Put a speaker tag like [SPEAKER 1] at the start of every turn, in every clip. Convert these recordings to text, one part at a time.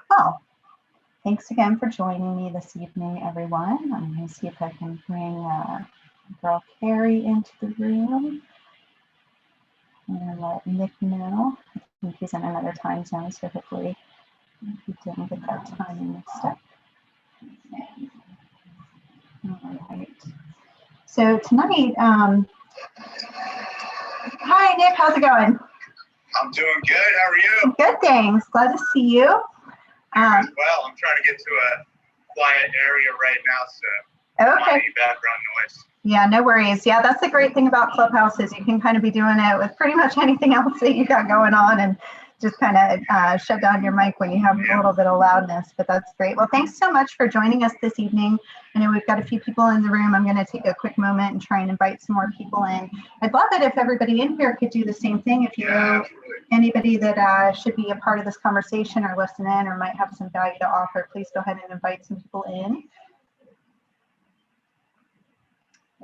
[SPEAKER 1] Well, thanks again for joining me this evening, everyone. I'm going to see if I can bring girl Carrie into the room. I'm going to let Nick know. I think he's in another time zone, so hopefully he didn't get that timing mixed up. All right. So tonight, hi Nick, how's it going?
[SPEAKER 2] I'm doing good. How are you?
[SPEAKER 1] Good, thanks. Glad to see you.
[SPEAKER 2] Well, I'm trying to get to a quiet area right now, so
[SPEAKER 1] okay.
[SPEAKER 2] Any background noise.
[SPEAKER 1] Yeah, no worries. Yeah, that's the great thing about Clubhouse is you can kind of be doing it with pretty much anything else that you got going on and just kind of shut down your mic when you have a little bit of loudness, but that's great. Well, thanks so much for joining us this evening. I know we've got a few people in the room. I'm going to take a quick moment and try and invite some more people in. I'd love it if everybody in here could do the same thing. If you know anybody that should be a part of this conversation or listen in or might have some value to offer, please go ahead and invite some people in.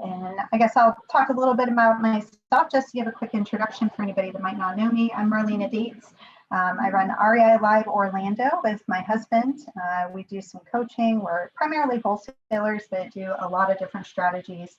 [SPEAKER 1] And I guess I'll talk a little bit about myself, just to give a quick introduction for anybody that might not know me. I'm Marlena Dates. I run REI Live Orlando with my husband. We do some coaching. We're primarily wholesalers, but do a lot of different strategies.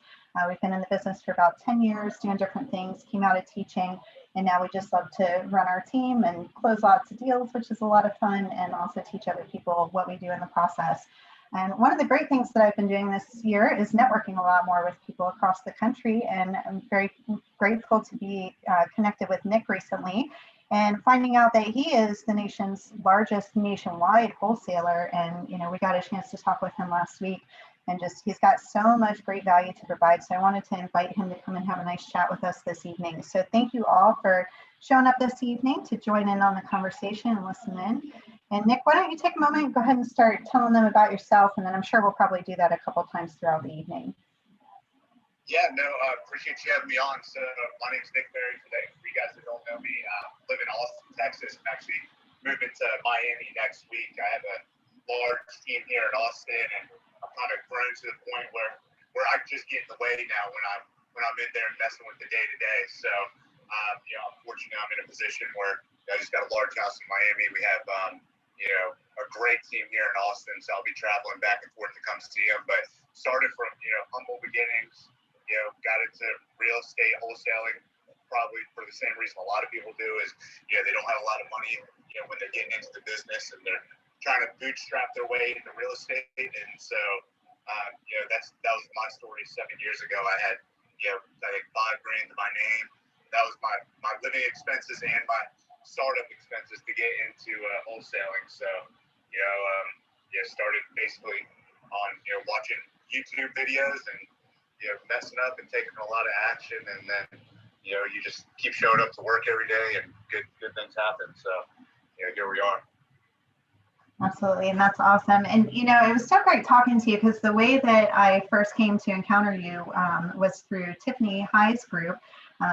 [SPEAKER 1] We've been in the business for about 10 years, doing different things, came out of teaching, and now we just love to run our team and close lots of deals, which is a lot of fun, and also teach other people what we do in the process. And one of the great things that I've been doing this year is networking a lot more with people across the country. And I'm very grateful to be connected with Nick recently and finding out that he is the nation's largest nationwide wholesaler. And, you know, we got a chance to talk with him last week and just, he's got so much great value to provide. So I wanted to invite him to come and have a nice chat with us this evening. So thank you all for showing up this evening to join in on the conversation and listen in. And Nick, why don't you take a moment and go ahead and start telling them about yourself, and then I'm sure we'll probably do that a couple times throughout the evening.
[SPEAKER 2] Yeah, no, I appreciate you having me on. So my name's Nick Berry. Today, for you guys that don't know me, I live in Austin, Texas. I'm actually moving to Miami next week. I have a large team here in Austin, and I've kind of grown to the point where I just get in the way now when I'm in there and messing with the day-to-day. So, you know, unfortunately, I'm in a position where I just got a large house in Miami. We have you know, a great team here in Austin, so I'll be traveling back and forth to come see them. But started from, you know, humble beginnings, you know, got into real estate wholesaling, probably for the same reason a lot of people do is, you know, they don't have a lot of money, you know, when they're getting into the business and they're trying to bootstrap their way into real estate. And so, you know, that was my story 7 years ago. I had, you know, I think $5,000 to my name. That was my living expenses and my startup expenses to get into wholesaling. So, you know, started basically on, you know, watching YouTube videos and, you know, messing up and taking a lot of action. And then, you know, you just keep showing up to work every day and good things happen. So, you know, here we are.
[SPEAKER 1] Absolutely. And that's awesome. And, you know, it was so great talking to you because the way that I first came to encounter you was through Tiffany High's group.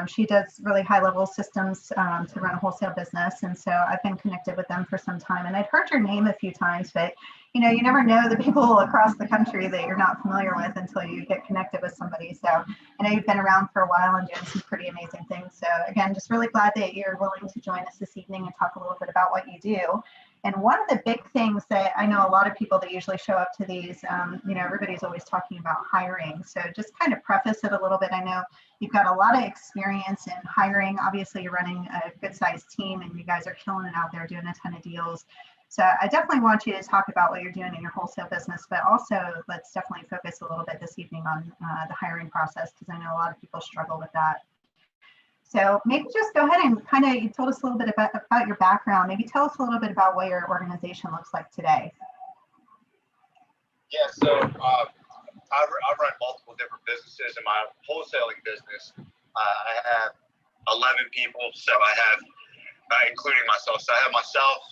[SPEAKER 1] She does really high-level systems to run a wholesale business, and so I've been connected with them for some time. And I'd heard your name a few times, but you know, you never know the people across the country that you're not familiar with until you get connected with somebody. So I know you've been around for a while and doing some pretty amazing things. So again, just really glad that you're willing to join us this evening and talk a little bit about what you do. And one of the big things that I know a lot of people that usually show up to these, you know, everybody's always talking about hiring. So just kind of preface it a little bit. I know you've got a lot of experience in hiring. Obviously, you're running a good-sized team and you guys are killing it out there doing a ton of deals. So I definitely want you to talk about what you're doing in your wholesale business, but also let's definitely focus a little bit this evening on the hiring process, because I know a lot of people struggle with that. So maybe just go ahead and kind of, you told us a little bit about your background. Maybe tell us a little bit about what your organization looks like today.
[SPEAKER 2] Yeah, so I run multiple different businesses. In my wholesaling business, I have 11 people. So I have, including myself. So I have myself,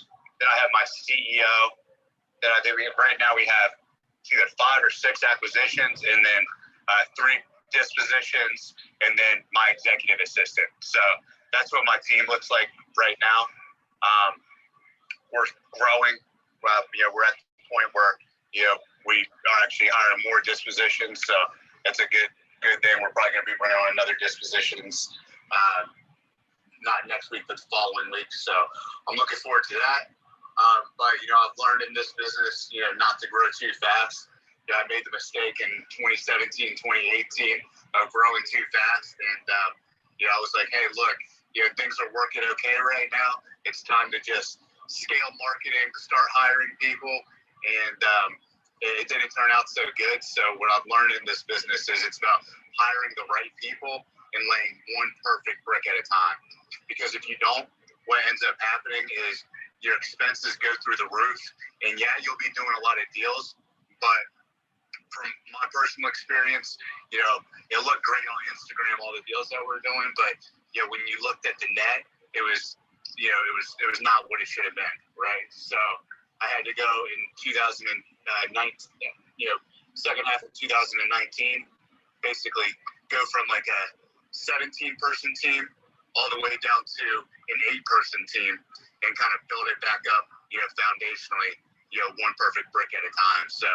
[SPEAKER 2] then I have my CEO. Then I think right now we have either 5 or 6 acquisitions, and then 3 dispositions, and then my executive assistant. So that's what my team looks like right now. We're growing. You know, we're at the point where, you know, we are actually hiring more dispositions. So that's a good thing. We're probably going to be running on another dispositions, not next week, but the following week. So I'm looking forward to that. But, I've learned in this business, not to grow too fast. I made the mistake in 2017, 2018 of growing too fast. And, I was like, hey, look, things are working okay right now. It's time to just scale marketing, start hiring people. And it didn't turn out so good. So what I've learned in this business is it's about hiring the right people and laying one perfect brick at a time. Because if you don't, what ends up happening is your expenses go through the roof. And yeah, you'll be doing a lot of deals, but from my personal experience, it looked great on Instagram, all the deals that we're doing, but when you looked at the net, it was not what it should have been, right? So I had to go in 2019, second half of 2019, basically go from like a 17-person team all the way down to an 8-person team and kind of build it back up, foundationally, one perfect brick at a time. So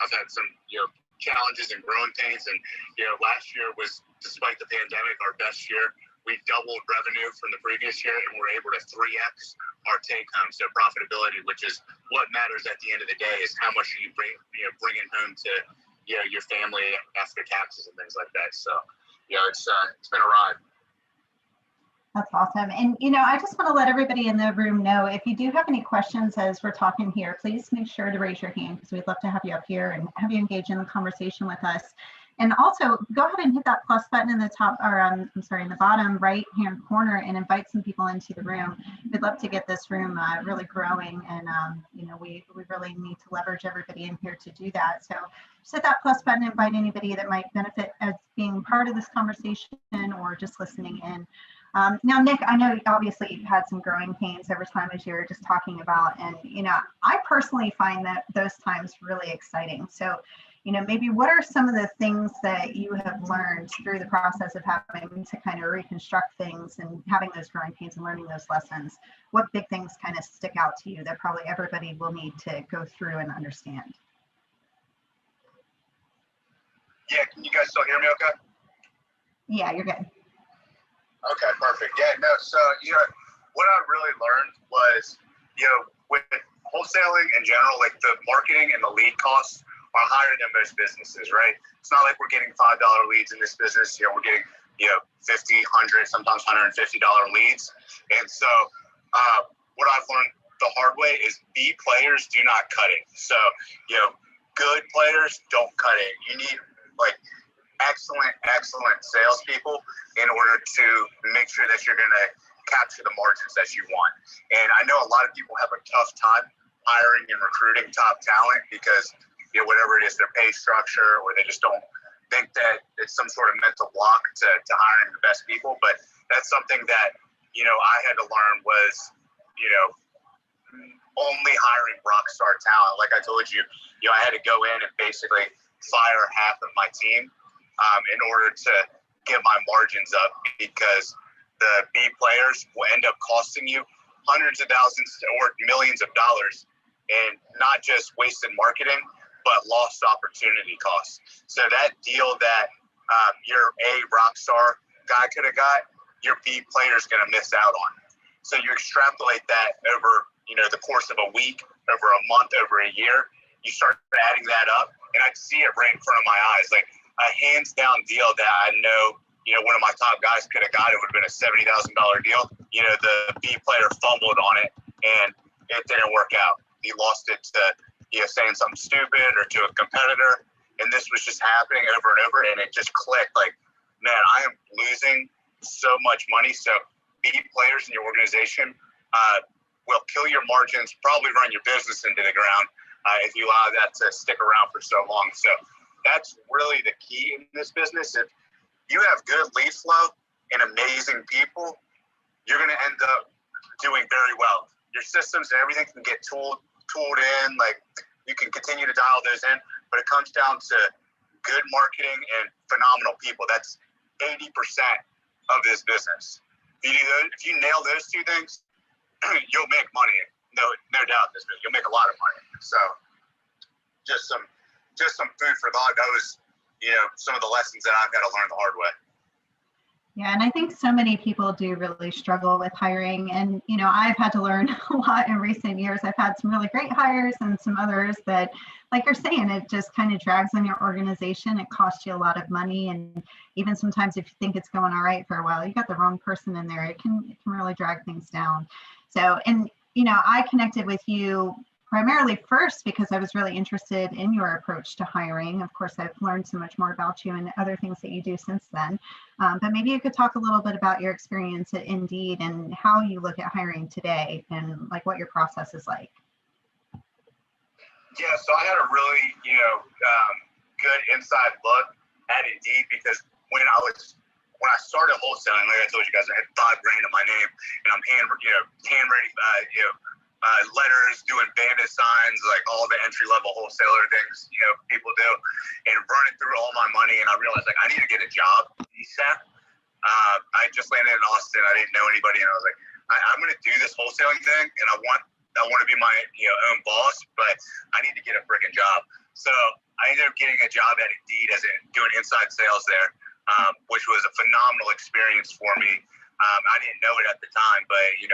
[SPEAKER 2] I've had some, challenges and growing pains. And, last year was, despite the pandemic, our best year. We doubled revenue from the previous year, and we're able to 3x our take home. So profitability, which is what matters at the end of the day, is how much you bringing home to, your family after taxes and things like that. So, it's been a ride.
[SPEAKER 1] That's awesome. And, I just want to let everybody in the room know, if you do have any questions as we're talking here, please make sure to raise your hand, because we'd love to have you up here and have you engage in the conversation with us. And also go ahead and hit that plus button in the top, or in the bottom right hand corner, and invite some people into the room. We'd love to get this room really growing, and we really need to leverage everybody in here to do that. So just hit that plus button, invite anybody that might benefit as being part of this conversation or just listening in. Now, Nick, I know obviously you've had some growing pains over time, as you were just talking about, and I personally find that those times really exciting. So maybe what are some of the things that you have learned through the process of having to kind of reconstruct things and having those growing pains and learning those lessons? What big things kind of stick out to you that probably everybody will need to go through and understand?
[SPEAKER 2] Yeah, can you guys still hear me okay?
[SPEAKER 1] Yeah, you're good.
[SPEAKER 2] Okay, perfect. Yeah, no, so, what I really learned was, with wholesaling in general, like the marketing and the lead costs are higher than most businesses, right? It's not like we're getting $5 leads in this business. We're getting, 50, 100, sometimes $150 leads. And so what I've learned the hard way is B players do not cut it. So, good players don't cut it. You need like excellent salespeople in order to make sure that you're going to capture the margins that you want. And I know a lot of people have a tough time hiring and recruiting top talent because, whatever it is, their pay structure, or they just don't think that it's some sort of mental block to hiring the best people. But that's something that, I had to learn was, only hiring rock star talent. Like I told you, I had to go in and basically fire half of my team in order to get my margins up, because the B players will end up costing you hundreds of thousands or millions of dollars, and not just wasted marketing, but lost opportunity costs. So that deal that your A rock star guy could have got, your B player is going to miss out on. So you extrapolate that over, the course of a week, over a month, over a year, you start adding that up, and I see it right in front of my eyes. Like a hands down deal that I know, one of my top guys could have got, it would have been a $70,000 deal. The B player fumbled on it, and it didn't work out. He lost it to, saying something stupid or to a competitor. And this was just happening over and over, and it just clicked. Like, man, I am losing so much money. So B players in your organization will kill your margins, probably run your business into the ground if you allow that to stick around for so long. So that's really the key in this business. If you have good lead flow and amazing people, you're going to end up doing very well. Your systems and everything can get tooled in, like you can continue to dial those in, but it comes down to good marketing and phenomenal people. That's 80% of this business. If you nail those two things, you'll make money. No doubt in this business. You'll make a lot of money. So just some food for thought. That was, some of the lessons that I've got to learn the hard way.
[SPEAKER 1] Yeah, and I think so many people do really struggle with hiring. And, I've had to learn a lot in recent years. I've had some really great hires and some others that, like you're saying, it just kind of drags on your organization. It costs you a lot of money. And even sometimes if you think it's going all right for a while, you got the wrong person in there, it can really drag things down. So, and, I connected with you primarily first because I was really interested in your approach to hiring. Of course, I've learned so much more about you and other things that you do since then. But maybe you could talk a little bit about your experience at Indeed and how you look at hiring today and like what your process is like.
[SPEAKER 2] Yeah, so I had a really, good inside look at Indeed because when I started wholesaling, like I told you guys, I had $5,000 in my name, and I'm handwriting, letters, doing bandit signs, like all the entry level wholesaler things, people do, and running through all my money. And I realized like I need to get a job ASAP. I just landed in Austin. I didn't know anybody, and I was like, I'm going to do this wholesaling thing, and I want to be my own boss, but I need to get a freaking job. So I ended up getting a job at Indeed doing inside sales there, which was a phenomenal experience for me. I didn't know it at the time, but it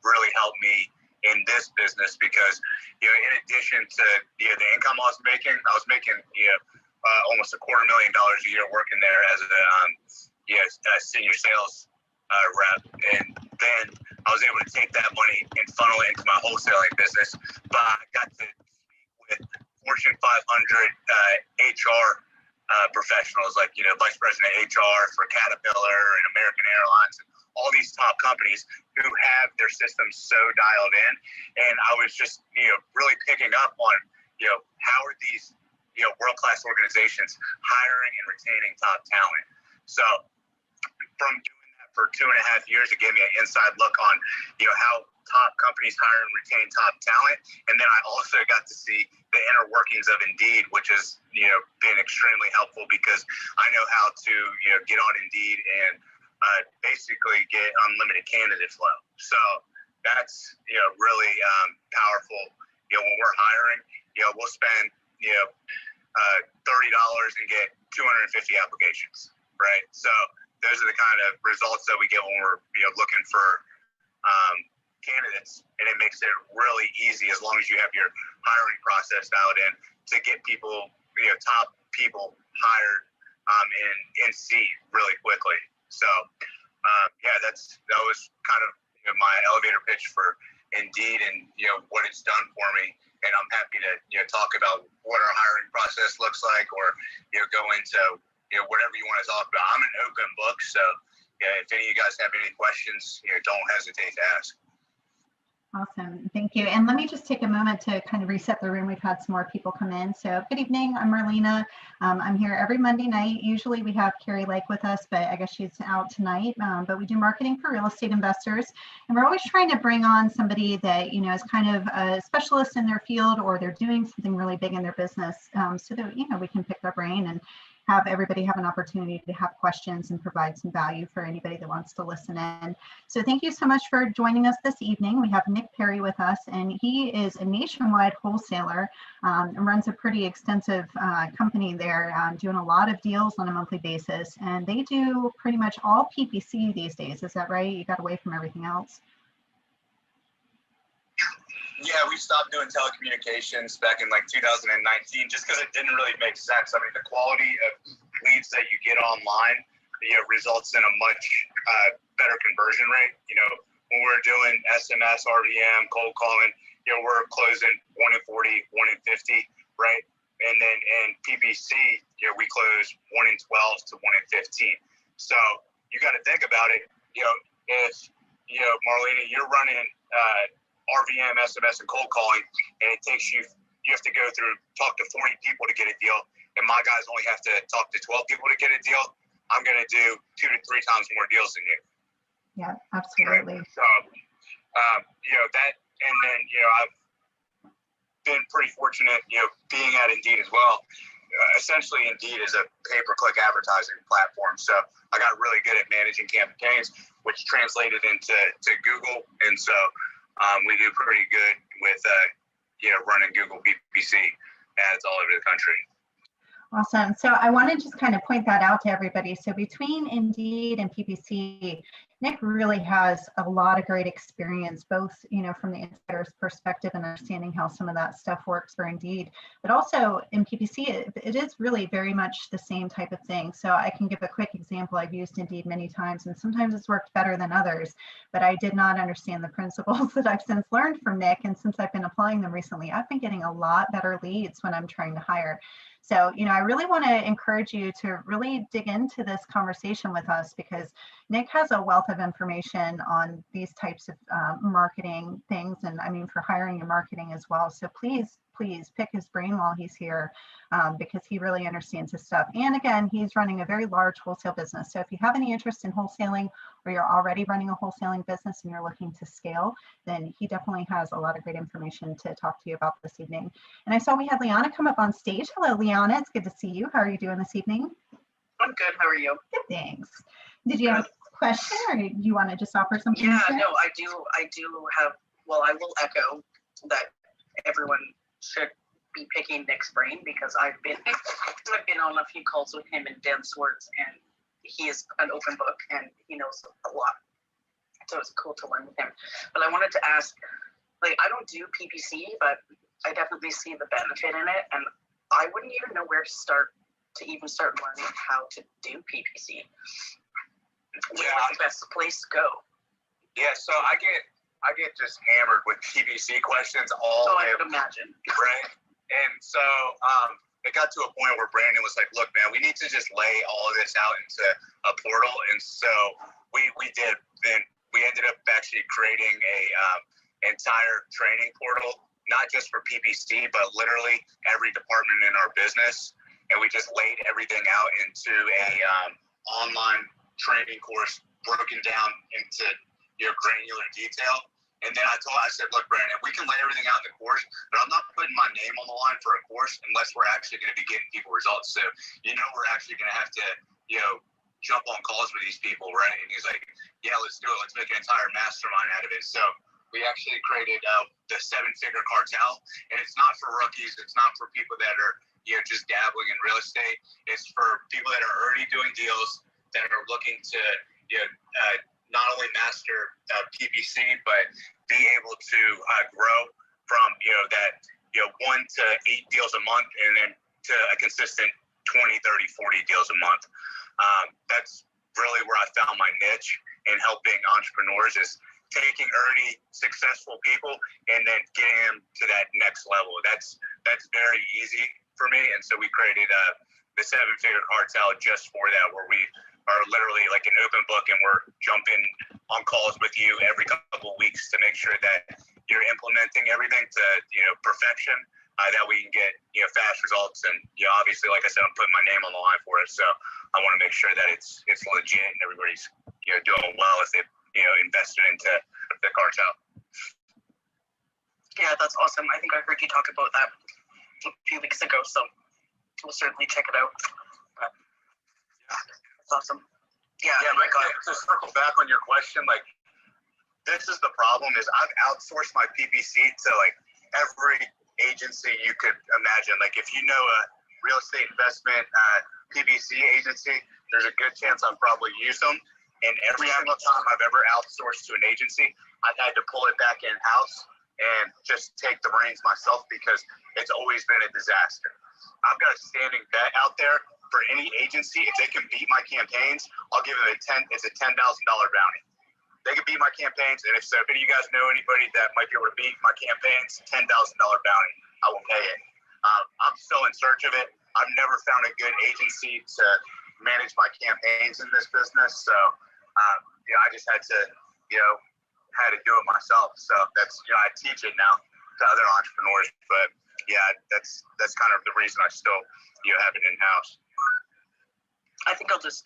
[SPEAKER 2] really helped me in this business because in addition to the income I was making almost $250,000 a year working there as a senior sales rep, and then I was able to take that money and funnel it into my wholesaling business. But I got to speak with Fortune 500 HR professionals, like vice president of HR for Caterpillar and American Airlines, and all these top companies who have their systems so dialed in. And I was just really picking up on how are these world-class organizations hiring and retaining top talent. So from doing that for 2.5 years, it gave me an inside look on how top companies hire and retain top talent. And then I also got to see the inner workings of Indeed, which has been extremely helpful because I know how to get on Indeed and basically get unlimited candidate flow. So that's really powerful. When we're hiring, we'll spend $30 and get 250 applications, right? So those are the kind of results that we get when we're looking for candidates, and it makes it really easy as long as you have your hiring process dialed in to get people, top people hired in seat really quickly. So that was kind of my elevator pitch for Indeed and what it's done for me. And I'm happy to talk about what our hiring process looks like, or go into whatever you want to talk about. I'm an open book, so if any of you guys have any questions, don't hesitate to ask.
[SPEAKER 1] Awesome. Thank you. And let me just take a moment to kind of reset the room. We've had some more people come in. So good evening. I'm Marlena. I'm here every Monday night. Usually we have Carrie Lake with us, but I guess she's out tonight. But we do marketing for real estate investors. And we're always trying to bring on somebody that, is kind of a specialist in their field, or they're doing something really big in their business, so that, we can pick their brain and have everybody have an opportunity to have questions and provide some value for anybody that wants to listen in. So thank you so much for joining us this evening. We have Nick Perry with us, and he is a nationwide wholesaler and runs a pretty extensive company there, doing a lot of deals on a monthly basis. And they do pretty much all PPC these days. Is that right? You got away from everything else?
[SPEAKER 2] Yeah, we stopped doing telecommunications back in like 2019 just because it didn't really make sense. I mean, the quality of leads that you get online results in a much better conversion rate. When we're doing SMS, RVM, cold calling, we're closing 1 in 40, 1 in 50, right? And then in PPC, we close 1 in 12 to 1 in 15. So you got to think about it. If Marlena, you're running RVM, SMS, and cold calling, and it takes you have to go through, talk to 40 people to get a deal, and my guys only have to talk to 12 people to get a deal, I'm going to do 2 to 3 times more deals than you.
[SPEAKER 1] Yeah, absolutely.
[SPEAKER 2] Right? So, that, and then, I've been pretty fortunate, being at Indeed as well. Essentially, Indeed is a pay-per-click advertising platform. So I got really good at managing campaigns, which translated into Google. And so we do pretty good with running Google PPC ads all over the country.
[SPEAKER 1] Awesome. So I want to just kind of point that out to everybody. So between Indeed and PPC, Nick really has a lot of great experience, both, from the insider's perspective and understanding how some of that stuff works for Indeed, but also in PPC, it is really very much the same type of thing. So I can give a quick example. I've used Indeed many times, and sometimes it's worked better than others, but I did not understand the principles that I've since learned from Nick. And since I've been applying them recently, I've been getting a lot better leads when I'm trying to hire. So, I really want to encourage you to really dig into this conversation with us, because Nick has a wealth of information on these types of marketing things, and I mean for hiring and marketing as well. So please pick his brain while he's here, because he really understands his stuff. And again, he's running a very large wholesale business. So if you have any interest in wholesaling, or you're already running a wholesaling business and you're looking to scale, then he definitely has a lot of great information to talk to you about this evening. And I saw we had Liana come up on stage. Hello, Liana. It's good to see you. How are you doing this evening?
[SPEAKER 3] I'm good. How are you?
[SPEAKER 1] Good, thanks. Did you have a question, or do you want to just offer something?
[SPEAKER 3] Yeah, no, I do have, well, I will echo that everyone should be picking Nick's brain, because I've been on a few calls with him and Dan Swartz, and he is an open book and he knows a lot. So it's cool to learn with him. But I wanted to ask, I don't do PPC, but I definitely see the benefit in it, and I wouldn't even know where to start learning how to do PPC. Where's the best place to go?
[SPEAKER 2] Yeah, so I get just hammered with PPC questions all
[SPEAKER 3] I could imagine.
[SPEAKER 2] Right? And so it got to a point where Brandon was like, look, man, we need to just lay all of this out into a portal. And so we did. Then we ended up actually creating a entire training portal, not just for PPC, but literally every department in our business. And we just laid everything out into a online training course, broken down into granular detail. And then I said, look, Brandon, we can lay everything out in the course, but I'm not putting my name on the line for a course unless we're actually going to be getting people results. So, we're actually going to have to, jump on calls with these people, right? And he's like, yeah, let's do it. Let's make an entire mastermind out of it. So we actually created the 7-figure cartel, and it's not for rookies. It's not for people that are, just dabbling in real estate. It's for people that are already doing deals, that are looking to, not only master PPC, but be able to grow from, that, 1 to 8 deals a month, and then to a consistent 20, 30, 40 deals a month. That's really where I found my niche in helping entrepreneurs, is taking already successful people and then getting them to that next level. That's very easy for me. And so we created the 7-figure cartel just for that, where we are literally like an open book, and we're jumping on calls with you every couple of weeks to make sure that you're implementing everything to perfection, that we can get fast results. And obviously, like I said, I'm putting my name on the line for it, so I want to make sure that it's legit and everybody's doing well as they've invested into the cartel.
[SPEAKER 3] Yeah, that's awesome. I think I heard you talk about that a few weeks ago, so we'll certainly check it out. But, yeah, that's awesome. Yeah,
[SPEAKER 2] to circle back on your question, this is the problem, is I've outsourced my PPC to every agency you could imagine. If you know a real estate investment PPC agency, there's a good chance I've probably used them. And every single time I've ever outsourced to an agency, I've had to pull it back in-house and just take the reins myself, because it's always been a disaster. I've got a standing bet out there for any agency. If they can beat my campaigns, I'll give them it's a $10,000 bounty. They can beat my campaigns, and if any of you guys know anybody that might be able to beat my campaigns, $10,000 bounty. I will pay it. I'm still in search of it. I've never found a good agency to manage my campaigns in this business, so I just had to do it myself. So that's I teach it now to other entrepreneurs, but that's kind of the reason I still have it in house.
[SPEAKER 3] I think I'll just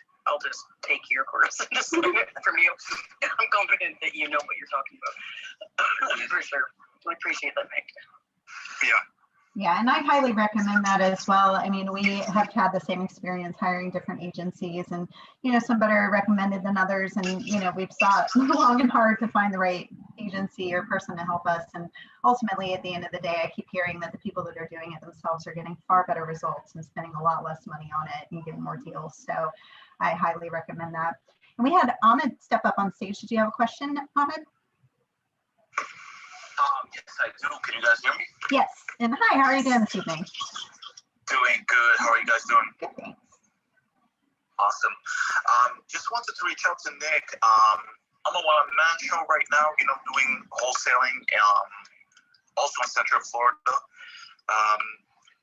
[SPEAKER 3] take your course and just learn it from you. I'm confident that you know what you're talking about. For sure. I appreciate that, Nick.
[SPEAKER 2] Yeah.
[SPEAKER 1] Yeah, and I highly recommend that as well. I mean, we have had the same experience hiring different agencies, and some better recommended than others, and we've sought long and hard to find the right agency or person to help us. And ultimately, at the end of the day, I keep hearing that the people that are doing it themselves are getting far better results and spending a lot less money on it and getting more deals. So I highly recommend that. And we had Ahmed step up on stage. Did you have a question, Ahmed?
[SPEAKER 4] Yes, I do. Can you guys hear me?
[SPEAKER 1] Yes. And hi, how are you doing this evening?
[SPEAKER 4] Doing good. How are you guys doing?
[SPEAKER 1] Good, thanks.
[SPEAKER 4] Awesome. Just wanted to reach out to Nick. I'm a one-man show right now, doing wholesaling, also in Central Florida.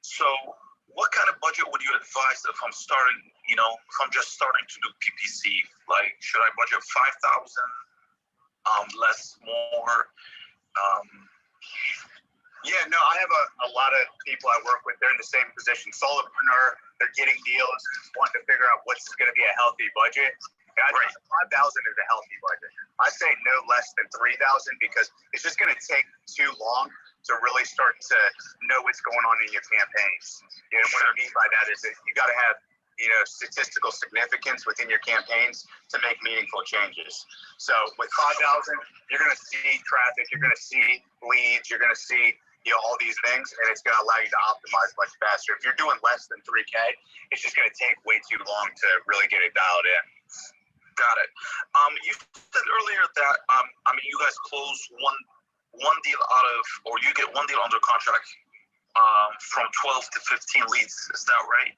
[SPEAKER 4] So what kind of budget would you advise if I'm starting, if I'm just starting to do PPC? Like, should I budget 5,000, less, more?
[SPEAKER 2] Yeah, no, I have a lot of people I work with. They're in the same position. Solopreneur, they're getting deals, wanting to figure out what's going to be a healthy budget. And I think 5,000 is a healthy budget. I say no less than 3,000 because it's just going to take too long to really start to know what's going on in your campaigns. And what I mean by that is that you got to have statistical significance within your campaigns to make meaningful changes. So with 5,000, you're going to see traffic, you're going to see leads, you're going to see all these things, and it's going to allow you to optimize much faster. If you're doing less than 3K, it's just going to take way too long to really get it dialed in.
[SPEAKER 4] Got it. You said earlier that you guys close one deal out of, or you get one deal under contract from 12 to 15 leads. Is that right?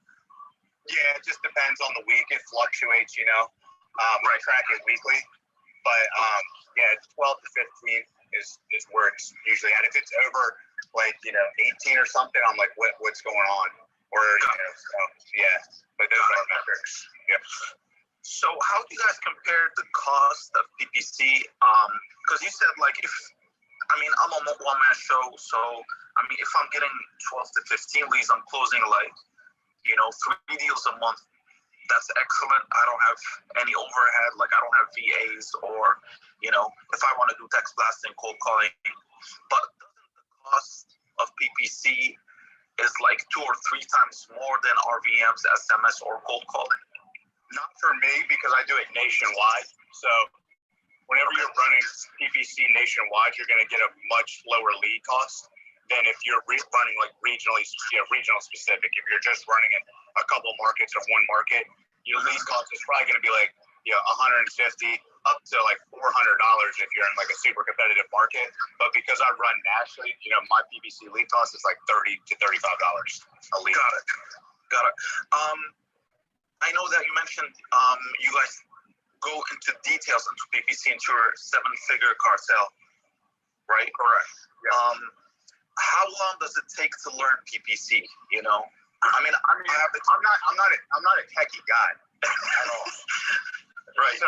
[SPEAKER 2] Yeah, it just depends on the week. It fluctuates, I track it weekly. But 12 to 15 is where it's usually at. If it's over 18 or something, I'm like, what's going on? Or but those are metrics. Yep.
[SPEAKER 4] So how do you guys compare the cost of PPC? Because you said I'm a one-man show, so if I'm getting 12 to 15 leads, I'm closing 3 deals a month. That's excellent. I don't have any overhead. I don't have VAs or, if I want to do text blasting, cold calling. But doesn't the cost of PPC is 2 or 3 times more than RVMs, SMS, or cold calling?
[SPEAKER 2] Not for me, because I do it nationwide. So whenever you're running PPC nationwide, you're going to get a much lower lead cost than if you're running regional specific. If you're just running in a couple markets or one market, your lead cost is probably going to be $150 up to $400 if you're in a super competitive market. But because I run nationally, my PPC lead cost is $30 to $35 a lead.
[SPEAKER 4] Got it. I know that you mentioned you guys go into details into PPC into your 7-figure cartel, right?
[SPEAKER 2] Correct. Yeah.
[SPEAKER 4] How long does it take to learn PPC? I'm not a techie guy at all. Right.
[SPEAKER 2] So,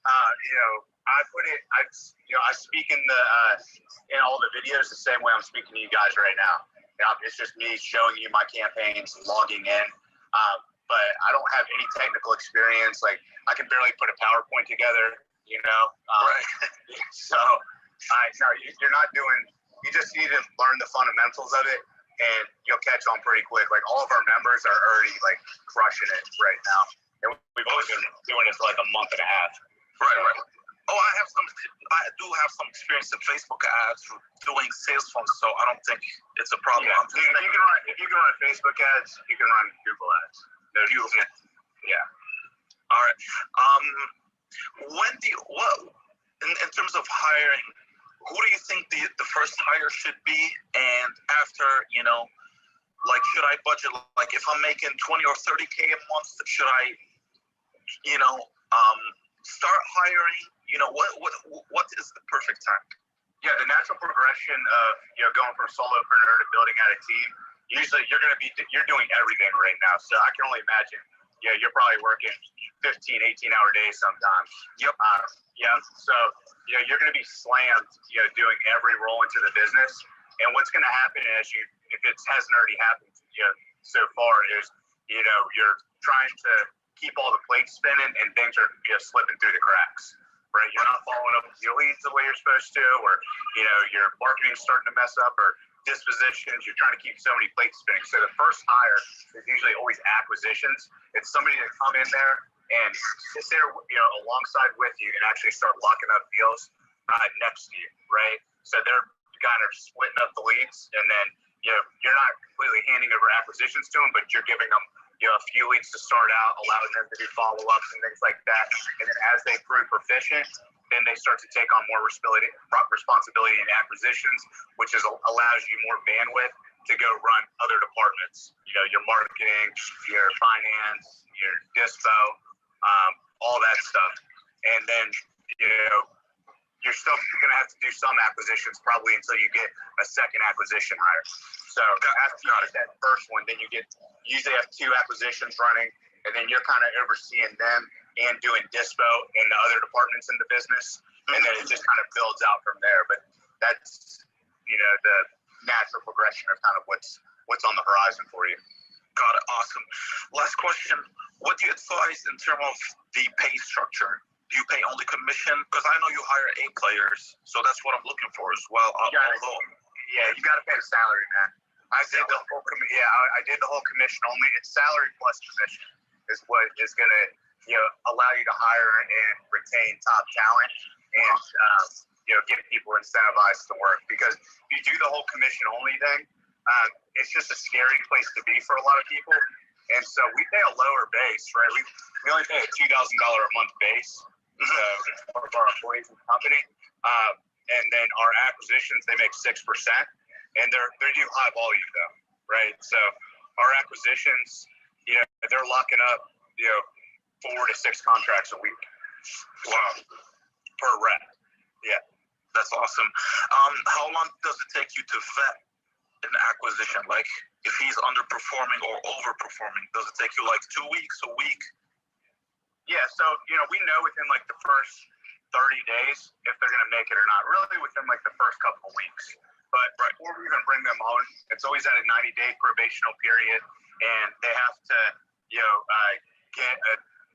[SPEAKER 2] I speak in all the videos the same way I'm speaking to you guys right now. It's just me showing you my campaigns, logging in. But I don't have any technical experience. I can barely put a PowerPoint together,
[SPEAKER 4] Right.
[SPEAKER 2] So, you're not doing. You just need to learn the fundamentals of it, and you'll catch on pretty quick. All of our members are already crushing it right now, and we've only been doing it for a month and a half.
[SPEAKER 4] Right. Oh, I do have some experience in Facebook ads doing sales funnels, so I don't think it's a problem.
[SPEAKER 2] Yeah. If you can run Facebook ads, you can run Google ads.
[SPEAKER 4] Beautiful.
[SPEAKER 2] Yeah.
[SPEAKER 4] All right. In terms of hiring, who do you think the first hire should be? And after, should I budget, if I'm making 20 or 30K a month, should I, start hiring? What is the perfect time?
[SPEAKER 2] Yeah, the natural progression of, going from solopreneur to building out a team, usually you're doing everything right now. So I can only imagine, you're probably working 15, 18-hour days sometimes.
[SPEAKER 4] Yep.
[SPEAKER 2] So, you're going to be slammed, doing every role into the business. And what's going to happen is if it hasn't already happened, so far is, you're trying to keep all the plates spinning and things are slipping through the cracks, right? You're not following up with your leads the way you're supposed to, or, your marketing's starting to mess up, or dispositions. You're trying to keep so many plates spinning. So the first hire is usually always acquisitions. It's somebody to come in there and sit there, alongside with you and actually start locking up deals.
[SPEAKER 4] next to you, right? So they're kind of splitting up the leads, and then you're not completely handing over acquisitions to them, but you're giving them a few leads to start out, allowing them to do follow-ups and things like that. And then as they prove proficient, then they start to take on more responsibility in acquisitions, which allows you more bandwidth to go run other departments. Your marketing, your finance, your dispo, all that stuff. And then you're still going to have to do some acquisitions probably until you get a second acquisition hire. So after you get that first one, then you usually have 2 acquisitions running, and then you're kind of overseeing them and doing dispo in the other departments in the business, and then it just kind of builds out from there. But that's the natural progression of kind of what's on the horizon for you.
[SPEAKER 5] Got it. Awesome. Last question. What do you advise in terms of the pay structure? Do you pay only commission? Because I know you hire A players, so that's what I'm looking for as well.
[SPEAKER 2] You got to pay the salary, man. I did the whole commission only. It's salary plus commission is what is going to allow you to hire and retain top talent and get people incentivized to work. Because if you do the whole commission only thing, it's just a scary place to be for a lot of people. And so we pay a lower base, right? We only pay a $2,000 a month base. So for our employees in the company, and then our acquisitions, they make 6%, and they do high volume though, right? So our acquisitions, they're locking up 4 to 6 contracts a week.
[SPEAKER 5] Wow.
[SPEAKER 2] Per rep. Yeah,
[SPEAKER 5] that's awesome. How long does it take you to vet an acquisition? Like if he's underperforming or overperforming, does it take you like 2 weeks, a week?
[SPEAKER 2] Yeah, so, we know within like the first 30 days if they're going to make it or not, really within like the first couple of weeks. But before we even bring them on, it's always at a 90-day probational period, and they have to,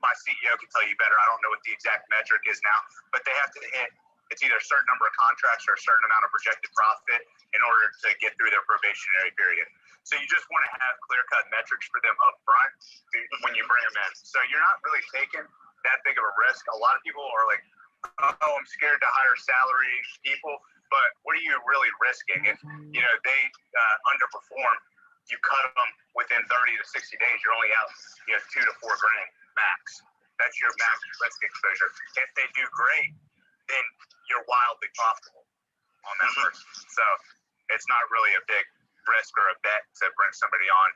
[SPEAKER 2] my CEO can tell you better. I don't know what the exact metric is now, but they have to hit, it's either a certain number of contracts or a certain amount of projected profit in order to get through their probationary period. So you just want to have clear-cut metrics for them up front when you bring them in. So you're not really taking that big of a risk. A lot of people are like, oh, I'm scared to hire salary people. But what are you really risking? If, they underperform, you cut them within 30 to 60 days, you're only out, $2 to $4 grand max. That's your max risk exposure. If they do great, then you're wildly profitable on that person. So it's not really a big risk or a bet to bring somebody on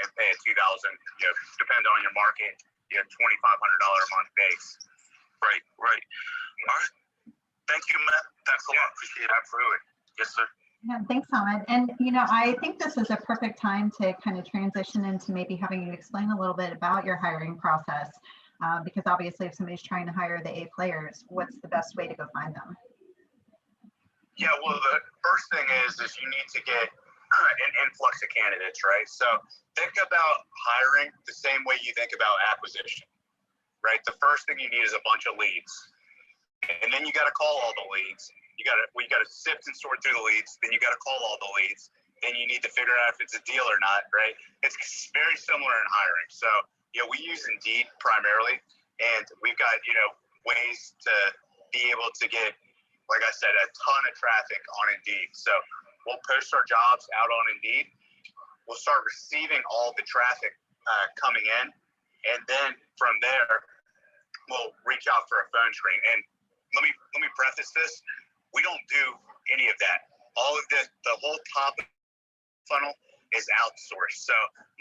[SPEAKER 2] and pay a $2,000, depending on your market, $2,500 a month base.
[SPEAKER 5] Right. All right. Thank you, Matt. Thanks a lot. Appreciate it.
[SPEAKER 2] Absolutely.
[SPEAKER 5] Yes, sir.
[SPEAKER 1] Yeah, thanks, Ahmed. And, I think this is a perfect time to kind of transition into maybe having you explain a little bit about your hiring process, because obviously if somebody's trying to hire the A players, what's the best way to go find them?
[SPEAKER 2] Yeah, well, the first thing is you need to get an influx of candidates, right? So think about hiring the same way you think about acquisition, right? The first thing you need is a bunch of leads, and then you got to call all the leads. You got to sift and sort through the leads. Then you got to call all the leads. Then you need to figure out if it's a deal or not, right? It's very similar in hiring. So we use Indeed primarily, and we've got ways to be able to get, like I said, a ton of traffic on Indeed. So we'll post our jobs out on Indeed. We'll start receiving all the traffic coming in, and then from there, we'll reach out for a phone screen. And let me preface this: we don't do any of that. All of this, the whole top funnel is outsourced. So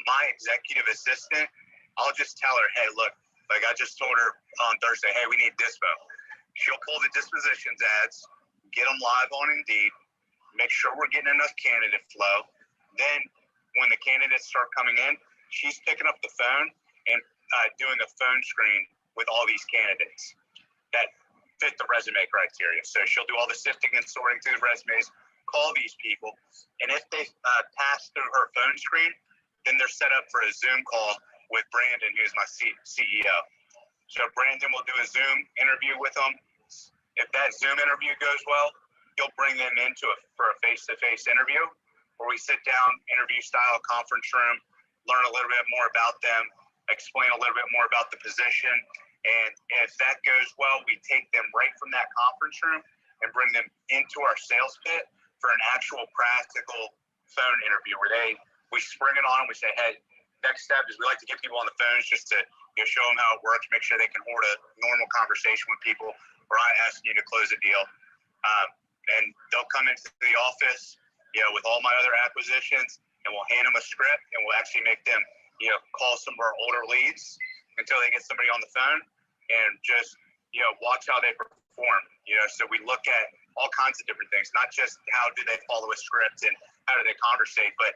[SPEAKER 2] my executive assistant, I'll just tell her, hey, look, like I just told her on Thursday, hey, we need dispo. She'll pull the dispositions ads, get them live on Indeed, make sure we're getting enough candidate flow. Then when the candidates start coming in, she's picking up the phone and doing a phone screen with all these candidates that fit the resume criteria. So she'll do all the sifting and sorting through the resumes, call these people, and if they pass through her phone screen, then they're set up for a Zoom call with Brandon, who's my CEO. So Brandon will do a Zoom interview with them. If that Zoom interview goes well, he'll bring them for a face-to-face interview where we sit down, interview style, conference room, learn a little bit more about them, explain a little bit more about the position. And if that goes well, we take them right from that conference room and bring them into our sales pit for an actual practical phone interview where we spring it on. We say, hey, next step is we like to get people on the phones just to show them how it works, make sure they can hold a normal conversation with people. We're not asking you to close a deal. And they'll come into the office, with all my other acquisitions, and we'll hand them a script, and we'll actually make them, call some of our older leads until they get somebody on the phone, and just, watch how they perform. So we look at all kinds of different things, not just how do they follow a script and how do they conversate, but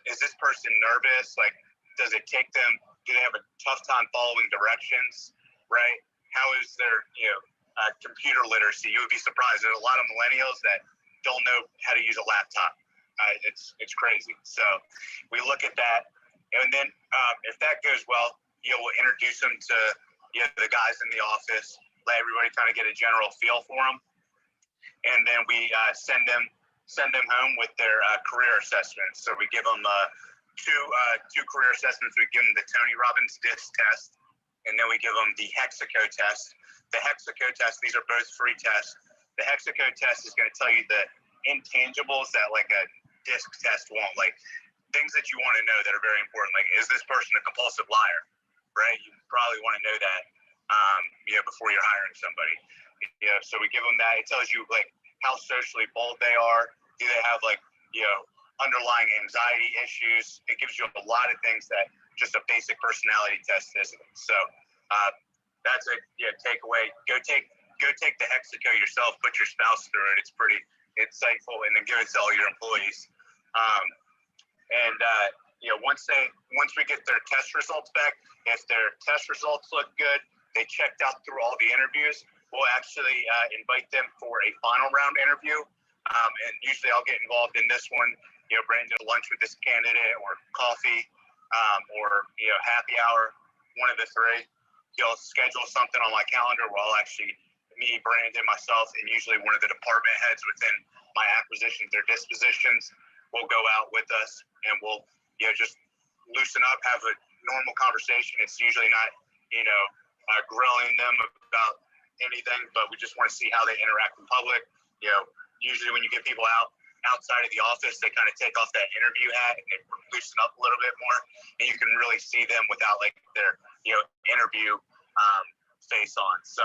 [SPEAKER 2] is this person nervous? Like, does it take them? Do they have a tough time following directions? Right? How is their, computer literacy? You would be surprised. There's a lot of millennials that don't know how to use a laptop. It's crazy. So we look at that, and then if that goes well, we'll introduce them to the guys in the office, let everybody kind of get a general feel for them, and then we send them home with their career assessments. So we give them two career assessments. We give them the Tony Robbins DISC test, and then we give them the Hexaco test. The Hexaco test, these are both free tests. The Hexaco test is going to tell you the intangibles that like a DISC test won't, like things that you want to know that are very important. Like, is this person a compulsive liar? Right? You probably want to know that, before you're hiring somebody. So we give them that. It tells you like how socially bold they are. Do they have like, underlying anxiety issues? It gives you a lot of things that just a basic personality test isn't. So that's a takeaway. Go take the Hexaco yourself. Put your spouse through it. It's pretty insightful, and then give it to all your employees. Once we get their test results back, if their test results look good, they checked out through all the interviews, we'll actually invite them for a final round interview. And usually I'll get involved in this one, bring to lunch with this candidate, or coffee, or happy hour, one of the three. He'll schedule something on my calendar where I'll actually, me, Brandon, myself, and usually one of the department heads within my acquisitions or dispositions will go out with us, and we'll just loosen up, have a normal conversation. It's usually not grilling them about anything, but we just want to see how they interact in public. Usually when you get people outside of the office, they kind of take off that interview hat and they loosen up a little bit more, and you can really see them without like their interview face on. So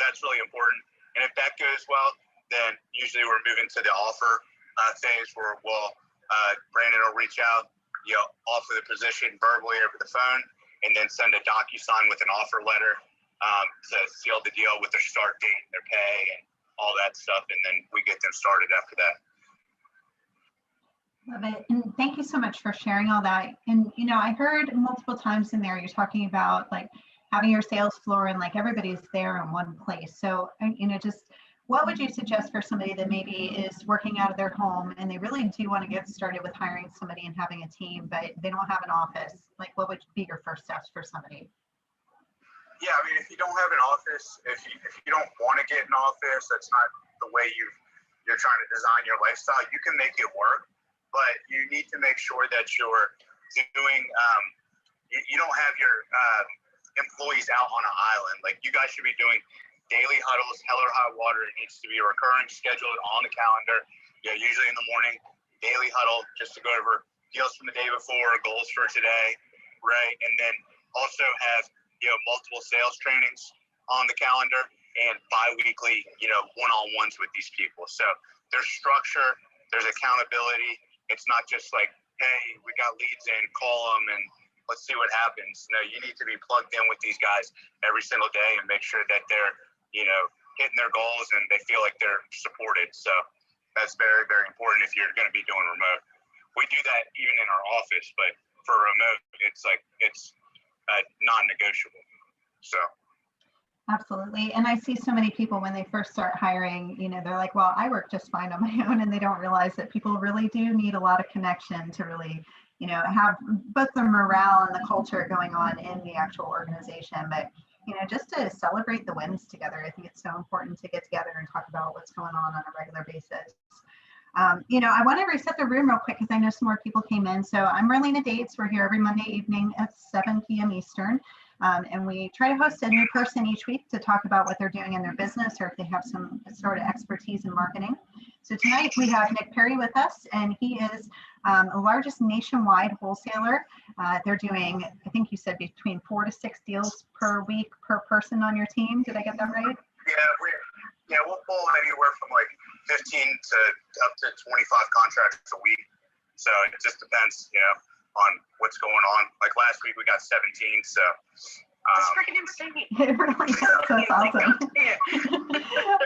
[SPEAKER 2] that's really important. And if that goes well, then usually we're moving to the offer phase, where Brandon will reach out, offer the position verbally over the phone, and then send a DocuSign with an offer letter to seal the deal with their start date, their pay, and all that stuff, and then we get them started after that.
[SPEAKER 1] Love it. And thank you so much for sharing all that. And, I heard multiple times in there, you're talking about like having your sales floor and like everybody's there in one place. So, just what would you suggest for somebody that maybe is working out of their home and they really do want to get started with hiring somebody and having a team, but they don't have an office? Like, what would be your first steps for somebody?
[SPEAKER 2] Yeah, I mean, if you don't have an office, if you don't want to get an office, that's not the way you're trying to design your lifestyle. You can make it work, but you need to make sure that you're doing. You don't have your employees out on an island. Like, you guys should be doing daily huddles, hell or high water. It needs to be recurring, scheduled on the calendar. Usually in the morning, daily huddle just to go over deals from the day before, goals for today, right? And then also have multiple sales trainings on the calendar, and bi-weekly one-on-ones with these people. So there's structure, there's accountability. It's not just like, hey, we got leads in, call them and let's see what happens. No, you need to be plugged in with these guys every single day and make sure that they're hitting their goals and they feel like they're supported. So that's very, very important if you're going to be doing remote. We do that even in our office, but for remote, it's non-negotiable. So.
[SPEAKER 1] Absolutely. And I see so many people when they first start hiring, they're like, well, I work just fine on my own. And they don't realize that people really do need a lot of connection to really, have both the morale and the culture going on in the actual organization. But, just to celebrate the wins together, I think it's so important to get together and talk about what's going on a regular basis. I want to reset the room real quick because I know some more people came in. So I'm Marlena Dates. We're here every Monday evening at 7 p.m. Eastern. And we try to host a new person each week to talk about what they're doing in their business or if they have some sort of expertise in marketing. So tonight we have Nick Perry with us, and he is the largest nationwide wholesaler. They're doing, I think you said, between 4 to 6 deals per week per person on your team. Did I get that right?
[SPEAKER 2] Yeah, we'll pull anywhere from like 15 to up to 25 contracts a week. So it just depends, on what's going on. Like last week we got 17. So
[SPEAKER 3] That's freaking insane.
[SPEAKER 1] It really is. That's awesome.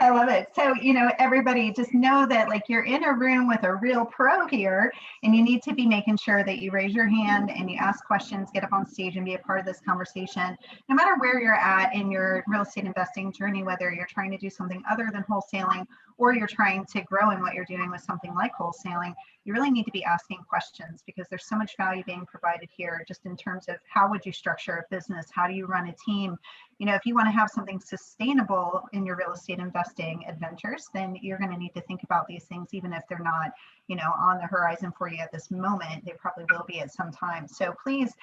[SPEAKER 1] I love it. So, everybody just know that like you're in a room with a real pro here, and you need to be making sure that you raise your hand and you ask questions, get up on stage and be a part of this conversation. No matter where you're at in your real estate investing journey, whether you're trying to do something other than wholesaling or you're trying to grow in what you're doing with something like wholesaling, you really need to be asking questions because there's so much value being provided here just in terms of how would you structure a business? How do you run a team? If you want to have something sustainable in your real estate investing adventures, then you're going to need to think about these things, even if they're not, on the horizon for you at this moment. They probably will be at some time. So please,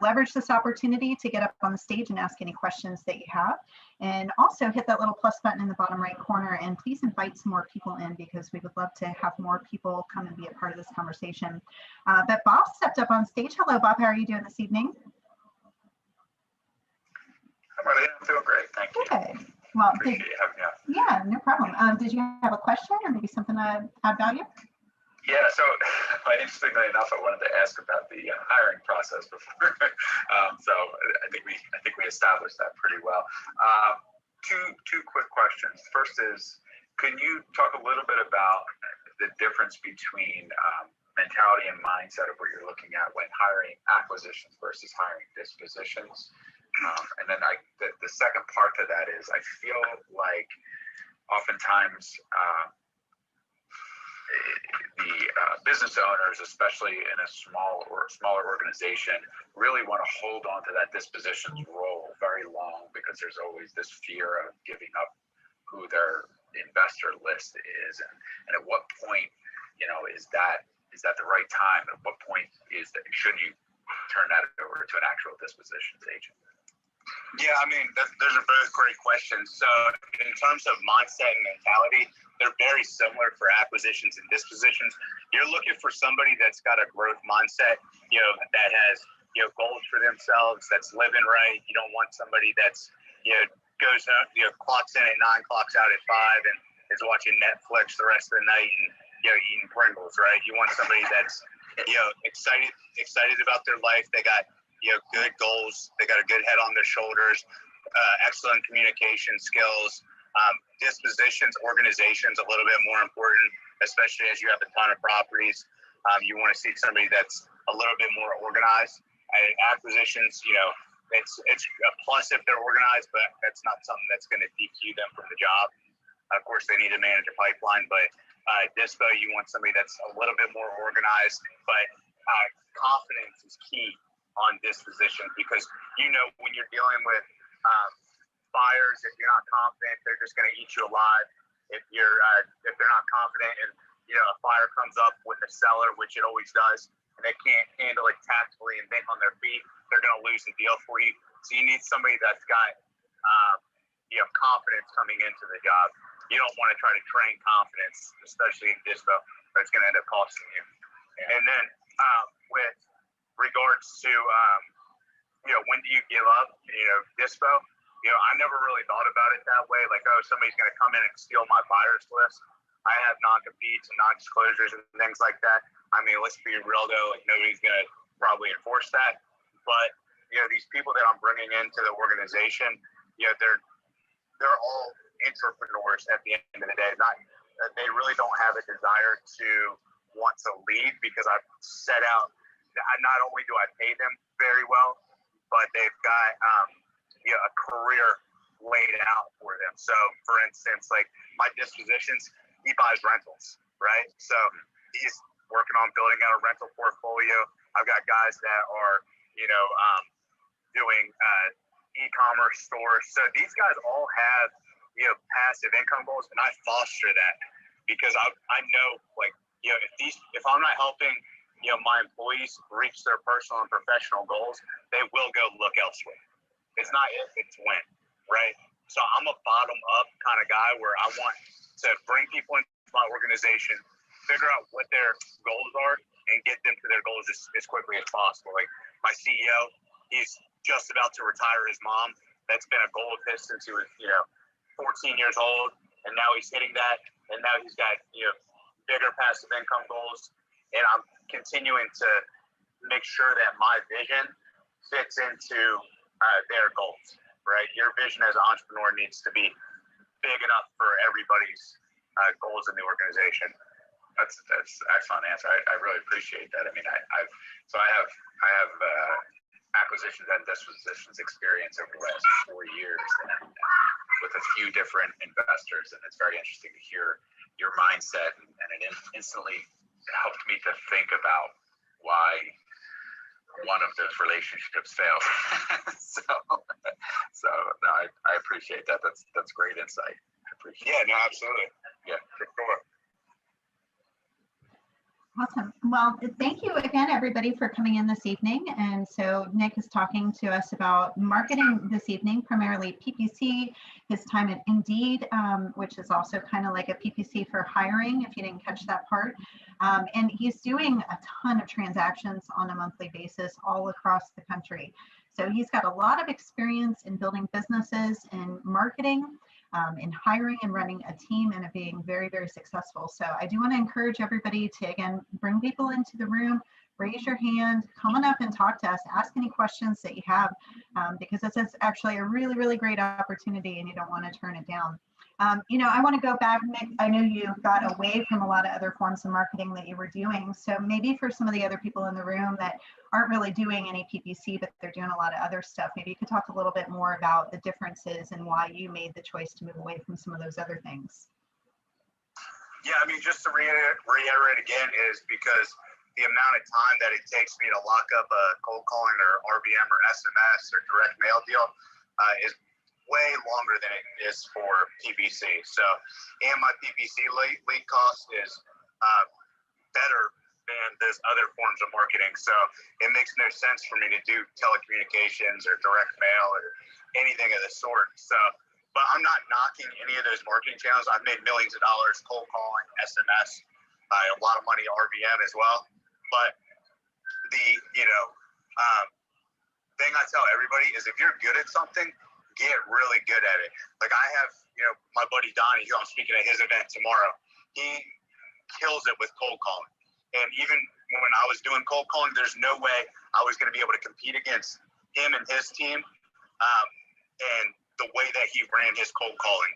[SPEAKER 1] leverage this opportunity to get up on the stage and ask any questions that you have. And also hit that little plus button in the bottom right corner, and please invite some more people in because we would love to have more people come and be a part of this conversation. But Bob stepped up on stage. Hello, Bob. How are you doing this evening?
[SPEAKER 5] I'm doing great. Thank you.
[SPEAKER 1] Good. Well,
[SPEAKER 5] Appreciate you having me on.
[SPEAKER 1] yeah, no problem. Did you have a question or maybe something to add value?
[SPEAKER 5] Yeah, so interestingly enough, I wanted to ask about the hiring process before. So I think we established that pretty well. Two quick questions. First is, can you talk a little bit about the difference between mentality and mindset of what you're looking at when hiring acquisitions versus hiring dispositions? And then the second part to that is, I feel like oftentimes the business owners, especially in a smaller organization, really want to hold on to that dispositions role very long because there's always this fear of giving up who their investor list is, and at what point, is that the right time? At what point should you turn that over to an actual dispositions agent?
[SPEAKER 2] Yeah, those are both great questions. So in terms of mindset and mentality, they're very similar for acquisitions and dispositions. You're looking for somebody that's got a growth mindset, that has, goals for themselves, that's living right. You don't want somebody that's, goes out, clocks in at 9, clocks out at 5, and is watching Netflix the rest of the night and, eating Pringles, right? You want somebody that's, excited about their life. They got, good goals. They got a good head on their shoulders, excellent communication skills. Dispositions, organization's a little bit more important, especially as you have a ton of properties. You want to see somebody that's a little bit more organized. Acquisitions, it's a plus if they're organized, but that's not something that's going to DQ them from the job. Of course, they need to manage a pipeline, but dispo, you want somebody that's a little bit more organized, but confidence is key on disposition because when you're dealing with buyers, if you're not confident, they're just going to eat you alive. If they're not confident and a buyer comes up with a seller, which it always does, and they can't handle it tactfully and think on their feet, they're going to lose the deal for you. So you need somebody that's got confidence coming into the job. You don't want to try to train confidence, especially in dispo, but it's going to end up costing you. And then with regards to when do you give up dispo, I never really thought about it that way, like, oh, somebody's going to come in and steal my buyer's list. I have non-competes and non-disclosures and things like that. Let's be real though, like nobody's going to probably enforce that, but these people that I'm bringing into the organization, they're all entrepreneurs at the end of the day. They really don't have a desire to want to leave because I've set out. Not only do I pay them very well, but they've got a career laid out for them. So, for instance, like my dispositions, he buys rentals, right? So he's working on building out a rental portfolio. I've got guys that are, doing e-commerce stores. So these guys all have, passive income goals, and I foster that because I know, like, if I'm not helping, my employees reach their personal and professional goals, they will go look elsewhere. It's not if, it's when, right? So I'm a bottom up kind of guy where I want to bring people into my organization, figure out what their goals are, and get them to their goals as quickly as possible. Like my CEO, he's just about to retire his mom. That's been a goal of his since he was, 14 years old, and now he's hitting that, and now he's got, bigger passive income goals, and I'm continuing to make sure that my vision fits into their goals, right? Your vision as an entrepreneur needs to be big enough for everybody's goals in the organization.
[SPEAKER 5] That's an excellent answer. I really appreciate that. I mean, I have acquisitions and dispositions experience over the last 4 years, and with a few different investors, and it's very interesting to hear your mindset, and it instantly helped me to think about why one of those relationships failed. so no, I appreciate that. That's great insight. I appreciate
[SPEAKER 2] Yeah, no, absolutely.
[SPEAKER 5] Yeah,
[SPEAKER 2] for sure.
[SPEAKER 1] Awesome. Well, thank you again, everybody, for coming in this evening. And so Nick is talking to us about marketing this evening, primarily PPC, his time at Indeed, which is also kind of like a PPC for hiring, if you didn't catch that part. And he's doing a ton of transactions on a monthly basis all across the country. So he's got a lot of experience in building businesses and marketing, in hiring and running a team, and being very, very successful. So I do want to encourage everybody to, again, bring people into the room, raise your hand, come on up and talk to us, ask any questions that you have, because this is actually a really, really great opportunity and you don't want to turn it down. I want to go back, Nick. I know you got away from a lot of other forms of marketing that you were doing. So maybe for some of the other people in the room that aren't really doing any PPC, but they're doing a lot of other stuff, maybe you could talk a little bit more about the differences and why you made the choice to move away from some of those other things.
[SPEAKER 2] Yeah, I mean, just to reiterate again, is because the amount of time that it takes me to lock up a cold calling or RBM or SMS or direct mail deal is way longer than it is for PPC. So, and my PPC lead cost is better than those other forms of marketing. So it makes no sense for me to do telecommunications or direct mail or anything of the sort. So, but I'm not knocking any of those marketing channels. I've made millions of dollars cold calling, SMS, a lot of money RBM as well. But the, thing I tell everybody is if you're good at something, get really good at it. Like I have, my buddy Donnie, who I'm speaking at his event tomorrow, he kills it with cold calling. And even when I was doing cold calling, there's no way I was going to be able to compete against him and his team. And the way that he ran his cold calling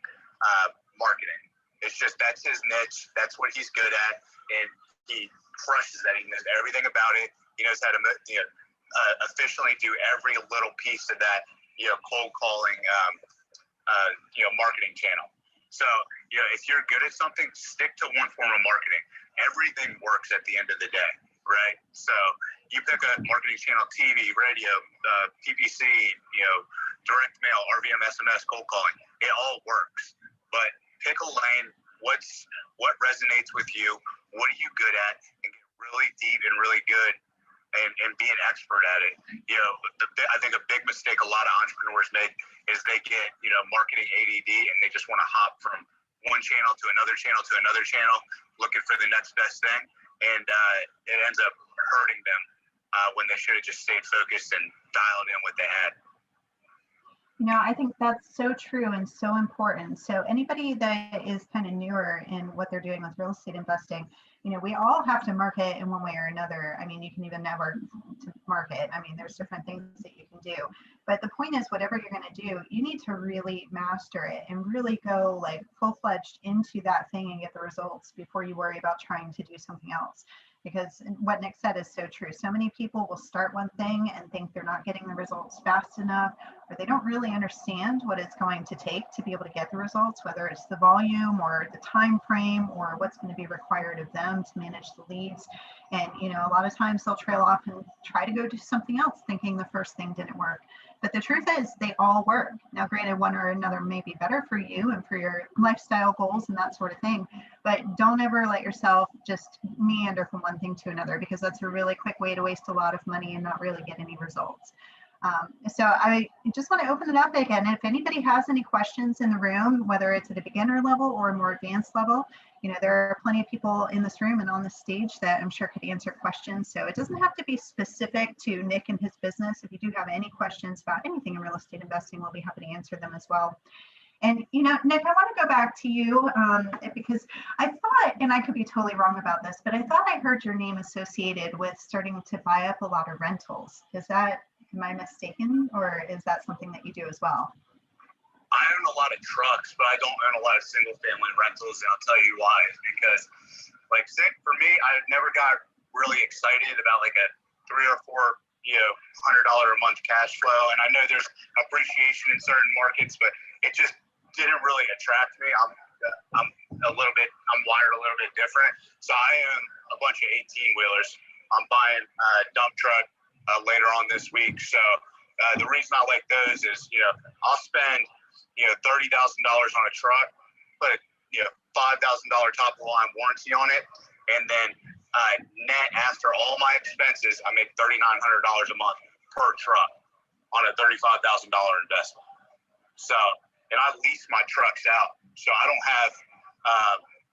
[SPEAKER 2] marketing, it's just, that's his niche. That's what he's good at. And he crushes that. He knows everything about it. He knows how to efficiently do every little piece of that cold calling, marketing channel. So, if you're good at something, stick to one form of marketing. Everything works at the end of the day, right? So you pick a marketing channel, TV, radio, PPC, direct mail, RVM, SMS, cold calling. It all works. But pick a lane. What resonates with you? What are you good at? And get really deep and really good. And be an expert at it. I think a big mistake a lot of entrepreneurs make is they get, marketing ADD, and they just want to hop from one channel to another channel to another channel, looking for the next best thing. And it ends up hurting them when they should have just stayed focused and dialed in what they had.
[SPEAKER 1] I think that's so true and so important. So anybody that is kind of newer in what they're doing with real estate investing, we all have to market in one way or another. I mean, you can even network to market. I mean, there's different things that you can do. But the point is, whatever you're going to do, you need to really master it and really go like full-fledged into that thing and get the results before you worry about trying to do something else. Because what Nick said is so true. So many people will start one thing and think they're not getting the results fast enough, or they don't really understand what it's going to take to be able to get the results, whether it's the volume or the time frame or what's going to be required of them to manage the leads. And, a lot of times they'll trail off and try to go do something else thinking the first thing didn't work. But the truth is they all work. Now, granted, one or another may be better for you and for your lifestyle goals and that sort of thing, but don't ever let yourself just meander from one thing to another, because that's a really quick way to waste a lot of money and not really get any results. So I just want to open it up again. If anybody has any questions in the room, whether it's at a beginner level or a more advanced level, there are plenty of people in this room and on the stage that I'm sure could answer questions. So it doesn't have to be specific to Nick and his business. If you do have any questions about anything in real estate investing, we'll be happy to answer them as well. And, Nick, I want to go back to you because I thought, and I could be totally wrong about this, but I thought I heard your name associated with starting to buy up a lot of rentals. Am I mistaken, or is that something that you do as well?
[SPEAKER 4] I own a lot of trucks, but I don't own a lot of single family rentals, and I'll tell you why. It's because, for me, I never got really excited about like a $3 or $4, $100 a month cash flow. And I know there's appreciation in certain markets, but it just didn't really attract me. I'm wired a little bit different. So I own a bunch of 18-wheelers. I'm buying a dump truck later on this week. So the reason I like those is, I'll spend, $30,000 on a truck, put $5,000 top of the line warranty on it, and then net after all my expenses, I make $3,900 a month per truck on a $35,000 investment. So, and I lease my trucks out, so I don't have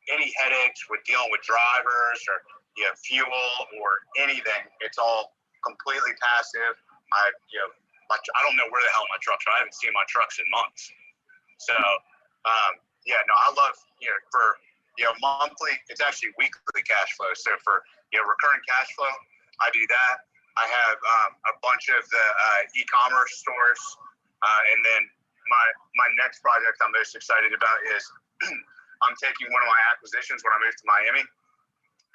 [SPEAKER 4] any headaches with dealing with drivers or fuel or anything. It's all completely passive. I don't know where the hell my trucks are. I haven't seen my trucks in months. So, I love, for, monthly, it's actually weekly cash flow. So for, recurring cash flow, I do that. I have a bunch of the e-commerce stores. And then my next project I'm most excited about is I'm taking one of my acquisitions when I moved to Miami,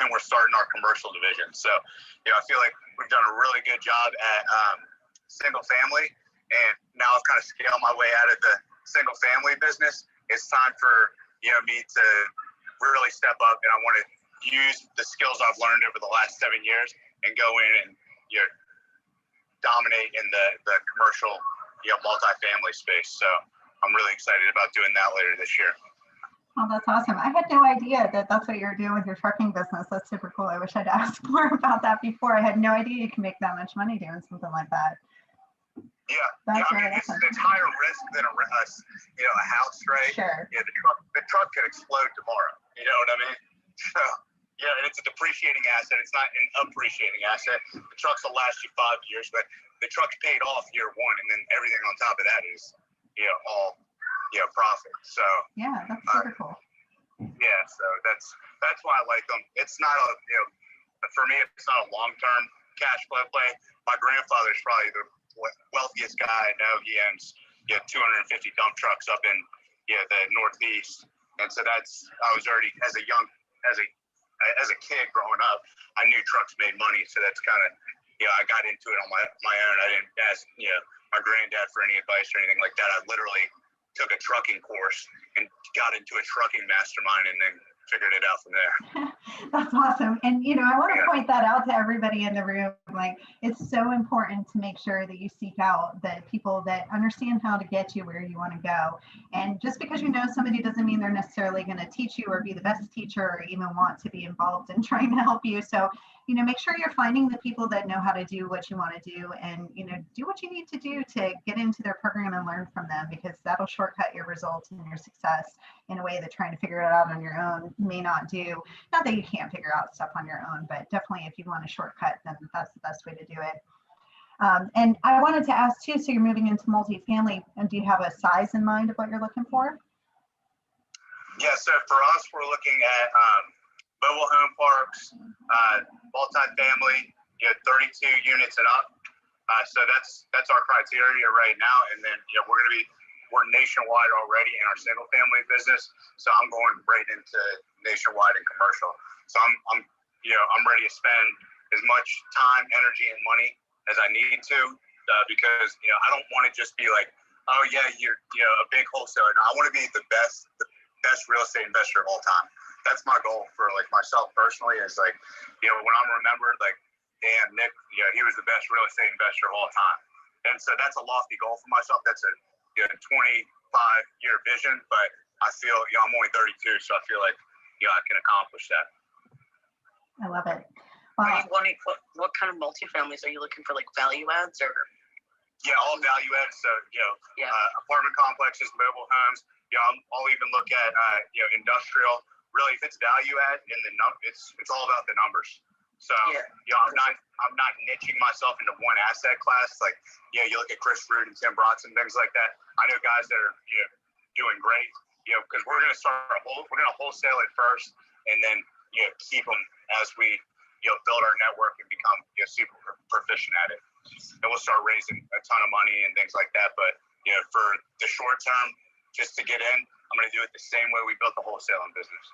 [SPEAKER 4] and we're starting our commercial division. So, I feel like we've done a really good job at single family, and now I've kind of scaled my way out of the single family business. It's time for me to really step up, and I want to use the skills I've learned over the last 7 years and go in and dominate in the commercial multifamily space. So I'm really excited about doing that later this year.
[SPEAKER 1] Oh, that's awesome. I had no idea that that's what you're doing with your trucking business. That's super cool. I wish I'd asked more about that before. I had no idea you can make that much money doing something like that.
[SPEAKER 4] Yeah,
[SPEAKER 1] that's
[SPEAKER 4] I mean, it's higher risk than a house, right?
[SPEAKER 1] Sure.
[SPEAKER 4] Yeah, the truck could explode tomorrow. You know what I mean? So, and it's a depreciating asset. It's not an appreciating asset. The trucks will last you 5 years, but the truck's paid off year one, and then everything on top of that is, all, profit. So.
[SPEAKER 1] Yeah, that's super cool.
[SPEAKER 4] Yeah, so that's why I like them. It's not for me, it's not a long-term cash flow play. My grandfather's probably the wealthiest guy I know. He owns 250 dump trucks up in the Northeast, and so I was already as a kid growing up, I knew trucks made money, so that's kind of I got into it on my own. I didn't ask my granddad for any advice or anything like that. I literally took a trucking course and got into a trucking mastermind, and then figured it out from there.
[SPEAKER 1] That's awesome. And, I want to point that out to everybody in the room. Like, it's so important to make sure that you seek out the people that understand how to get you where you want to go. And just because you know somebody doesn't mean they're necessarily going to teach you or be the best teacher or even want to be involved in trying to help you. So, make sure you're finding the people that know how to do what you want to do, and, do what you need to do to get into their program and learn from them, because that'll shortcut your results and your success in a way that trying to figure it out on your own may not do. Not that you can't figure out stuff on your own, but definitely if you want a shortcut, then that's the best way to do it. And I wanted to ask too, so you're moving into multifamily, and do you have a size in mind of what you're looking for?
[SPEAKER 4] Yeah, so for us, we're looking at mobile home parks, multifamily, 32 units and up. So that's our criteria right now. And then we're nationwide already in our single family business. So I'm going right into nationwide and commercial. So I'm ready to spend as much time, energy, and money as I need to, because I don't want to just be like, oh yeah, you're a big wholesaler. No, I want to be the best real estate investor of all time. That's my goal for myself personally, is when I'm remembered, damn, Nick, he was the best real estate investor of all time. And so that's a lofty goal for myself. That's a 25-year vision, but I feel I'm only 32, so I feel like I can accomplish that.
[SPEAKER 1] I love it. Wow.
[SPEAKER 3] What kind of multifamilies are you looking for? Like value adds or?
[SPEAKER 2] Yeah, all value add. So, apartment complexes, mobile homes. I'll even look at, industrial. Really, if it's value add, it's all about the numbers. So, I'm not niching myself into one asset class. Like, you look at Chris Root and Tim Bronson, things like that. I know guys that are, doing great, because we're going to wholesale it first, and then, keep them as we, build our network and become super proficient at it. And we'll start raising a ton of money and things like that. But, for the short term, just to get in, I'm going to do it the same way we built the wholesaling business.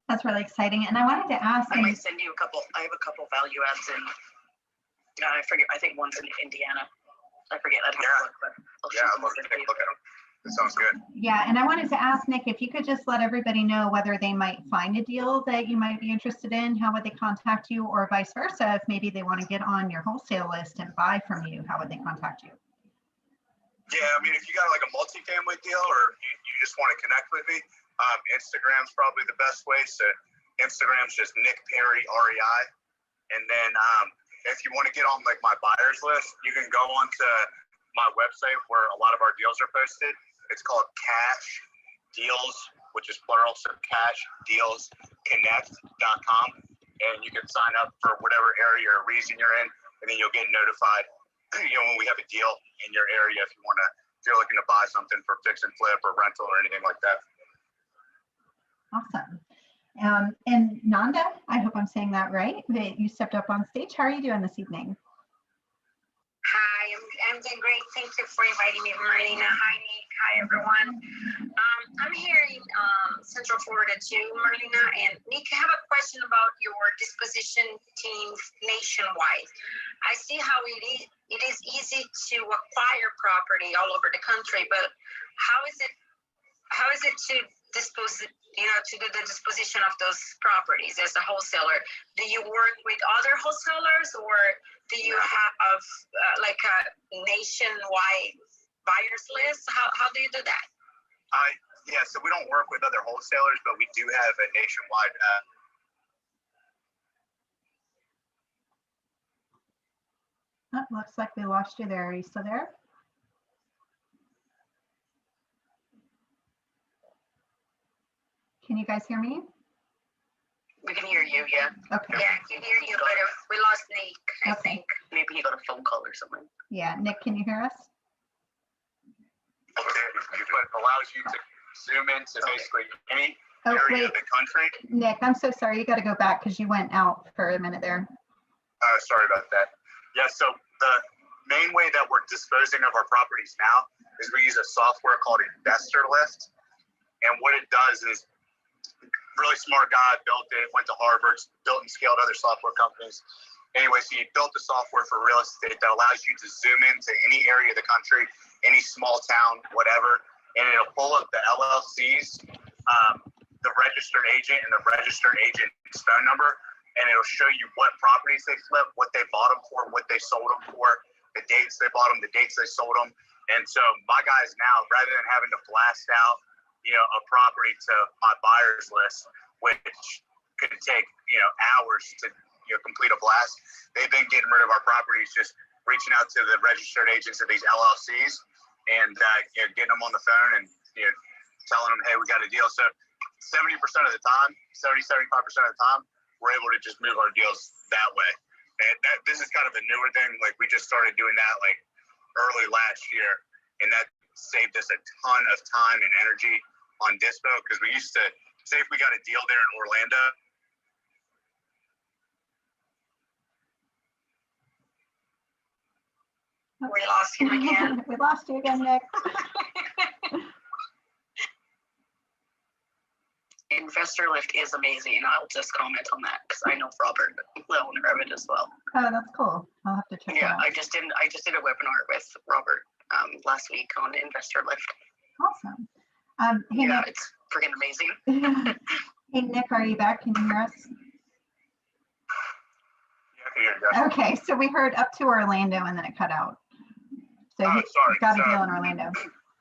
[SPEAKER 1] That's really exciting. And I wanted to ask.
[SPEAKER 3] I might send you a couple. I have a couple value adds in. I forget. I think one's in Indiana. I forget. I'd have to look, but
[SPEAKER 2] I'd love to take a look at them. That sounds good.
[SPEAKER 1] Yeah, and I wanted to ask Nick if you could just let everybody know whether they might find a deal that you might be interested in. How would they contact you, or vice versa? If maybe they want to get on your wholesale list and buy from you, how would they contact you?
[SPEAKER 2] Yeah, I mean, if you got like a multifamily deal, or you just want to connect with me, Instagram's probably the best way. So Instagram's just Nick Perry REI, and then if you want to get on like my buyers list, you can go onto my website where a lot of our deals are posted. It's called Cash Deals, which is plural, so cashdealsconnect.com, and you can sign up for whatever area or region you're in, and then you'll get notified, when we have a deal in your area if you're looking to buy something for fix and flip or rental or anything like that.
[SPEAKER 1] Awesome. And Nanda, I hope I'm saying that right, that you stepped up on stage. How are you doing this evening?
[SPEAKER 6] Hi, I'm doing great. Thank you for inviting me, Marlena. Hi, Nick. Hi, everyone. I'm here in Central Florida too, Marlena. And Nick, I have a question about your disposition teams nationwide. I see how it is easy to acquire property all over the country, but how is it to dispose, to do the disposition of those properties as a wholesaler? Do you work with other wholesalers, or do you have like a nationwide buyers list? How do you do that?
[SPEAKER 2] So we don't work with other wholesalers, but we do have a nationwide.
[SPEAKER 1] Looks like we lost you there. Are you still there? Can you guys hear me?
[SPEAKER 3] We can hear you, yeah.
[SPEAKER 1] Okay.
[SPEAKER 6] Yeah, I can hear you, but we lost Nick, I think.
[SPEAKER 3] Maybe he got a phone call or something.
[SPEAKER 1] Yeah, Nick, can you hear us?
[SPEAKER 2] It allows you to zoom into basically any area of the country.
[SPEAKER 1] Nick, I'm so sorry. You got to go back because you went out for a minute there.
[SPEAKER 2] Sorry about that. Yeah, so the main way that we're disposing of our properties now is we use a software called Investor List. And what it does is, really smart guy, built it, went to Harvard, built and scaled other software companies. Anyway, so he built the software for real estate that allows you to zoom into any area of the country, any small town, whatever, and it'll pull up the LLCs, the registered agent, and the registered agent's phone number, and it'll show you what properties they flipped, what they bought them for, what they sold them for, the dates they bought them, the dates they sold them. And so my guys now, rather than having to blast out a property to my buyers list, which could take, hours to, complete a blast, they've been getting rid of our properties, just reaching out to the registered agents of these LLCs and, getting them on the phone and, telling them, hey, we got a deal. So 70% of the time, 75% of the time, we're able to just move our deals that way. And this is kind of a newer thing. Like, we just started doing that like early last year, and that saved us a ton of time and energy on dispo, because we used to say if we got a deal there in Orlando.
[SPEAKER 6] We lost him again.
[SPEAKER 1] We lost you again, Nick.
[SPEAKER 3] Investor Lift is amazing, and I'll just comment on that because I know Robert, the owner of it as well.
[SPEAKER 1] Oh, that's cool. I'll have to check it out.
[SPEAKER 3] I just did a webinar with Robert last week on Investor Lift.
[SPEAKER 1] Awesome. Hey, Nick.
[SPEAKER 3] It's freaking amazing.
[SPEAKER 1] Hey, Nick, are you back? Can you hear us?
[SPEAKER 2] Yeah, I can hear you guys.
[SPEAKER 1] Okay, so we heard up to Orlando and then it cut out. So you got a deal in Orlando.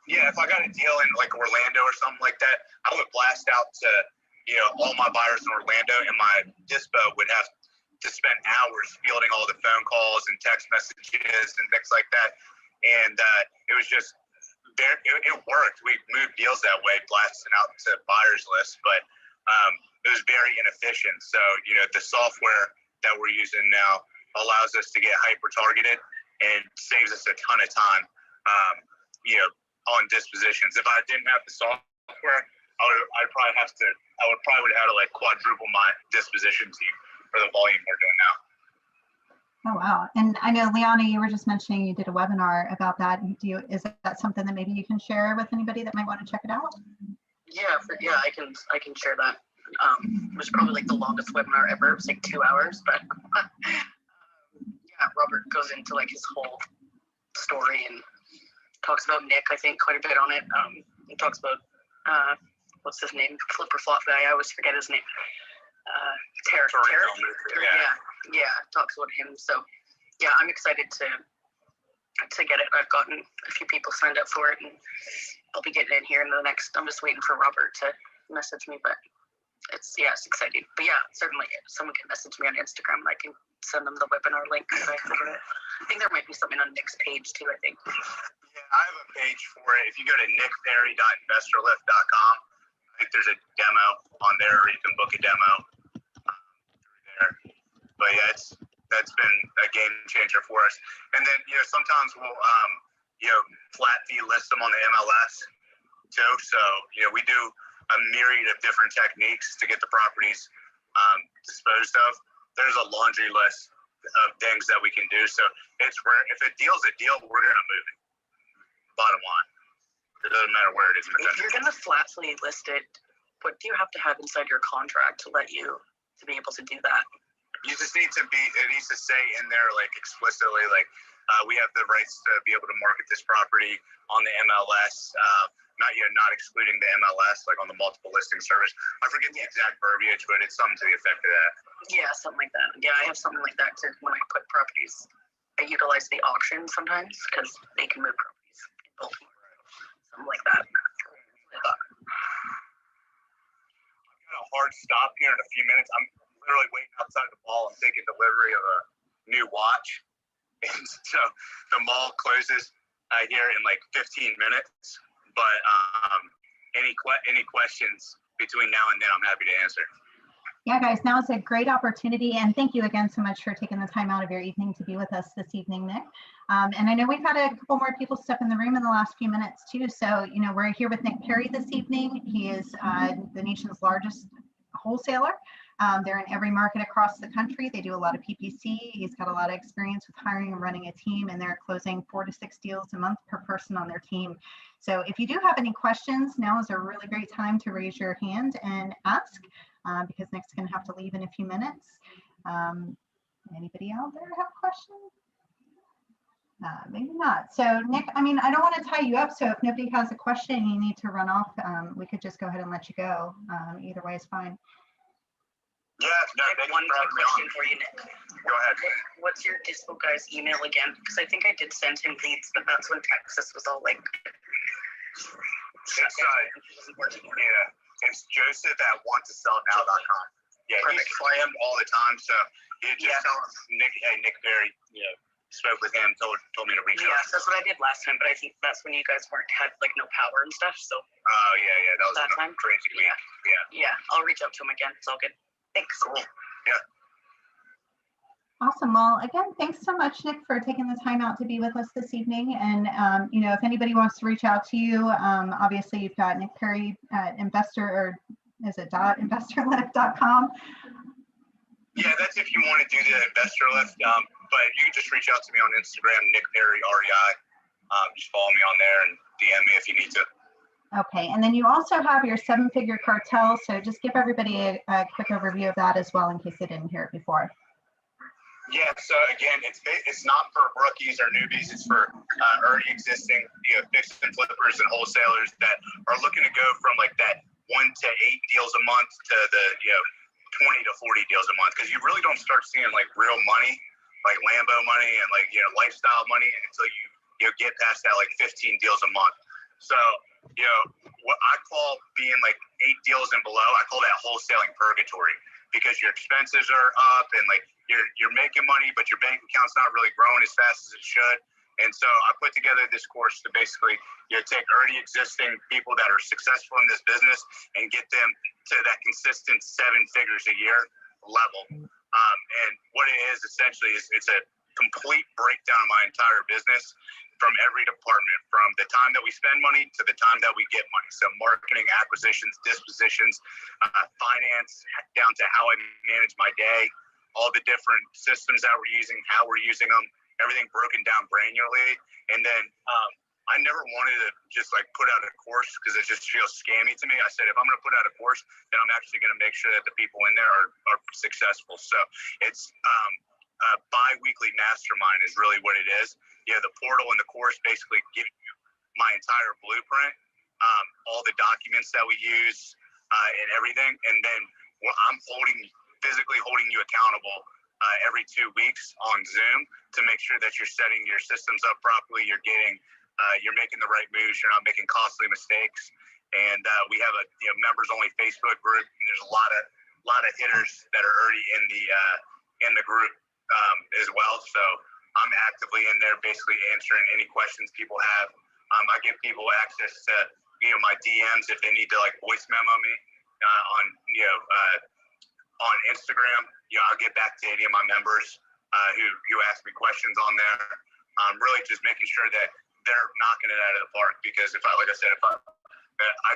[SPEAKER 2] Yeah, if I got a deal in like Orlando or something like that, I would blast out to all my buyers in Orlando, and my dispo would have to spend hours fielding all the phone calls and text messages and things like that. And it was just, it worked. We moved deals that way, blasting out to buyers list, but it was very inefficient. So, the software that we're using now allows us to get hyper targeted and saves us a ton of time, on dispositions. If I didn't have the software, I would probably have to like quadruple my disposition team for the volume we're doing now.
[SPEAKER 1] Oh, wow. And I know, Liana, you were just mentioning you did a webinar about that. Is that something that maybe you can share with anybody that might want to check it out?
[SPEAKER 3] Yeah, I can share that. It was probably like the longest webinar ever. It was like 2 hours, but yeah, Robert goes into like his whole story and talks about Nick, I think, quite a bit on it. He talks about what's his name? Flipper Flop guy. I always forget his name. Tarek. Yeah, talks about him. So yeah, I'm excited to get it. I've gotten a few people signed up for it, and I'll be getting in here in the next. I'm just waiting for Robert to message me, but it's exciting. But yeah, certainly if someone can message me on Instagram, I can send them the webinar link. I think there might be something on Nick's page too. I think.
[SPEAKER 2] Yeah, I have a page for it. If you go to nickperry.investorlift.com, I think there's a demo on there, or you can book a demo through there. But yeah, that's been a game changer for us. And then sometimes we'll flat fee list them on the MLS too. So we do a myriad of different techniques to get the properties disposed of. There's a laundry list of things that we can do. So it's rare. If a deal's a deal, we're gonna move it. Bottom line, it doesn't matter where it is in the country.
[SPEAKER 3] If you're gonna flat fee list it, what do you have to have inside your contract to be able to do that?
[SPEAKER 2] You just need to it needs to say in there like explicitly, like we have the rights to be able to market this property on the MLS, not excluding the MLS, like on the multiple listing service. I forget the exact verbiage, but it's something to the effect of that.
[SPEAKER 3] Yeah, something like that. Yeah, I have something like that too. When I put properties, I utilize the auction sometimes because they can move properties in Baltimore. Something like that.
[SPEAKER 2] I've got a hard stop here in a few minutes. I'm literally waiting outside the mall. I'm taking delivery of a new watch. And so the mall closes here in like 15 minutes. But any questions between now and then, I'm happy to answer.
[SPEAKER 1] Yeah, guys, now is a great opportunity. And thank you again so much for taking the time out of your evening to be with us this evening, Nick. And I know we've had a couple more people step in the room in the last few minutes too. So, we're here with Nick Perry this evening. He is the nation's largest wholesaler. They're in every market across the country. They do a lot of PPC. He's got a lot of experience with hiring and running a team, and they're closing 4 to 6 deals a month per person on their team. So if you do have any questions, now is a really great time to raise your hand and ask, because Nick's going to have to leave in a few minutes. Anybody out there have questions? Maybe not. So Nick, I don't want to tie you up. So if nobody has a question and you need to run off, we could just go ahead and let you go. Either way is fine.
[SPEAKER 2] Yeah, no,
[SPEAKER 3] one quick question for you, Nick.
[SPEAKER 2] Go ahead.
[SPEAKER 3] What's your dispo guy's email again? Because I think I did send him leads, but that's when Texas was all like.
[SPEAKER 2] It's Joseph@wanttosellnow.com. Yeah, he's slammed all the time. So you just tell him, Nick Perry, spoke with him, told me to reach out.
[SPEAKER 3] Yeah, that's what I did last time, but I think that's when you guys had like no power and stuff. So.
[SPEAKER 2] Oh yeah, that was
[SPEAKER 3] that time.
[SPEAKER 2] Crazy week.
[SPEAKER 3] Yeah, I'll reach out to him again. It's all good. Thanks.
[SPEAKER 2] Cool. Yeah.
[SPEAKER 1] Awesome. Well, again, thanks so much, Nick, for taking the time out to be with us this evening. And, if anybody wants to reach out to you, obviously you've got Nick Perry at investorlift.com.
[SPEAKER 2] Yeah, that's if you want to do the investor lift. But you can just reach out to me on Instagram, Nick Perry REI. Just follow me on there and DM me if you need to.
[SPEAKER 1] Okay, and then you also have your 7-figure cartel. So just give everybody a quick overview of that as well, in case they didn't hear it before.
[SPEAKER 2] Yeah, so again, it's not for rookies or newbies. It's for already existing fix and flippers and wholesalers that are looking to go from like that 1 to 8 deals a month to the 20 to 40 deals a month, because you really don't start seeing like real money, like Lambo money and like lifestyle money until you get past that like 15 deals a month. So what I call being like 8 deals and below, I call that wholesaling purgatory, because your expenses are up and like you're making money, but your bank account's not really growing as fast as it should. And so I put together this course to basically, take already existing people that are successful in this business and get them to that consistent 7 figures a year level. And what it is essentially is it's a complete breakdown of my entire business from every department, from the time that we spend money to the time that we get money. So marketing, acquisitions, dispositions, finance, down to how I manage my day, all the different systems that we're using, how we're using them, everything broken down granularly. And then I never wanted to just like put out a course because it just feels scammy to me. I said, if I'm going to put out a course, then I'm actually going to make sure that the people in there are successful. So it's a bi-weekly mastermind is really what it is. The portal and the course basically give you my entire blueprint, all the documents that we use and everything. And then I'm physically holding you accountable every 2 weeks on Zoom to make sure that you're setting your systems up properly. You're making the right moves. You're not making costly mistakes. And we have a members only Facebook group. And there's a lot of hitters that are already in the group as well. So I'm actively in there, basically answering any questions people have. I give people access to my DMs if they need to like voice memo me on Instagram. I'll get back to any of my members who ask me questions on there. Really just making sure that they're knocking it out of the park, because if I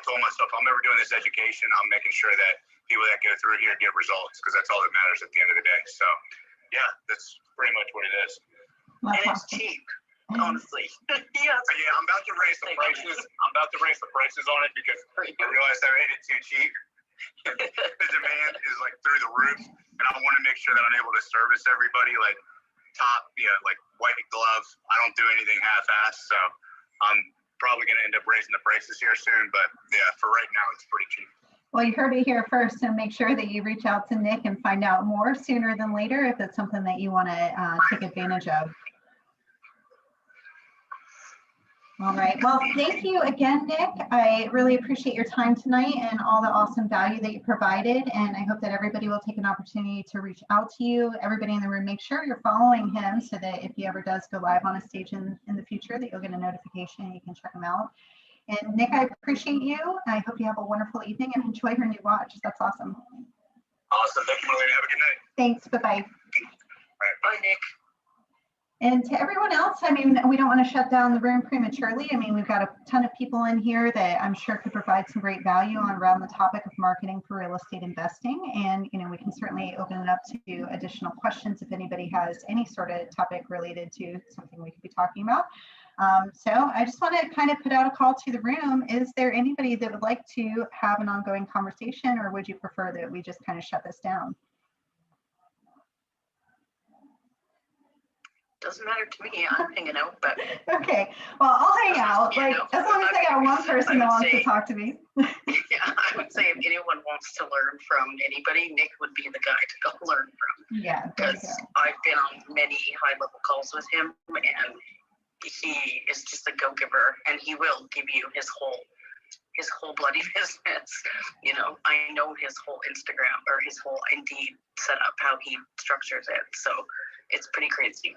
[SPEAKER 2] told myself I'm ever doing this education, I'm making sure that people that go through here get results, because that's all that matters at the end of the day. So yeah, that's pretty much what it is.
[SPEAKER 3] And it's cheap, honestly.
[SPEAKER 2] Yeah, I'm about to raise the prices. On it because I realized I made it too cheap. The demand is like through the roof, and I want to make sure that I'm able to service everybody like top, like white gloves. I don't do anything half-assed, so I'm probably going to end up raising the prices here soon. But yeah, for right now, it's pretty cheap.
[SPEAKER 1] Well, you heard it here first, so make sure that you reach out to Nick and find out more sooner than later if it's something that you want to take advantage of. All right. Well, thank you again, Nick. I really appreciate your time tonight and all the awesome value that you provided. And I hope that everybody will take an opportunity to reach out to you. Everybody in the room, make sure you're following him so that if he ever does go live on a stage in the future, that you'll get a notification and you can check him out. And Nick, I appreciate you. I hope you have a wonderful evening and enjoy your new watch. That's awesome.
[SPEAKER 2] Awesome. Thank you, Marlena. Have a good night.
[SPEAKER 1] Thanks. Bye-bye.
[SPEAKER 2] All right.
[SPEAKER 3] Bye, Nick.
[SPEAKER 1] And to everyone else, I mean, we don't want to shut down the room prematurely. I mean, we've got a ton of people in here that I'm sure could provide some great value around the topic of marketing for real estate investing. And, we can certainly open it up to additional questions if anybody has any sort of topic related to something we could be talking about. So I just want to kind of put out a call to the room. Is there anybody that would like to have an ongoing conversation, or would you prefer that we just kind of shut this down?
[SPEAKER 3] Doesn't matter to me. I'm hanging out, but
[SPEAKER 1] okay. Well, I'll hang out. Like as long as I got one person that wants to talk to me.
[SPEAKER 3] Yeah, I would say if anyone wants to learn from anybody, Nick would be the guy to go learn from.
[SPEAKER 1] Yeah,
[SPEAKER 3] because I've been on many high-level calls with him, and he is just a go-giver, and he will give you his whole bloody business. I know his whole Instagram or his whole Indeed setup, how he structures it. So it's pretty crazy.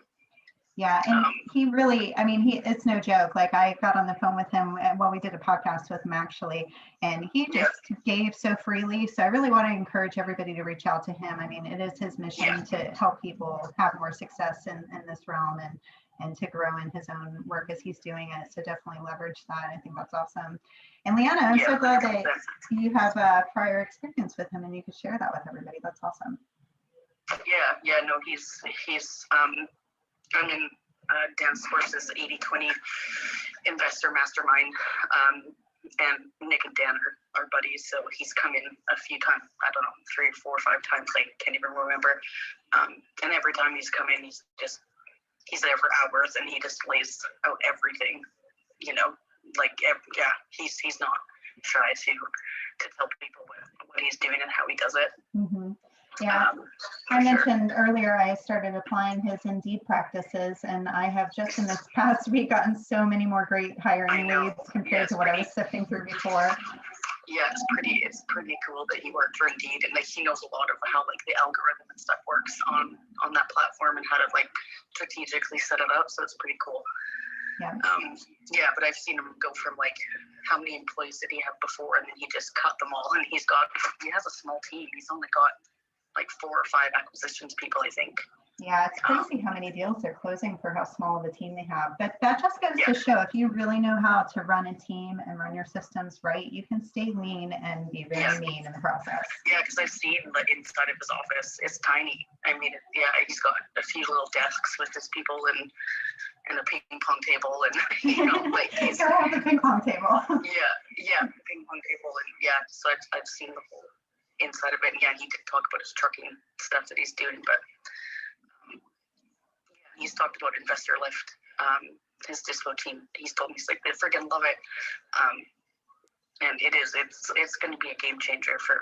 [SPEAKER 1] Yeah, and he really, I mean, it's no joke. Like I got on the phone with him while we did a podcast with him actually, and he just gave so freely. So I really want to encourage everybody to reach out to him. I mean, it is his mission to help people have more success in this realm and to grow in his own work as he's doing it. So definitely leverage that. I think that's awesome. And Leanna, I'm so glad that you have a prior experience with him and you could share that with everybody. That's awesome.
[SPEAKER 3] Yeah, no, he's I'm in Dan Swartz's 80-20 investor mastermind, and Nick and Dan are buddies, so he's come in a few times, I don't know, 3 or 4 or 5 times, I can't even remember, and every time he's come in, he's there for hours, and he just lays out everything, he's not shy to tell people what he's doing and how he does it.
[SPEAKER 1] Mm-hmm. Yeah, I mentioned earlier I started applying his Indeed practices, and I have just in this past week gotten so many more great hiring leads compared to what I was sifting through before.
[SPEAKER 3] Yeah, it's pretty cool that he worked for Indeed, and like he knows a lot of how like the algorithm and stuff works on that platform and how to like strategically set it up. So it's pretty cool.
[SPEAKER 1] Yeah.
[SPEAKER 3] Yeah, but I've seen him go from like how many employees did he have before, and then he just cut them all, and he has a small team. He's only got like 4 or 5 acquisitions people, I think.
[SPEAKER 1] Yeah, it's crazy how many deals they're closing for how small of a team they have. But that just goes to show, if you really know how to run a team and run your systems right, you can stay lean and be very mean in the process.
[SPEAKER 3] Yeah, because I've seen the inside of his office. It's tiny. I mean, he's got a few little desks with his people and a ping pong table, and like he's
[SPEAKER 1] the ping pong table.
[SPEAKER 3] yeah, ping pong table, and so I've seen the whole inside of it. And he could talk about his trucking stuff that he's doing, but he's talked about Investor Lift, his dispo team. He's told me, he's like, they freaking love it. And it's going to be a game changer for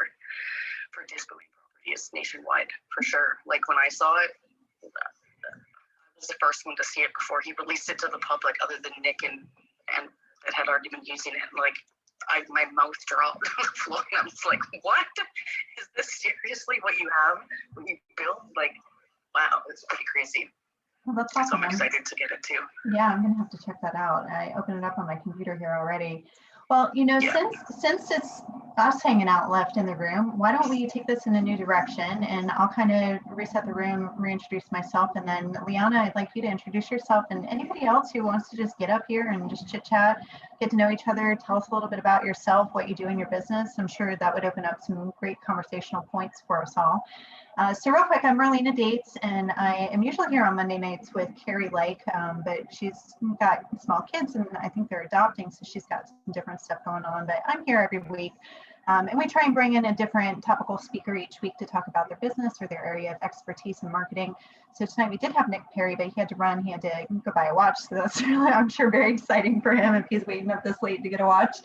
[SPEAKER 3] dispoing properties nationwide, for sure. Like when I saw it, I was the first one to see it before he released it to the public, other than Nick and that had already been using it. Like my mouth dropped on the floor, and I was like, what? Is this seriously what you have, what you built? Like, wow, it's pretty crazy.
[SPEAKER 1] Well, that's awesome.
[SPEAKER 3] So I'm excited to get it too.
[SPEAKER 1] Yeah, I'm gonna have to check that out. I opened it up on my computer here already. Well, since it's us hanging out left in the room, why don't we take this in a new direction, and I'll kind of reset the room, reintroduce myself, and then Liana, I'd like you to introduce yourself, and anybody else who wants to just get up here and just chit chat, get to know each other, tell us a little bit about yourself, what you do in your business. I'm sure that would open up some great conversational points for us all. So real quick, I'm Marlena Dates, and I am usually here on Monday nights with Carrie Lake, but she's got small kids, and I think they're adopting, so she's got some different stuff going on, but I'm here every week. And we try and bring in a different topical speaker each week to talk about their business or their area of expertise in marketing. So tonight we did have Nick Perry, but he had to run. He had to go buy a watch. So that's really, I'm sure, very exciting for him if he's waiting up this late to get a watch.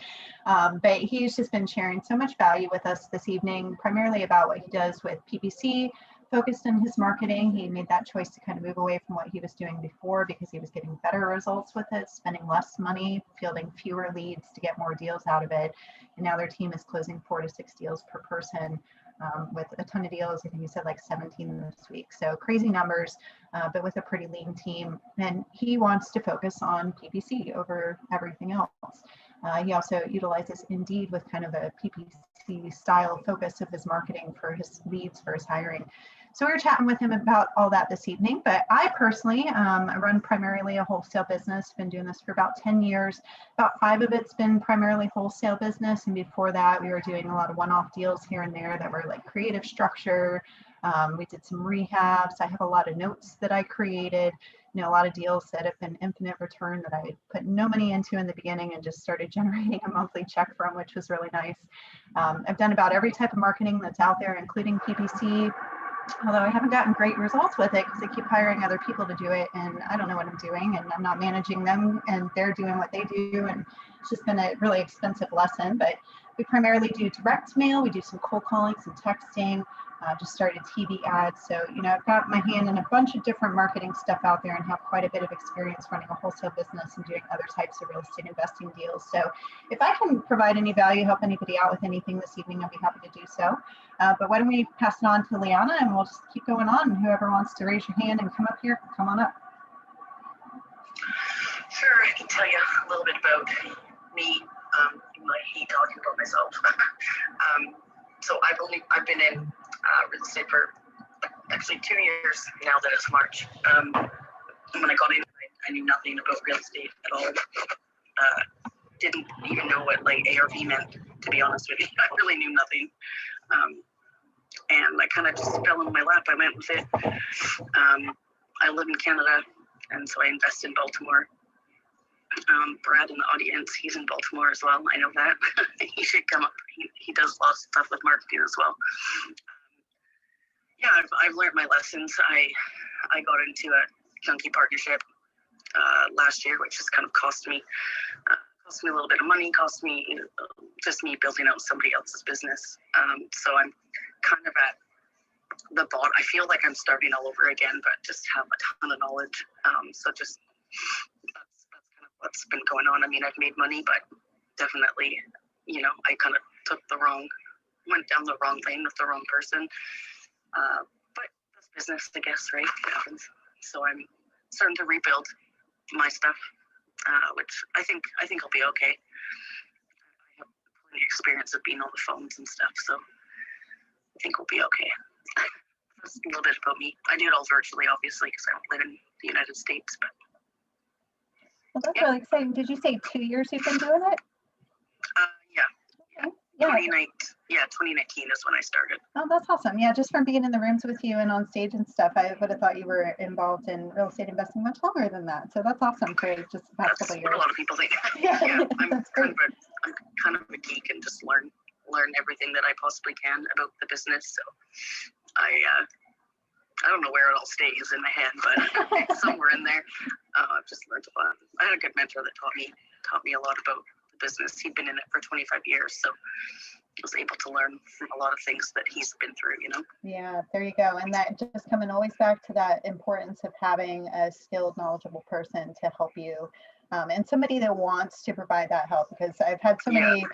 [SPEAKER 1] But he's just been sharing so much value with us this evening, primarily about what he does with PPC, focused in his marketing. He made that choice to kind of move away from what he was doing before because he was getting better results with it, spending less money, fielding fewer leads to get more deals out of it. And now their team is closing 4 to 6 deals per person, with a ton of deals. I think he said like 17 this week. So crazy numbers, but with a pretty lean team. And he wants to focus on PPC over everything else. He also utilizes Indeed with kind of a PPC style focus of his marketing for his leads, for his hiring. So we were chatting with him about all that this evening, but I personally run primarily a wholesale business, been doing this for about 10 years. About 5 of it's been primarily wholesale business. And before that, we were doing a lot of one-off deals here and there that were like creative structure. We did some rehabs. I have a lot of notes that I created, a lot of deals that have been infinite return that I put no money into in the beginning and just started generating a monthly check from, which was really nice. I've done about every type of marketing that's out there, including PPC. Although I haven't gotten great results with it because I keep hiring other people to do it and I don't know what I'm doing and I'm not managing them and they're doing what they do, and it's just been a really expensive lesson. But we primarily do direct mail, we do some cold calling, some texting, just started TV ads. So, I've got my hand in a bunch of different marketing stuff out there and have quite a bit of experience running a wholesale business and doing other types of real estate investing deals. So if I can provide any value, help anybody out with anything this evening, I'll be happy to do so. But why don't we pass it on to Liana and we'll just keep going on. Whoever wants to raise your hand and come up here, come on up.
[SPEAKER 3] Sure, I can tell you a little bit about me. Even though I hate talking about myself. So I've been in real estate for actually 2 years now that it's March. When I got in, I knew nothing about real estate at all. Didn't even know what like ARV meant, to be honest with you. I really knew nothing. And I kind of just fell in my lap. I went with it. I live in Canada, and so I invest in Baltimore. Brad in the audience, he's in Baltimore as well. I know that. He should come up. He does lots of stuff with marketing as well. Yeah, I've learned my lessons. I got into a junkie partnership last year, which has kind of cost me a little bit of money, cost me just me building out somebody else's business. So I'm kind of at the bottom. I feel like I'm starting all over again, but just have a ton of knowledge. So just that's kind of what's been going on. I mean, I've made money, but definitely, I kind of went down the wrong lane with the wrong person. But that's business, I guess, right? It happens. So I'm starting to rebuild my stuff, which I think I'll be okay. I have plenty of experience of being on the phones and stuff, so I think we'll be okay. That's a little bit about me. I do it all virtually, obviously, because I don't live in the United States. But
[SPEAKER 1] Well, that's really exciting. Did you say 2 years you've been doing it?
[SPEAKER 3] Yeah.
[SPEAKER 1] Okay. Yeah.
[SPEAKER 3] 2019 is when I started.
[SPEAKER 1] Oh, that's awesome. Yeah, just from being in the rooms with you and on stage and stuff, I would have thought you were involved in real estate investing much longer than that. So that's awesome for just the past couple of years.
[SPEAKER 3] What a lot of people think.
[SPEAKER 1] Yeah,
[SPEAKER 3] I'm
[SPEAKER 1] that's great.
[SPEAKER 3] kind of a geek and just learn everything that I possibly can about the business. So I don't know where it all stays in my head, but it's somewhere in there. I've just learned a lot. I had a good mentor that taught me a lot about the business. He'd been in it for 25 years, so I was able to learn from a lot of things that he's been through, you know?
[SPEAKER 1] Yeah, there you go. And that just coming always back to that importance of having a skilled, knowledgeable person to help you. And somebody that wants to provide that help, because I've had so many,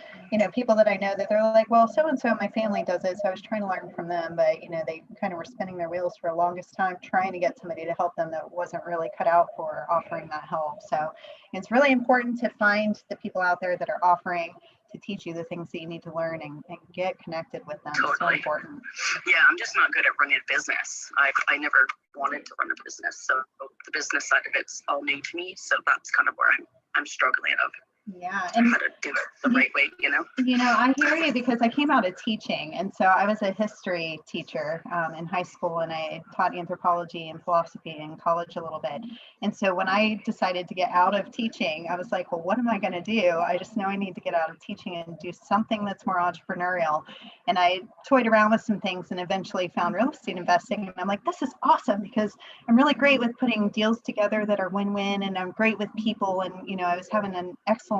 [SPEAKER 1] people that I know that they're like, well, so-and-so in my family does it. So I was trying to learn from them, but, they kind of were spinning their wheels for the longest time, trying to get somebody to help them that wasn't really cut out for offering that help. So it's really important to find the people out there that are offering to teach you the things that you need to learn and get connected with them.
[SPEAKER 3] Totally.
[SPEAKER 1] It's so important.
[SPEAKER 3] Yeah, I'm just not good at running a business. I never wanted to run a business, so the business side of it's all new to me. So that's kind of where I'm struggling of.
[SPEAKER 1] Yeah, and
[SPEAKER 3] how to do it the right way,
[SPEAKER 1] I hear you, because I came out of teaching, and so I was a history teacher in high school, and I taught anthropology and philosophy in college a little bit. And so when I decided to get out of teaching, I was like, well, what am I going to do? I just know I need to get out of teaching and do something that's more entrepreneurial. And I toyed around with some things and eventually found real estate investing. And I'm like, this is awesome, because I'm really great with putting deals together that are win-win, and I'm great with people. And I was having an excellent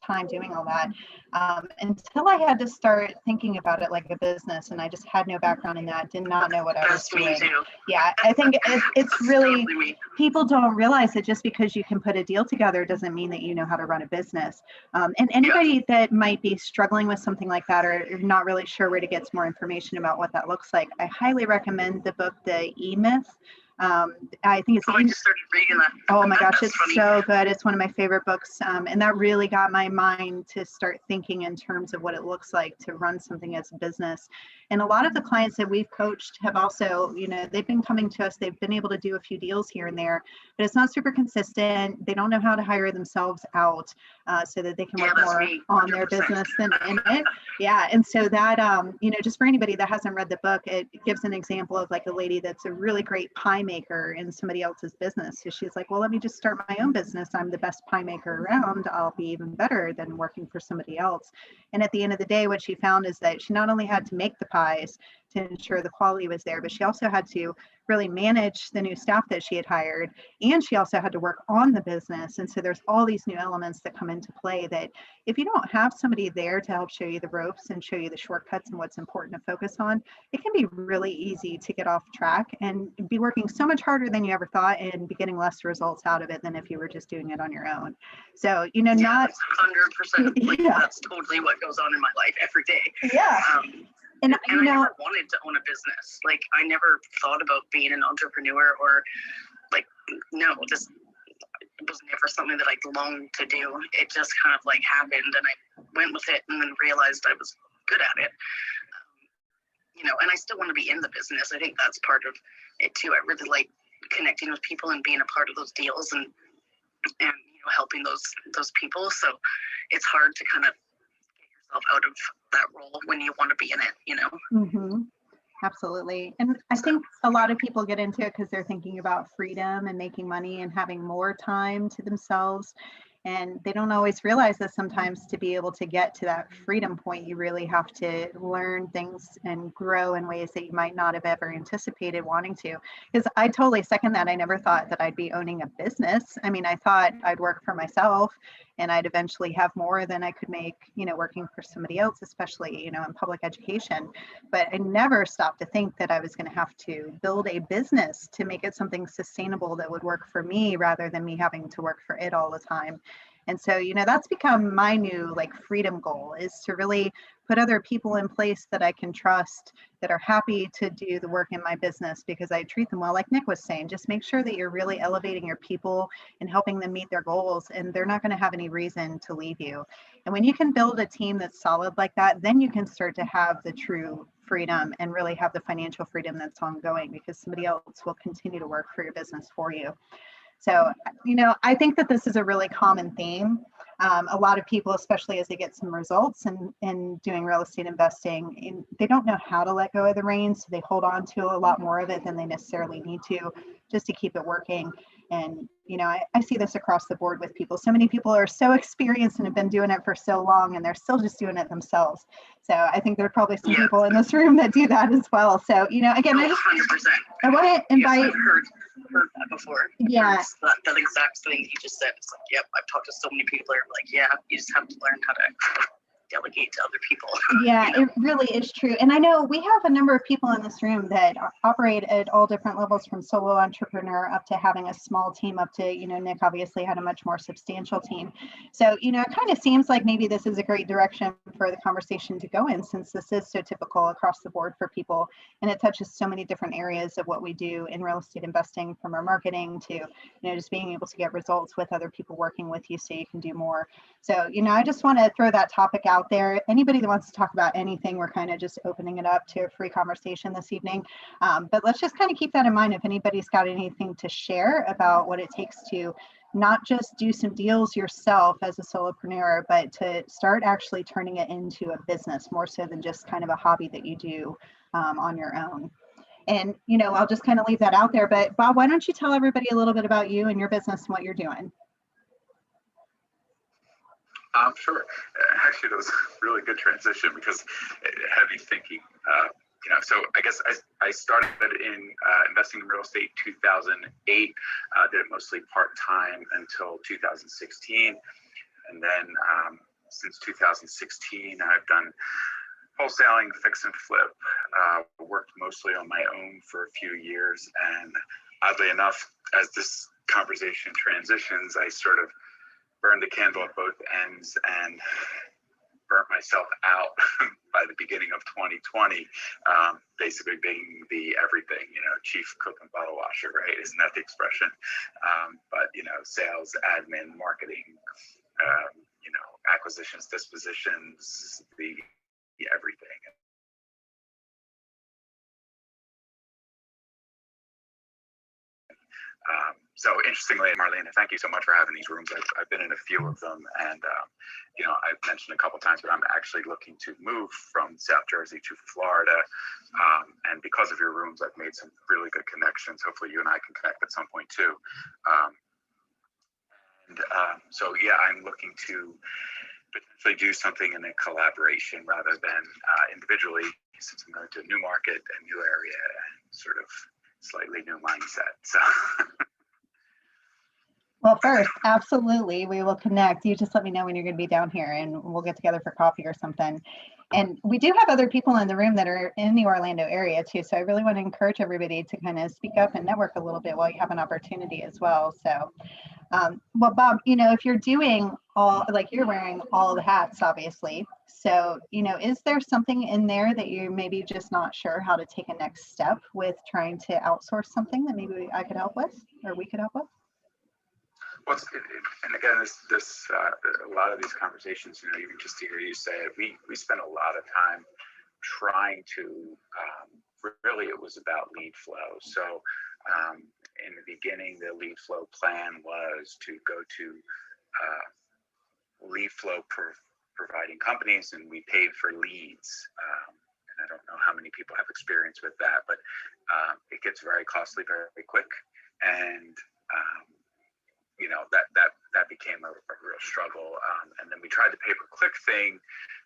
[SPEAKER 1] time doing all that until I had to start thinking about it like a business, and I just had no background in that, did not know what I was doing. Yeah, I think it's really, people don't realize that just because you can put a deal together doesn't mean that you know how to run a business. And anybody that might be struggling with something like that, or not really sure where to get some more information about what that looks like, I highly recommend the book, The E-Myth. I think it's.
[SPEAKER 3] I just started reading that.
[SPEAKER 1] Oh my gosh, it's so good. It's one of my favorite books. And that really got my mind to start thinking in terms of what it looks like to run something as a business. And a lot of the clients that we've coached have also, they've been coming to us, they've been able to do a few deals here and there, but it's not super consistent. They don't know how to hire themselves out so that they can work more on their business than in it. Yeah. And so that, just for anybody that hasn't read the book, it gives an example of like a lady that's a really great pie maker in somebody else's business. So she's like, well, let me just start my own business. I'm the best pie maker around. I'll be even better than working for somebody else. And at the end of the day, what she found is that she not only had to make the pies to ensure the quality was there, but she also had to really manage the new staff that she had hired, and she also had to work on the business. And so there's all these new elements that come into play that if you don't have somebody there to help show you the ropes and show you the shortcuts and what's important to focus on, it can be really easy to get off track and be working so much harder than you ever thought and be getting less results out of it than if you were just doing it on your own. So, not
[SPEAKER 3] 100%. Like, that's totally what goes on in my life every day.
[SPEAKER 1] Yeah. And
[SPEAKER 3] I never wanted to own a business. Like, I never thought about being an entrepreneur or just it was never something that I longed to do. It just kind of like happened, and I went with it and then realized I was good at it. And I still want to be in the business. I think that's part of it too. I really like connecting with people and being a part of those deals and helping those people. So it's hard to kind of get yourself out of that role when you want to be in it,
[SPEAKER 1] Mm-hmm. Absolutely. And I think a lot of people get into it because they're thinking about freedom and making money and having more time to themselves. And they don't always realize that sometimes to be able to get to that freedom point, you really have to learn things and grow in ways that you might not have ever anticipated wanting to. Because I totally second that. I never thought that I'd be owning a business. I mean, I thought I'd work for myself and I'd eventually have more than I could make, working for somebody else, especially, in public education. But I never stopped to think that I was going to have to build a business to make it something sustainable that would work for me rather than me having to work for it all the time. And so, that's become my new like freedom goal, is to really put other people in place that I can trust, that are happy to do the work in my business because I treat them well. Like Nick was saying, just make sure that you're really elevating your people and helping them meet their goals, and they're not going to have any reason to leave you. And when you can build a team that's solid like that, then you can start to have the true freedom and really have the financial freedom that's ongoing, because somebody else will continue to work for your business for you. So, I think that this is a really common theme. A lot of people, especially as they get some results in doing real estate investing, they don't know how to let go of the reins. So they hold on to a lot more of it than they necessarily need to, just to keep it working. And, I see this across the board with people. So many people are so experienced and have been doing it for so long, and they're still just doing it themselves. So I think there are probably some people in this room that do that as well. So, again, I want to invite.
[SPEAKER 3] Yes, I've heard that before.
[SPEAKER 1] Yeah.
[SPEAKER 3] That exact thing you just said. It's like, yep, I've talked to so many people that are like, yeah, you just have to learn how to delegate to other people.
[SPEAKER 1] Yeah, it really is true. And I know we have a number of people in this room that operate at all different levels, from solo entrepreneur up to having a small team, up to, Nick obviously had a much more substantial team. So, it kind of seems like maybe this is a great direction for the conversation to go in, since this is so typical across the board for people. And it touches so many different areas of what we do in real estate investing, from our marketing to, just being able to get results with other people working with you so you can do more. So, I just want to throw that topic out there. Anybody that wants to talk about anything, we're kind of just opening it up to a free conversation this evening. But let's just kind of keep that in mind if anybody's got anything to share about what it takes to not just do some deals yourself as a solopreneur, but to start actually turning it into a business, more so than just kind of a hobby that you do on your own. And, I'll just kind of leave that out there. But Bob, why don't you tell everybody a little bit about you and your business and what you're doing?
[SPEAKER 5] Sure. Actually, that was a really good transition because it had me thinking. So I guess I started in investing in real estate 2008. Did it mostly part-time until 2016. And then since 2016, I've done wholesaling, fix and flip, worked mostly on my own for a few years. And oddly enough, as this conversation transitions, I sort of burned the candle at both ends and burnt myself out by the beginning of 2020, basically being the everything, chief cook and bottle washer, right? Isn't that the expression? But, sales, admin, marketing, acquisitions, dispositions, the everything. So interestingly, Marlena, thank you so much for having these rooms. I've been in a few of them, and I've mentioned a couple of times, but I'm actually looking to move from South Jersey to Florida, and because of your rooms, I've made some really good connections. Hopefully, you and I can connect at some point too. So yeah, I'm looking to potentially do something in a collaboration rather than individually, since I'm going to a new market, a new area, and sort of slightly new mindset. So.
[SPEAKER 1] Well, first, absolutely, we will connect. You just let me know when you're going to be down here, and we'll get together for coffee or something. And we do have other people in the room that are in the Orlando area too. So I really want to encourage everybody to kind of speak up and network a little bit while you have an opportunity as well. So, well, Bob, if you're doing you're wearing all the hats, obviously. So, is there something in there that you're maybe just not sure how to take a next step with trying to outsource something that maybe I could help with, or we could help with?
[SPEAKER 5] Well, and again, this a lot of these conversations, even just to hear you say it, we spent a lot of time trying to, really it was about lead flow. So in the beginning, the lead flow plan was to go to lead flow providing companies, and we paid for leads. And I don't know how many people have experience with that, but it gets very costly very quick. And that became a real struggle. And then we tried the pay-per-click thing,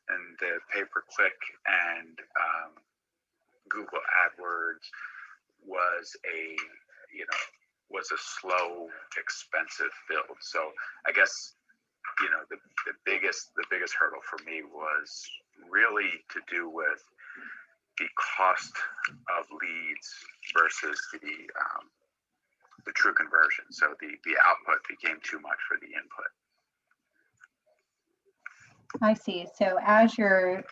[SPEAKER 5] and the pay-per-click and Google AdWords was a slow, expensive build. So I guess, the biggest hurdle for me was really to do with the cost of leads versus the true conversion. So the output became too much for the input.
[SPEAKER 1] I see. So as you're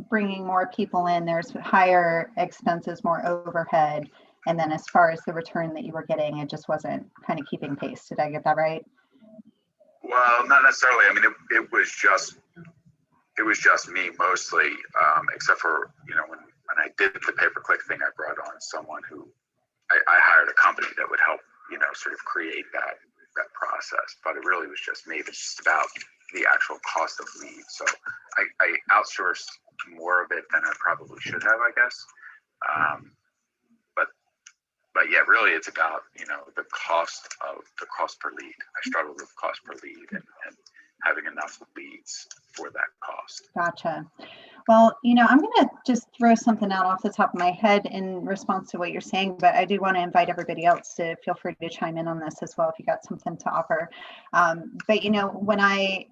[SPEAKER 1] bringing more people in, there's higher expenses, more overhead. And then as far as the return that you were getting, it just wasn't kind of keeping pace. Did I get that right?
[SPEAKER 5] Well, not necessarily. I mean, it was just me mostly, except for, when I did the pay-per-click thing, I brought on someone who I hired a company that would help, sort of create that process. But it really was just me. It was just about the actual cost of leads. So I outsourced more of it than I probably should have, I guess. But yeah, really, it's about the cost per lead. I struggled with cost per lead and having enough leads for that cost.
[SPEAKER 1] Gotcha. Well, I'm going to just throw something out off the top of my head in response to what you're saying, but I do want to invite everybody else to feel free to chime in on this as well if you got something to offer. But when I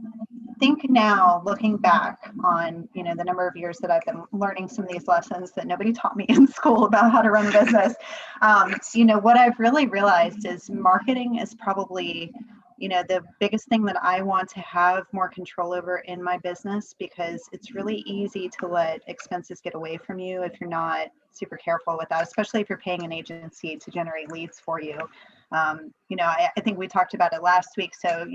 [SPEAKER 1] think now, looking back on the number of years that I've been learning some of these lessons that nobody taught me in school about how to run a business, what I've really realized is marketing is probably the biggest thing that I want to have more control over in my business, because it's really easy to let expenses get away from you if you're not super careful with that, especially if you're paying an agency to generate leads for you. I think we talked about it last week, so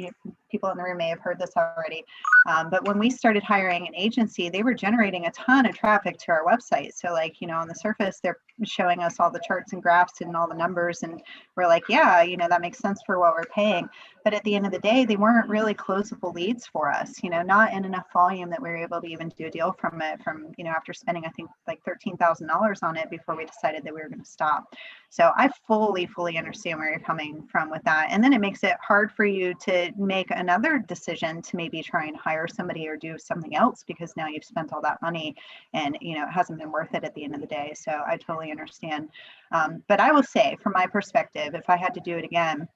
[SPEAKER 1] people in the room may have heard this already. But when we started hiring an agency, they were generating a ton of traffic to our website. So on the surface, they're showing us all the charts and graphs and all the numbers. And we're like, yeah, that makes sense for what we're paying. But at the end of the day, they weren't really closable leads for us, not in enough volume that we were able to even do a deal from it after spending, I think, like $13,000 on it before we decided that we were going to stop. So I fully understand where you're coming from with that. And then it makes it hard for you to make another decision to maybe try and hire somebody or do something else, because now you've spent all that money and, it hasn't been worth it at the end of the day. So I totally understand. But I will say, from my perspective, if I had to do it again,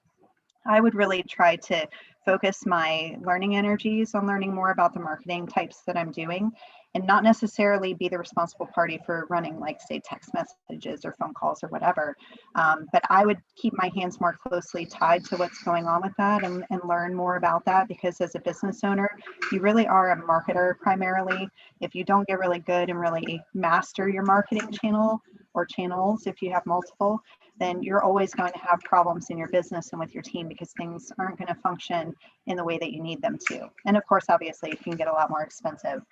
[SPEAKER 1] I would really try to focus my learning energies on learning more about the marketing types that I'm doing, and not necessarily be the responsible party for running, say, text messages or phone calls or whatever. But I would keep my hands more closely tied to what's going on with that and learn more about that, because as a business owner, you really are a marketer primarily. If you don't get really good and really master your marketing channel or channels, if you have multiple, then you're always going to have problems in your business and with your team, because things aren't going to function in the way that you need them to. And of course, obviously, it can get a lot more expensive.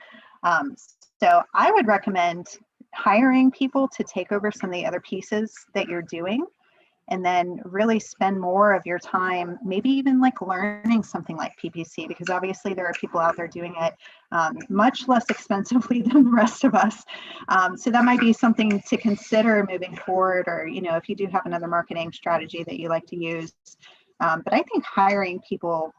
[SPEAKER 1] So I would recommend hiring people to take over some of the other pieces that you're doing, and then really spend more of your time, maybe even learning something like PPC, because obviously there are people out there doing it much less expensively than the rest of us. So that might be something to consider moving forward, or, if you do have another marketing strategy that you like to use. But I think hiring people,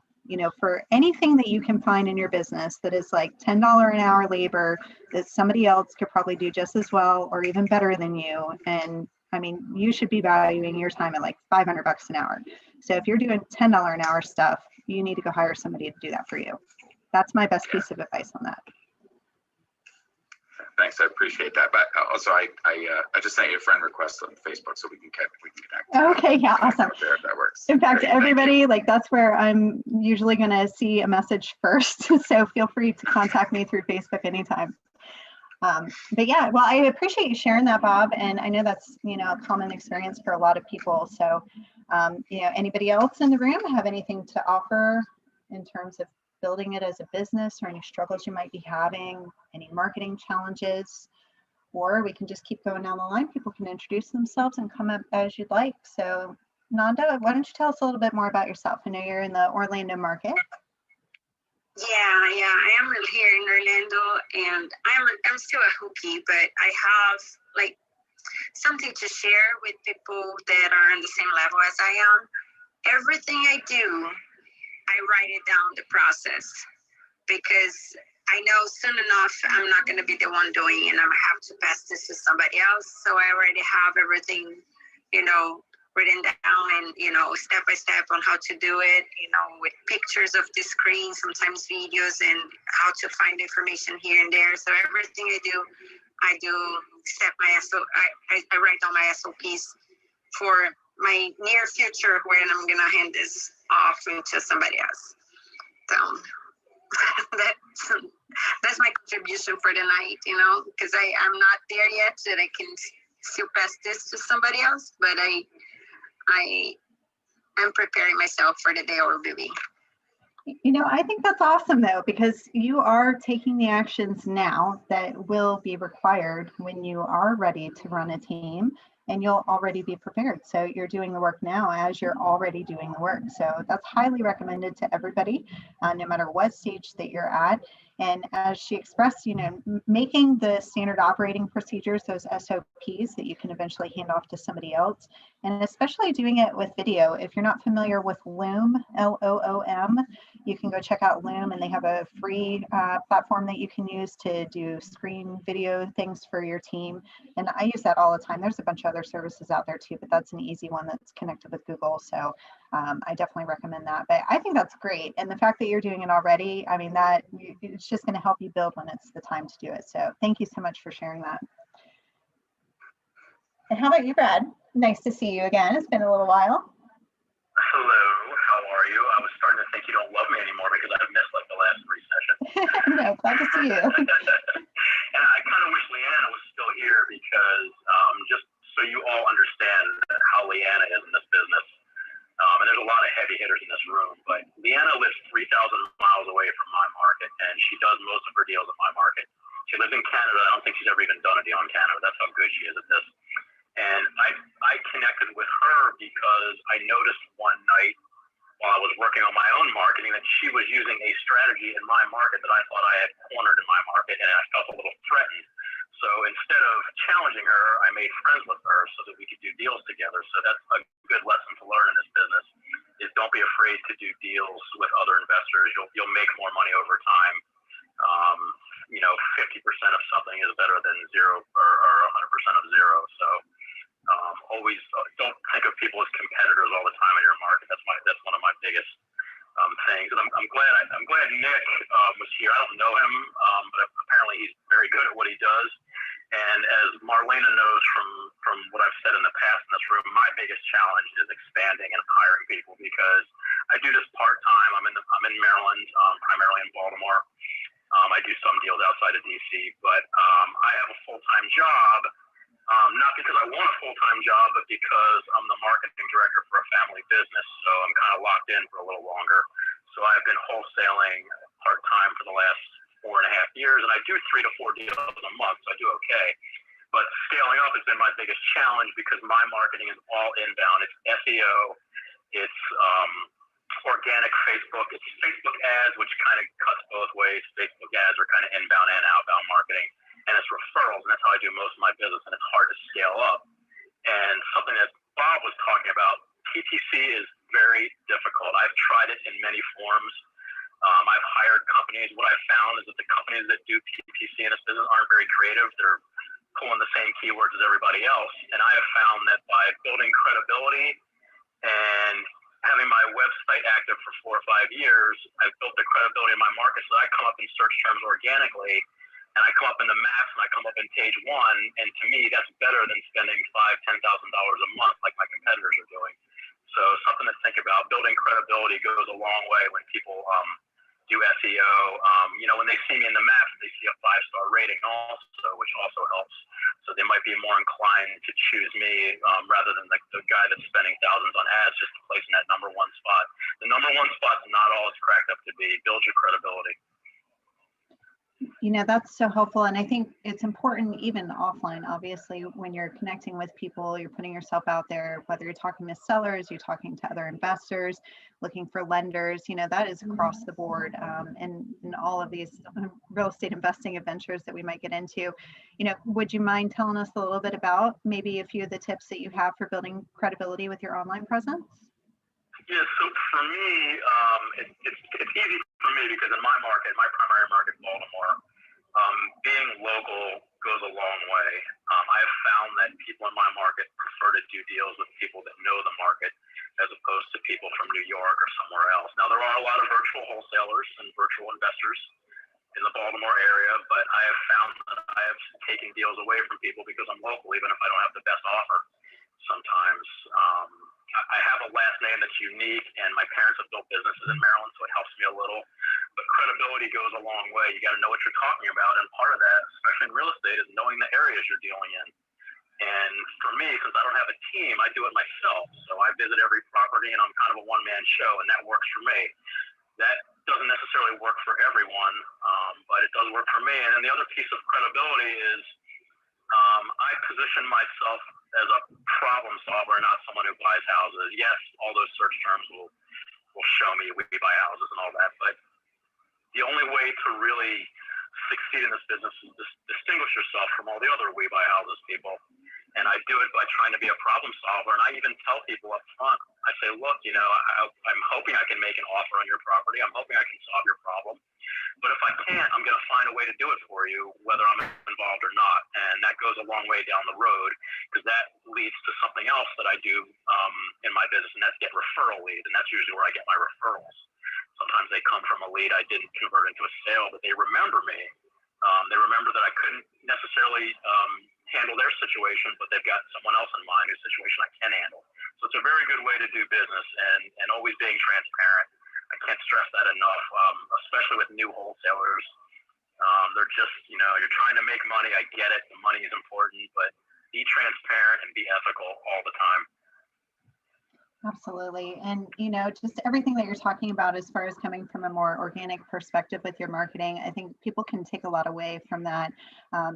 [SPEAKER 1] for anything that you can find in your business that is like $10 an hour labor that somebody else could probably do just as well or even better than you. And I mean, you should be valuing your time at $500 an hour. So if you're doing $10 an hour stuff, you need to go hire somebody to do that for you. That's my best piece of advice on that.
[SPEAKER 5] Thanks, I appreciate that. But also, I just sent you a friend request on Facebook, so we can connect.
[SPEAKER 1] Okay, yeah, awesome.
[SPEAKER 5] There, if that works.
[SPEAKER 1] In fact, everybody, that's where I'm usually going to see a message first. So feel free to contact me through Facebook anytime. But yeah, well, I appreciate you sharing that, Bob. And I know that's, a common experience for a lot of people. So, anybody else in the room have anything to offer in terms of building it as a business, or any struggles you might be having, any marketing challenges? Or we can just keep going down the line. People can introduce themselves and come up as you'd like. So Nanda, why don't you tell us a little bit more about yourself? I know you're in the Orlando market.
[SPEAKER 6] Yeah, I am here in Orlando, and I'm still a hookie, but I have something to share with people that are on the same level as I am. Everything I do, I write it down, the process, because I know soon enough I'm not going to be the one doing it, and I'm going to have to pass this to somebody else. So I already have everything, written down, and step by step on how to do it, with pictures of the screen, sometimes videos, and how to find information here and there. So everything I do I write down my SOPs for my near future, when I'm gonna hand this off to somebody else. So distribution for the night, because I'm not there yet that I can still pass this to somebody else, but I'm preparing myself for the day I will be.
[SPEAKER 1] I think that's awesome though, because you are taking the actions now that will be required when you are ready to run a team, and you'll already be prepared. So you're doing the work now as you're already doing the work. So that's highly recommended to everybody, no matter what stage that you're at. And as she expressed, making the standard operating procedures, those SOPs that you can eventually hand off to somebody else, and especially doing it with video. If you're not familiar with Loom, Loom, you can go check out Loom, and they have a free platform that you can use to do screen video things for your team. And I use that all the time. There's a bunch of other services out there too, but that's an easy one that's connected with Google. So I definitely recommend that. But I think that's great. And the fact that you're doing it already, I mean, it's just going to help you build when it's the time to do it. So thank you so much for sharing that. And how about you, Brad? Nice to see you again. It's been a little while.
[SPEAKER 5] Hello, how are you? I was starting to think you don't love me anymore because I've missed like the last 3 sessions.
[SPEAKER 1] No, glad to see you.
[SPEAKER 5] And I kind of wish Leanna was still here because just so you all understand how Leanna is in this business. And there's a lot of heavy hitters in this room, but Leanna lives 3,000 miles away from my market, and she does most of her deals at my market. She lives in Canada. I don't think she's ever even done a deal in Canada. That's how good she is at this. And I connected with her because I noticed one night while I was working on my own marketing that she was using a strategy in my market that I thought I had cornered in my market, and I felt a little threatened. So instead of challenging her, I made friends with her so that we could do deals together. So that's a good lesson to learn in this business, is don't be afraid to do deals with other investors. You'll make more money over time. 50% of something is better than 0 or 100% of 0. So always don't think of people as competitors all the time in your market. That's one of my biggest things. And I'm glad Nick was here. I don't know him, but apparently he's very good at what he does. And as Marlena knows from what I've said in the past in this room, my biggest challenge is expanding and hiring people because I do this part-time. I'm in Maryland, primarily in Baltimore. I do some deals outside of DC, but I have a full-time job, not because I want a full-time job, but because I'm the marketing director for a family business. So I'm kind of locked in for a little longer. So I've been wholesaling part-time for the last 4.5 years, and I do 3 to 4 deals a month, so I do okay. But scaling up has been my biggest challenge because my marketing is all inbound. It's SEO, it's organic Facebook, it's Facebook ads, which kind of cuts both ways. Facebook ads are kind of inbound and outbound marketing, and it's referrals, and that's how I do most of my business, and it's hard to scale up. And something that Bob was talking about, PPC is very difficult. I've tried it in many forms. I've hired companies. What I've found is that the companies that do PPC in this business aren't very creative. They're pulling the same keywords as everybody else. And I have found that by building credibility and having my website active for 4 or 5 years, I've built the credibility in my market so that I come up in search terms organically, and I come up in the maps, and I come up in page 1, and to me, that's better than spending $5,000, $10,000 a month like my competitors are doing. So something to think about. Building credibility goes a long way when people do SEO. When they see me in the maps, they see a 5-star rating also, which also helps. So they might be more inclined to choose me rather than the guy that's spending thousands on ads just to place in that number 1 spot. The number 1 spot's not all it's cracked up to be. Build your credibility.
[SPEAKER 1] That's so helpful. And I think it's important even offline, obviously, when you're connecting with people, you're putting yourself out there, whether you're talking to sellers, you're talking to other investors, looking for lenders, that is across the board. And in all of these real estate investing adventures that we might get into, would you mind telling us a little bit about maybe a few of the tips that you have for building credibility with your online presence?
[SPEAKER 5] Yeah, so for me, it's easy for me because in my market, my primary market, Baltimore, being local goes a long way. I have found that people in my market prefer to do deals with people that know the market as opposed to people from New York or somewhere else. Now, there are a lot of virtual wholesalers and virtual investors in the Baltimore area, but I have found that I have taken deals away from people because I'm local, even if I don't have the best offer sometimes. I have a last name that's unique, and my parents have built businesses in Maryland, so it helps me a little.
[SPEAKER 4] but credibility goes a long way. You got to know what you're talking about, and part of that, especially in real estate, is knowing the areas you're dealing in. And for me, since I don't have a team, I do it myself. So I visit every property, and I'm kind of a one-man show, and that works for me. That doesn't necessarily work for everyone, but it does work for me. And then the other piece of credibility is I position myself as a problem solver, not someone who buys houses. Yes, all those search terms will show me we buy houses and all that, but the only way to really succeed in this business is to distinguish yourself from all the other we buy houses people. And I do it by trying to be a problem solver. And I even tell people up front, I say, look, I'm hoping I can make an offer on your property. I'm hoping I can solve your problem. But if I can't, I'm going to find a way to do it for you, whether I'm involved or not. And that goes a long way down the road, because that leads to something else that I do in my business, and that's get referral leads. And that's usually where I get my referrals. Sometimes they come from a lead I didn't convert into a sale, but they remember me. They remember that I couldn't necessarily handle their situation, but they've got someone else in mind whose situation I can handle. So it's a very good way to do business, and always being transparent. I can't stress that enough, especially with new wholesalers. They're just, you're trying to make money. I get it. The money is important, but be transparent and be ethical all the time.
[SPEAKER 1] Absolutely. And, just everything that you're talking about as far as coming from a more organic perspective with your marketing, I think people can take a lot away from that.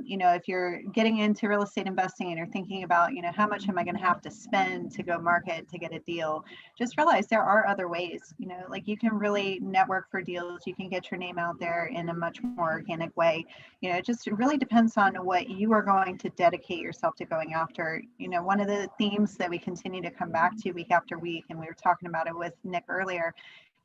[SPEAKER 1] If you're getting into real estate investing and you're thinking about, how much am I going to have to spend to go market to get a deal, just realize there are other ways, like you can really network for deals. You can get your name out there in a much more organic way. It just really depends on what you are going to dedicate yourself to going after. One of the themes that we continue to come back to week after week, and we were talking about it with Nick earlier,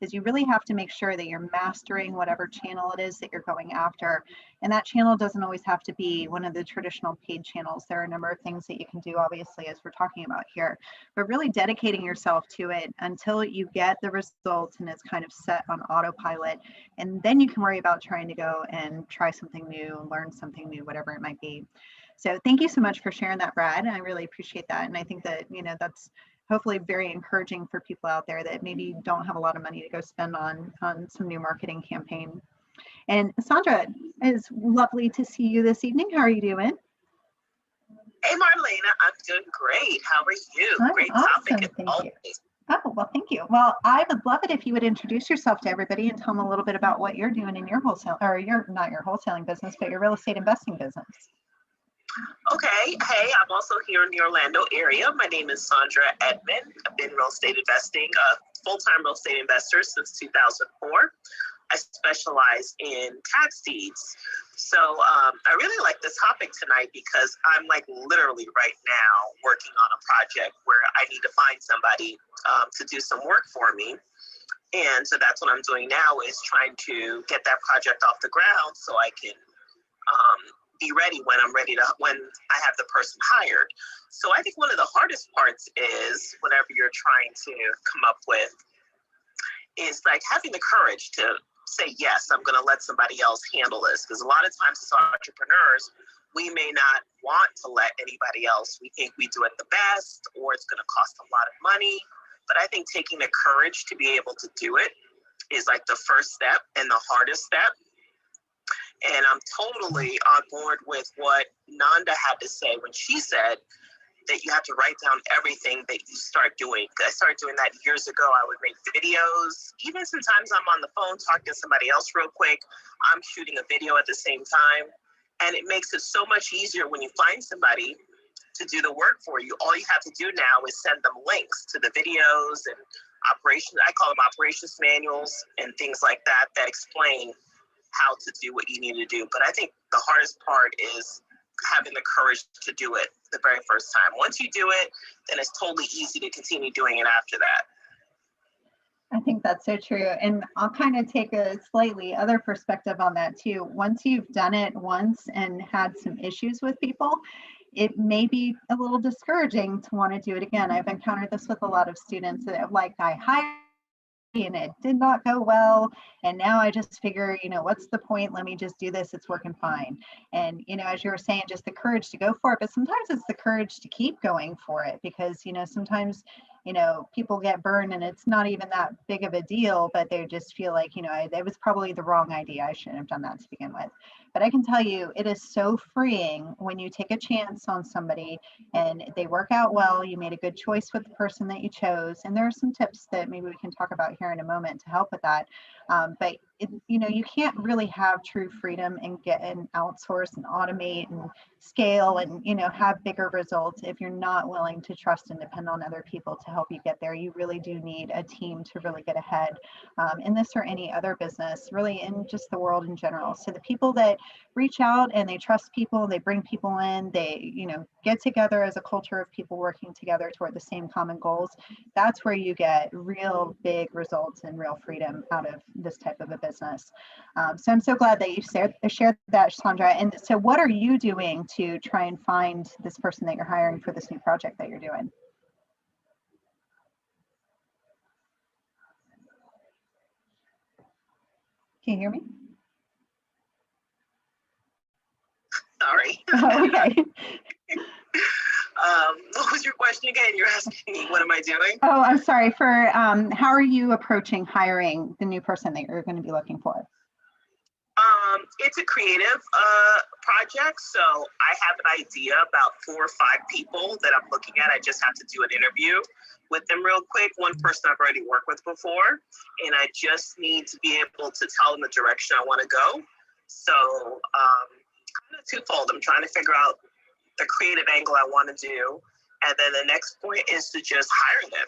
[SPEAKER 1] is you really have to make sure that you're mastering whatever channel it is that you're going after. And that channel doesn't always have to be one of the traditional paid channels. There are a number of things that you can do, obviously, as we're talking about here, but really dedicating yourself to it until you get the results and it's kind of set on autopilot. And then you can worry about trying to go and try something new, learn something new, whatever it might be. So thank you so much for sharing that, Brad. I really appreciate that. And I think that, that's hopefully very encouraging for people out there that maybe don't have a lot of money to go spend on some new marketing campaign. And Sandra, it's lovely to see you this evening. How are you doing?
[SPEAKER 7] Hey, Marlena, I'm doing great. How are you?
[SPEAKER 1] I'm
[SPEAKER 7] great
[SPEAKER 1] awesome.
[SPEAKER 7] topic.
[SPEAKER 1] Thank you. Oh, well, thank you. Well, I would love it if you would introduce yourself to everybody and tell them a little bit about what you're doing in your not your wholesaling business, but your real estate investing business.
[SPEAKER 7] Okay. Hey, I'm also here in the Orlando area. My name is Sandra Edmond. I've been real estate investing, full-time real estate investor since 2004. I specialize in tax deeds. So I really like this topic tonight because I'm literally right now working on a project where I need to find somebody to do some work for me. And so that's what I'm doing now, is trying to get that project off the ground so I can be ready when I have the person hired. So I think one of the hardest parts is whenever you're trying to come up with is having the courage to say, yes, I'm going to let somebody else handle this. Because a lot of times as entrepreneurs, we may not want to let anybody else. We think we do it the best, or it's going to cost a lot of money. But I think taking the courage to be able to do it is the first step and the hardest step. And I'm totally on board with what Nanda had to say when she said that you have to write down everything that you start doing. I started doing that years ago. I would make videos. Even sometimes I'm on the phone talking to somebody else real quick. I'm shooting a video at the same time. And it makes it so much easier when you find somebody to do the work for you. All you have to do now is send them links to the videos and operations. I call them operations manuals and things like that explain how to do what you need to do. But I think the hardest part is having the courage to do it the very first time. Once you do it, then it's totally easy to continue doing it after that.
[SPEAKER 1] I think that's so true. And I'll kind of take a slightly other perspective on that too. Once you've done it once and had some issues with people, it may be a little discouraging to want to do it again. I've encountered this with a lot of students that I hired and it did not go well. And now I just figure, what's the point? Let me just do this. It's working fine. And, as you were saying, just the courage to go for it. But sometimes it's the courage to keep going for it because, sometimes people get burned and it's not even that big of a deal, but they just feel like, it was probably the wrong idea. I shouldn't have done that to begin with. But I can tell you, it is so freeing when you take a chance on somebody and they work out well. You made a good choice with the person that you chose. And there are some tips that maybe we can talk about here in a moment to help with that. But you can't really have true freedom and get and outsource and automate and scale and have bigger results if you're not willing to trust and depend on other people to help you get there. You really do need a team to really get ahead in this or any other business, really in just the world in general. So the people that reach out and they trust people, they bring people in, they get together as a culture of people working together toward the same common goals, that's where you get real big results and real freedom out of this type of a business. So I'm so glad that you shared that, Sandra. And so what are you doing to try and find this person that you're hiring for this new project that you're doing? Can you hear me?
[SPEAKER 7] Sorry.
[SPEAKER 1] Oh, okay.
[SPEAKER 7] What was your question again? You're asking me, what am I doing?
[SPEAKER 1] Oh, I'm sorry. For how are you approaching hiring the new person that you're going to be looking for?
[SPEAKER 7] It's a creative project, so I have an idea about 4 or 5 people that I'm looking at. I just have to do an interview with them real quick. One person I've already worked with before, and I just need to be able to tell them the direction I want to go. So kind of twofold. I'm trying to figure out the creative angle I want to do. And then the next point is to just hire them.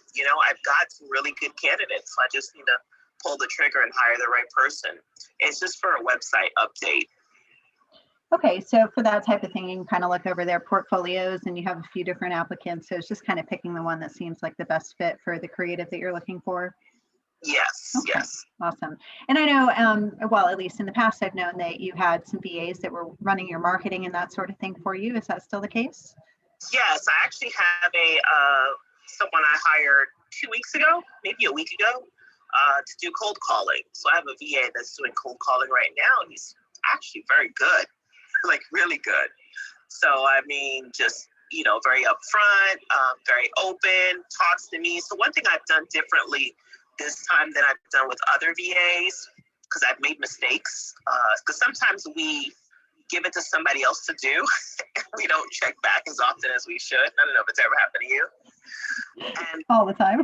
[SPEAKER 7] I've got some really good candidates. So I just need to pull the trigger and hire the right person. It's just for a website update.
[SPEAKER 1] Okay, so for that type of thing, you can kind of look over their portfolios and you have a few different applicants. So it's just kind of picking the one that seems like the best fit for the creative that you're looking for.
[SPEAKER 7] Yes, okay. Yes.
[SPEAKER 1] Awesome. And I know, well, at least in the past, I've known that you had some VAs that were running your marketing and that sort of thing for you. Is that still the case?
[SPEAKER 7] Yes, I actually have someone I hired 2 weeks ago, maybe a week ago, to do cold calling. So I have a VA that's doing cold calling right now, and he's actually very good, like really good. So I mean, just very upfront, very open, talks to me. So one thing I've done differently this time than I've done with other VAs, because I've made mistakes, because sometimes we give it to somebody else to do. We don't check back as often as we should. I don't know if it's ever happened to you. And
[SPEAKER 1] all the time.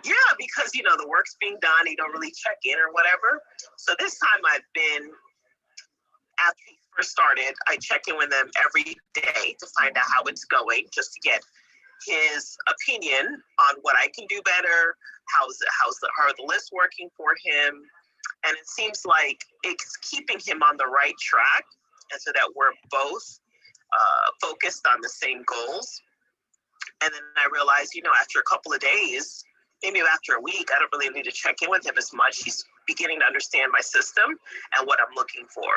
[SPEAKER 7] Yeah, because the work's being done, you don't really check in or whatever. So this time after he first started, I check in with him every day to find out how it's going, just to get his opinion on what I can do better, how are the lists working for him. And it seems like it's keeping him on the right track, and so that we're both focused on the same goals. And then I realized, after a couple of days, maybe after a week, I don't really need to check in with him as much. He's beginning to understand my system and what I'm looking for.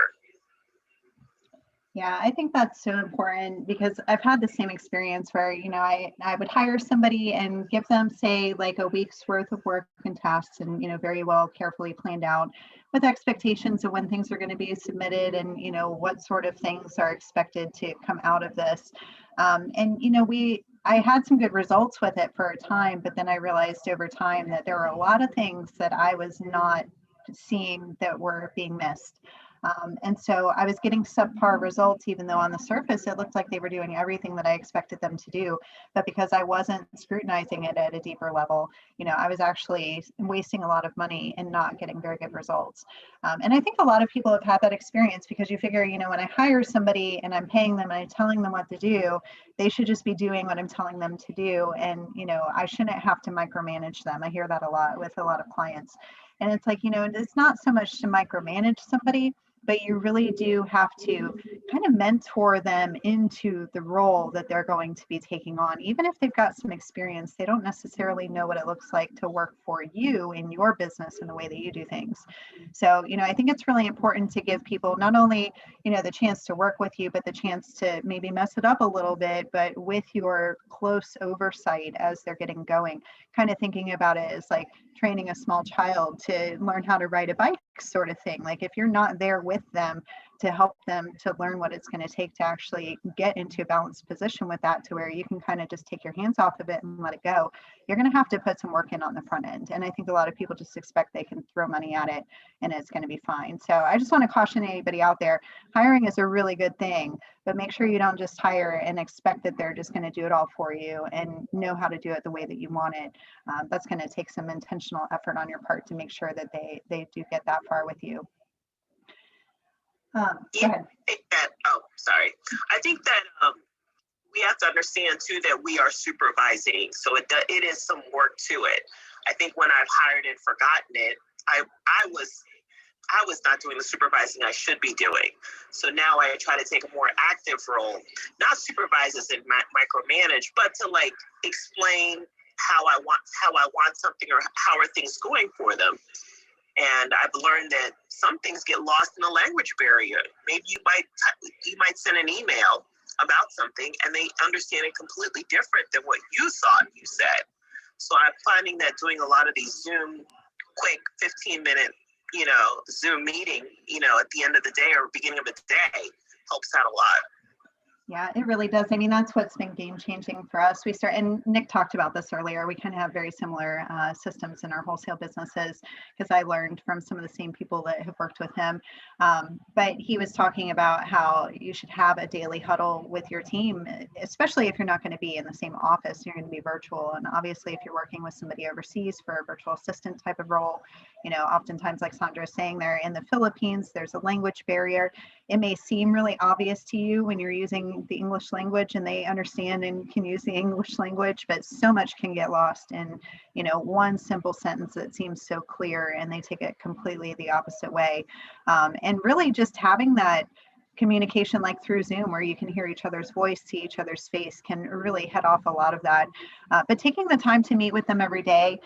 [SPEAKER 1] Yeah, I think that's so important because I've had the same experience where, I would hire somebody and give them, say, like a week's worth of work and tasks and, very well, carefully planned out with expectations of when things are going to be submitted and, what sort of things are expected to come out of this. I had some good results with it for a time, but then I realized over time that there were a lot of things that I was not seeing that were being missed. And so I was getting subpar results, even though on the surface it looked like they were doing everything that I expected them to do. But because I wasn't scrutinizing it at a deeper level, I was actually wasting a lot of money and not getting very good results. And I think a lot of people have had that experience because you figure, when I hire somebody and I'm paying them and I'm telling them what to do, they should just be doing what I'm telling them to do. And, I shouldn't have to micromanage them. I hear that a lot with a lot of clients. And it's like, it's not so much to micromanage somebody, but you really do have to kind of mentor them into the role that they're going to be taking on. Even if they've got some experience, they don't necessarily know what it looks like to work for you in your business and the way that you do things. So, I think it's really important to give people not only, the chance to work with you, but the chance to maybe mess it up a little bit, but with your close oversight as they're getting going, kind of thinking about it as like training a small child to learn how to ride a bike sort of thing. Like if you're not there with with them to help them to learn what it's going to take to actually get into a balanced position with that, to where you can kind of just take your hands off of it and let it go. You're going to have to put some work in on the front end. And I think a lot of people just expect they can throw money at it and it's going to be fine. So I just want to caution anybody out there, hiring is a really good thing, but make sure you don't just hire and expect that they're just going to do it all for you and know how to do it the way that you want it. That's going to take some intentional effort on your part to make sure that they do get that far with you. Go ahead.
[SPEAKER 7] I think that we have to understand too that we are supervising, so it is some work to it. I think when I've hired and forgotten it, I was not doing the supervising I should be doing. So now I try to take a more active role, not supervise as in micromanage, but to like explain how I want something or how are things going for them. And I've learned that some things get lost in the language barrier. Maybe you might send an email about something and they understand it completely different than what you thought you said. So I'm finding that doing a lot of these Zoom quick 15-minute, Zoom meeting, at the end of the day or beginning of the day helps out a lot.
[SPEAKER 1] Yeah, it really does. I mean, that's what's been game changing for us. And Nick talked about this earlier. We kind of have very similar systems in our wholesale businesses, because I learned from some of the same people that have worked with him. But he was talking about how you should have a daily huddle with your team, especially if you're not going to be in the same office, you're going to be virtual. And obviously, if you're working with somebody overseas for a virtual assistant type of role, oftentimes, like Sandra is saying, they're in the Philippines, there's a language barrier. It may seem really obvious to you when you're using the English language and they understand and can use the English language, but so much can get lost in, one simple sentence that seems so clear and they take it completely the opposite way. And really just having that communication like through Zoom, where you can hear each other's voice, see each other's face, can really head off a lot of that. But taking the time to meet with them every day,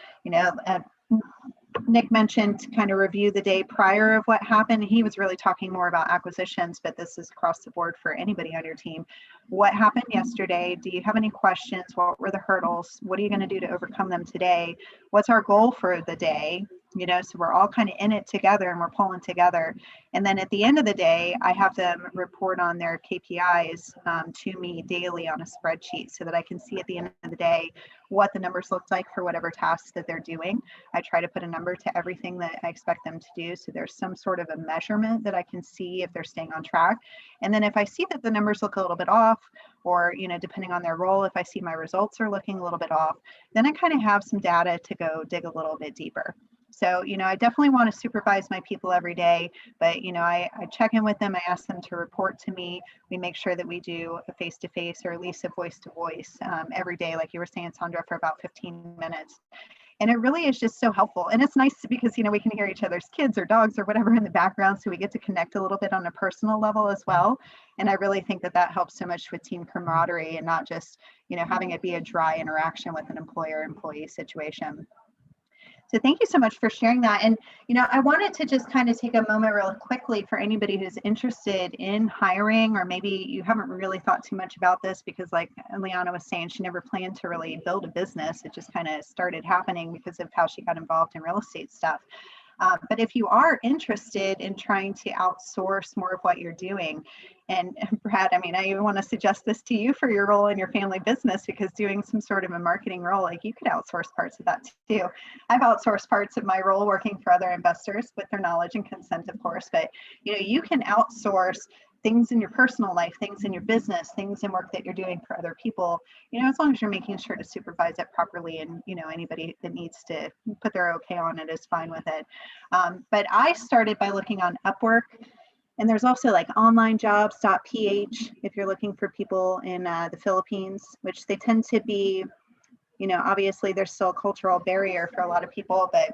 [SPEAKER 1] Nick mentioned to kind of review the day prior of what happened. He was really talking more about acquisitions, but this is across the board for anybody on your team. What happened yesterday? Do you have any questions? What were the hurdles? What are you going to do to overcome them today? What's our goal for the day? So we're all kind of in it together and we're pulling together. And then at the end of the day, I have them report on their KPIs to me daily on a spreadsheet so that I can see at the end of the day what the numbers look like for whatever tasks that they're doing. I try to put a number to everything that I expect them to do, so there's some sort of a measurement that I can see if they're staying on track. And then if I see that the numbers look a little bit off, or depending on their role, if I see my results are looking a little bit off, then I kind of have some data to go dig a little bit deeper. So, I definitely want to supervise my people every day, but, I check in with them. I ask them to report to me. We make sure that we do a face-to-face or at least a voice-to-voice every day, like you were saying, Sandra, for about 15 minutes. And it really is just so helpful. And it's nice because, we can hear each other's kids or dogs or whatever in the background. So we get to connect a little bit on a personal level as well. And I really think that that helps so much with team camaraderie and not just, having it be a dry interaction with an employer-employee situation. So thank you so much for sharing that. And, I wanted to just kind of take a moment real quickly for anybody who's interested in hiring, or maybe you haven't really thought too much about this because, like Liana was saying, she never planned to really build a business. It just kind of started happening because of how she got involved in real estate stuff. But if you are interested in trying to outsource more of what you're doing, and Brad, I even want to suggest this to you for your role in your family business, because doing some sort of a marketing role, like you could outsource parts of that too. I've outsourced parts of my role working for other investors with their knowledge and consent, of course, but you can outsource things in your personal life, things in your business, things in work that you're doing for other people, as long as you're making sure to supervise it properly, and, anybody that needs to put their okay on it is fine with it. But I started by looking on Upwork, and there's also like onlinejobs.ph if you're looking for people in the Philippines, which they tend to be, obviously there's still a cultural barrier for a lot of people, but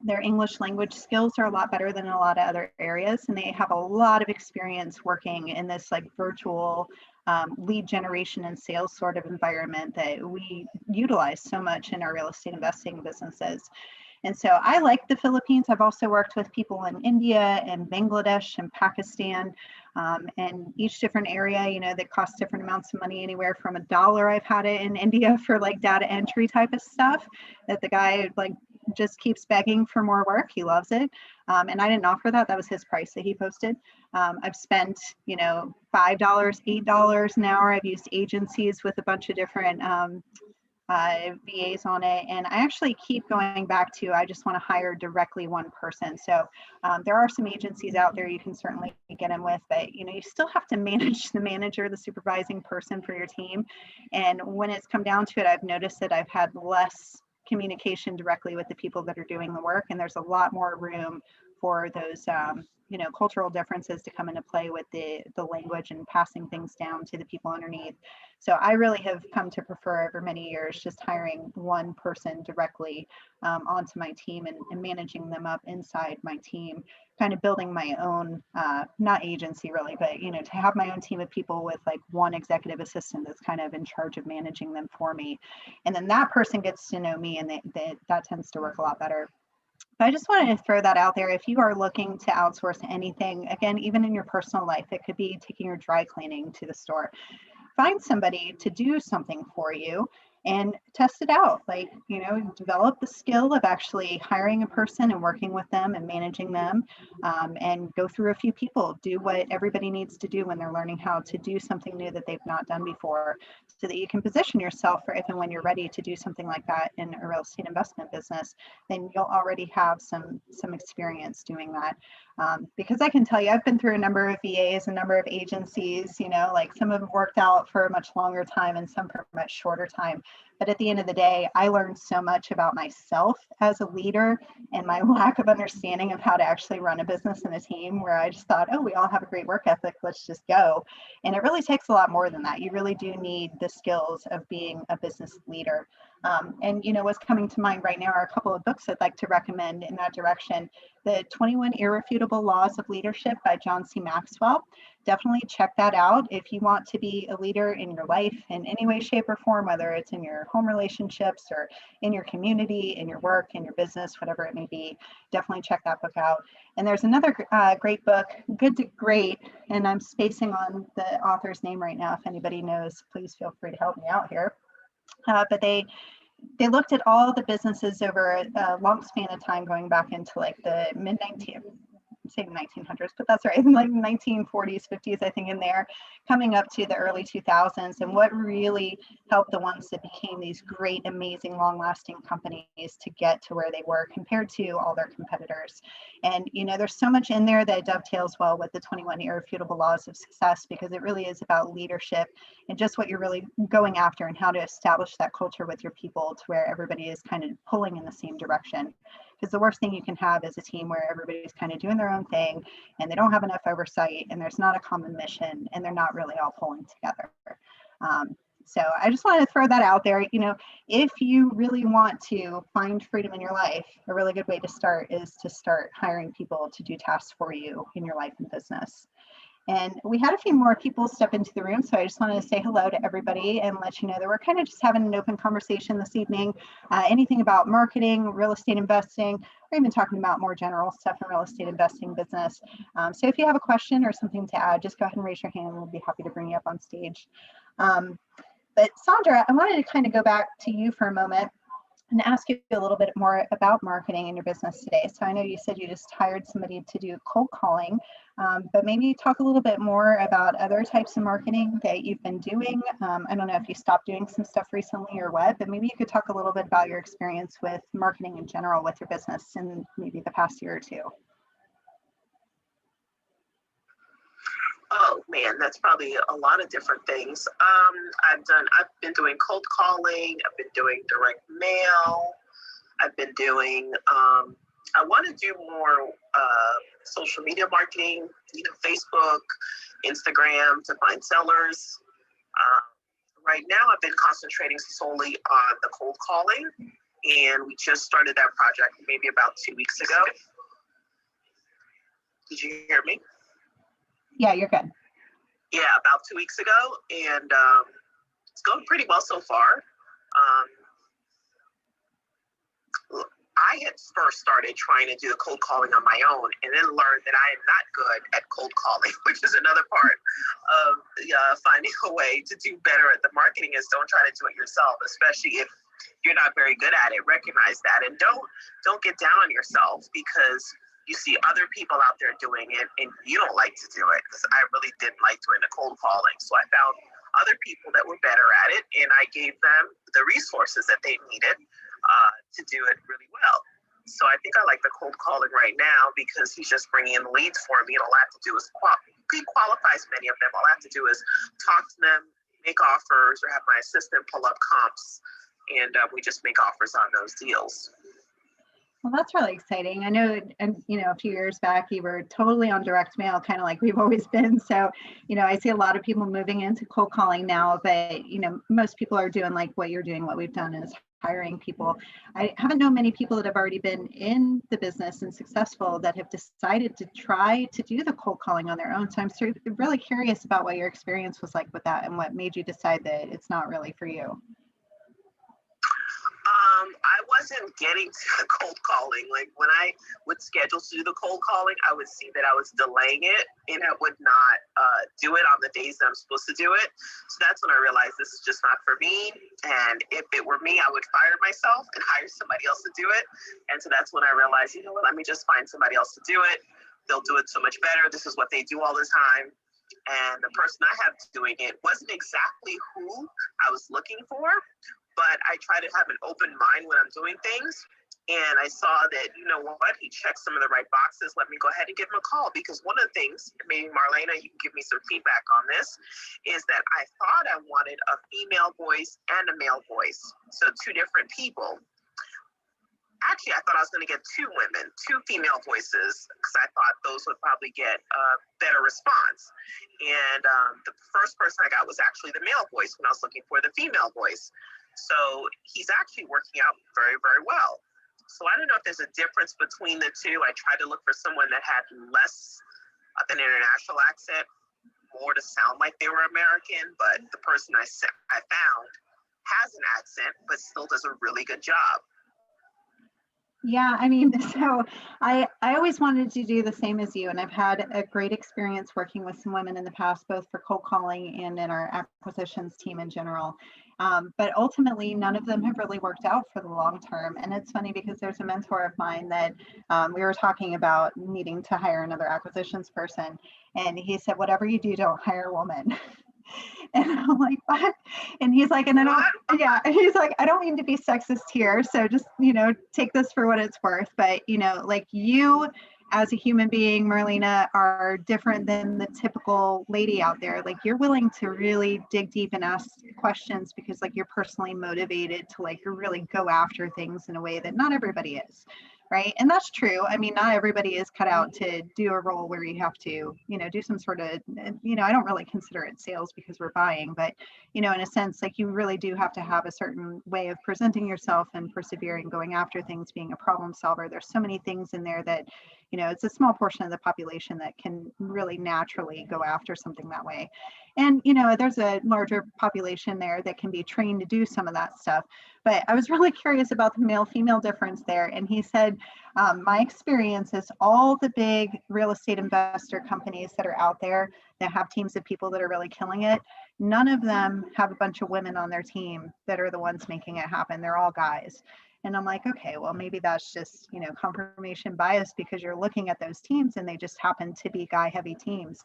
[SPEAKER 1] their English language skills are a lot better than a lot of other areas, and they have a lot of experience working in this like virtual lead generation and sales sort of environment that we utilize so much in our real estate investing businesses. And so I like the Philippines. I've also worked with people in India and Bangladesh and Pakistan, and each different area, that costs different amounts of money, anywhere from $1. I've had it in India for like data entry type of stuff that the guy like just keeps begging for more work. He loves it. And I didn't offer that. That was his price that he posted. I've spent, $5, $8 an hour. I've used agencies with a bunch of different VAs on it. And I actually keep going back to, I just want to hire directly one person. So there are some agencies out there you can certainly get in with, but you still have to manage the manager, the supervising person for your team. And when it's come down to it, I've noticed that I've had less communication directly with the people that are doing the work. And there's a lot more room for those cultural differences to come into play with the language and passing things down to the people underneath. So I really have come to prefer over many years just hiring one person directly onto my team and managing them up inside my team, kind of building my own, not agency really, but to have my own team of people with like one executive assistant that's kind of in charge of managing them for me. And then that person gets to know me, and that tends to work a lot better. I just wanted to throw that out there. If you are looking to outsource anything, again, even in your personal life, it could be taking your dry cleaning to the store. Find somebody to do something for you and test it out. Like, develop the skill of actually hiring a person and working with them and managing them, and go through a few people. Do what everybody needs to do when they're learning how to do something new that they've not done before, so that you can position yourself for if and when you're ready to do something like that in a real estate investment business, then you'll already have some experience doing that. Because I can tell you, I've been through a number of VAs, a number of agencies, like some have worked out for a much longer time and some for a much shorter time. But at the end of the day, I learned so much about myself as a leader and my lack of understanding of how to actually run a business and a team, where I just thought, oh, we all have a great work ethic, let's just go. And it really takes a lot more than that. You really do need the skills of being a business leader. And what's coming to mind right now are a couple of books I'd like to recommend in that direction. The 21 Irrefutable Laws of Leadership by John C. Maxwell. Definitely check that out if you want to be a leader in your life in any way, shape, or form, whether it's in your home relationships or in your community, in your work, in your business, whatever it may be. Definitely check that book out. And there's another great book, Good to Great, and I'm spacing on the author's name right now. If anybody knows, please feel free to help me out here. But they looked at all the businesses over a long span of time, going back into like the saying 1900s, but that's right, like 1940s, 50s, I think, in there, coming up to the early 2000s, and what really helped the ones that became these great, amazing, long-lasting companies to get to where they were compared to all their competitors. And there's so much in there that dovetails well with the 21 Irrefutable Laws of Success, because it really is about leadership and just what you're really going after and how to establish that culture with your people to where everybody is kind of pulling in the same direction. Because the worst thing you can have is a team where everybody's kind of doing their own thing and they don't have enough oversight and there's not a common mission and they're not really all pulling together. So I just wanted to throw that out there. If you really want to find freedom in your life, a really good way to start is to start hiring people to do tasks for you in your life and business. And we had a few more people step into the room, so I just wanted to say hello to everybody and let you know that we're kind of just having an open conversation this evening. Anything about marketing, real estate investing, or even talking about more general stuff in real estate investing business. So if you have a question or something to add, just go ahead and raise your hand and we'll be happy to bring you up on stage. But Sandra, I wanted to kind of go back to you for a moment and ask you a little bit more about marketing in your business today. So I know you said you just hired somebody to do cold calling, but maybe talk a little bit more about other types of marketing that you've been doing. I don't know if you stopped doing some stuff recently or what, but maybe you could talk a little bit about your experience with marketing in general with your business in maybe the past year or two.
[SPEAKER 7] Oh man, that's probably a lot of different things. I've been doing cold calling. I've been doing direct mail. I've been doing, I want to do more social media marketing, Facebook, Instagram to find sellers. Right now I've been concentrating solely on the cold calling, and we just started that project maybe about 2 weeks ago. Did you hear me?
[SPEAKER 1] Yeah, you're good.
[SPEAKER 7] Yeah, about 2 weeks ago, and it's going pretty well so far. I had first started trying to do the cold calling on my own, and then learned that I am not good at cold calling, which is another part of finding a way to do better at the marketing. Is don't try to do it yourself, especially if you're not very good at it. Recognize that, and don't get down on yourself because you see other people out there doing it and you don't like to do it. Because I really didn't like doing the cold calling, so I found other people that were better at it, and I gave them the resources that they needed to do it really well. So I think I like the cold calling right now because he's just bringing in leads for me, and all I have to do is he qualifies many of them. All I have to do is talk to them, make offers, or have my assistant pull up comps, and we just make offers on those deals.
[SPEAKER 1] Well, that's really exciting. I know, and a few years back, you were totally on direct mail, kind of like we've always been. So, I see a lot of people moving into cold calling now, but, most people are doing like what you're doing. What we've done is hiring people. I haven't known many people that have already been in the business and successful that have decided to try to do the cold calling on their own. So I'm really curious about what your experience was like with that and what made you decide that it's not really for you.
[SPEAKER 7] I wasn't getting to the cold calling. Like when I would schedule to do the cold calling, I would see that I was delaying it and I would not do it on the days that I'm supposed to do it. So that's when I realized this is just not for me. And if it were me, I would fire myself and hire somebody else to do it. And so that's when I realized, you know what, let me just find somebody else to do it. They'll do it so much better. This is what they do all the time. And the person I have doing it wasn't exactly who I was looking for, but I try to have an open mind when I'm doing things. And I saw that, you know what, he checked some of the right boxes. Let me go ahead and give him a call. Because one of the things, maybe Marlena, you can give me some feedback on this, is that I thought I wanted a female voice and a male voice. So two different people. Actually, I thought I was going to get two female voices, because I thought those would probably get a better response. And the first person I got was actually the male voice when I was looking for the female voice. So he's actually working out very, very well. So I don't know if there's a difference between the two. I tried to look for someone that had less of an international accent, more to sound like they were American, but the person I found has an accent, but still does a really good job.
[SPEAKER 1] Yeah, I mean, so I always wanted to do the same as you, and I've had a great experience working with some women in the past, both for cold calling and in our acquisitions team in general. But ultimately, none of them have really worked out for the long term. And it's funny because there's a mentor of mine that we were talking about needing to hire another acquisitions person, and he said, "Whatever you do, don't hire a woman." And I'm like, what? And he's like, and I don't, yeah, he's like, I don't mean to be sexist here. So just, take this for what it's worth. But, like you as a human being, Marlena, are different than the typical lady out there. Like you're willing to really dig deep and ask questions because like you're personally motivated to like really go after things in a way that not everybody is. Right. And that's true. I mean, not everybody is cut out to do a role where you have to, do some sort of, I don't really consider it sales because we're buying, but, in a sense, like you really do have to have a certain way of presenting yourself and persevering, going after things, being a problem solver. There's so many things in there that, it's a small portion of the population that can really naturally go after something that way. And, there's a larger population there that can be trained to do some of that stuff. But I was really curious about the male-female difference there. And he said, my experience is all the big real estate investor companies that are out there that have teams of people that are really killing it, none of them have a bunch of women on their team that are the ones making it happen. They're all guys. And I'm like, okay, well, maybe that's just, confirmation bias because you're looking at those teams and they just happen to be guy heavy teams.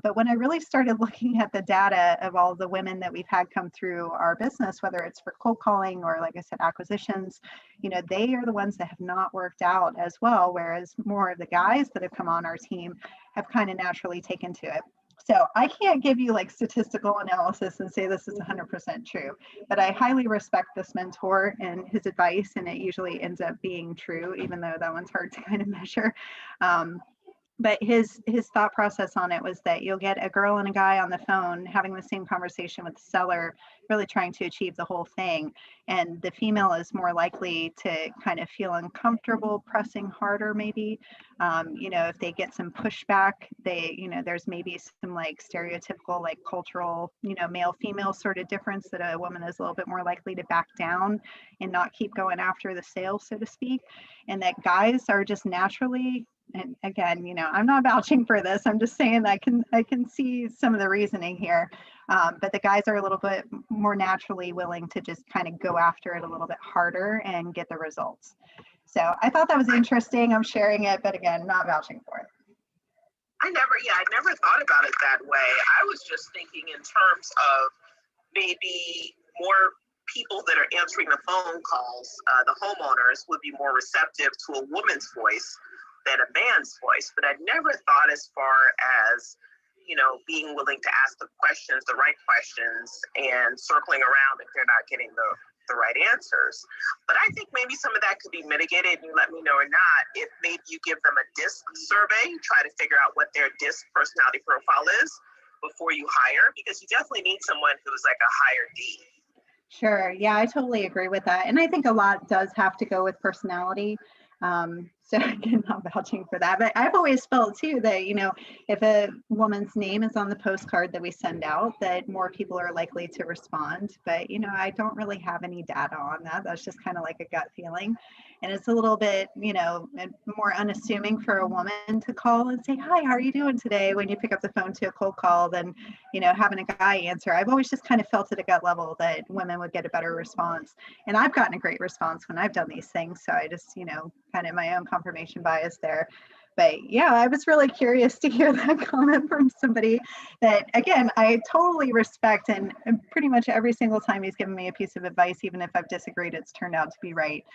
[SPEAKER 1] But when I really started looking at the data of all the women that we've had come through our business, whether it's for cold calling or like I said, acquisitions, they are the ones that have not worked out as well. Whereas more of the guys that have come on our team have kind of naturally taken to it. So I can't give you like statistical analysis and say this is 100% true, but I highly respect this mentor and his advice, and it usually ends up being true, even though that one's hard to kind of measure. But his thought process on it was that you'll get a girl and a guy on the phone having the same conversation with the seller, really trying to achieve the whole thing. And the female is more likely to kind of feel uncomfortable pressing harder, maybe. If they get some pushback, there's maybe some like stereotypical, like cultural, male female sort of difference that a woman is a little bit more likely to back down and not keep going after the sale, so to speak. And that guys are just naturally and again, I'm not vouching for this. I'm just saying that I can see some of the reasoning here. But the guys are a little bit more naturally willing to just kind of go after it a little bit harder and get the results. So I thought that was interesting. I'm sharing it, but again, not vouching for it.
[SPEAKER 7] I never thought about it that way. I was just thinking in terms of maybe more people that are answering the phone calls, the homeowners would be more receptive to a woman's voice than a man's voice. But I never thought as far as, being willing to ask the right questions, and circling around if they're not getting the right answers. But I think maybe some of that could be mitigated, and you let me know or not, if maybe you give them a DISC survey, try to figure out what their DISC personality profile is before you hire, because you definitely need someone who's like a higher D.
[SPEAKER 1] Sure. Yeah, I totally agree with that. And I think a lot does have to go with personality. So again, not vouching for that, but I've always felt too that, if a woman's name is on the postcard that we send out, that more people are likely to respond. But, I don't really have any data on that. That's just kind of like a gut feeling. And it's a little bit, more unassuming for a woman to call and say, hi, how are you doing today? When you pick up the phone to a cold call than, having a guy answer. I've always just kind of felt at a gut level that women would get a better response. And I've gotten a great response when I've done these things. So I just, kind of my own confirmation bias there. But yeah, I was really curious to hear that comment from somebody that, again, I totally respect, and pretty much every single time he's given me a piece of advice, even if I've disagreed, it's turned out to be right.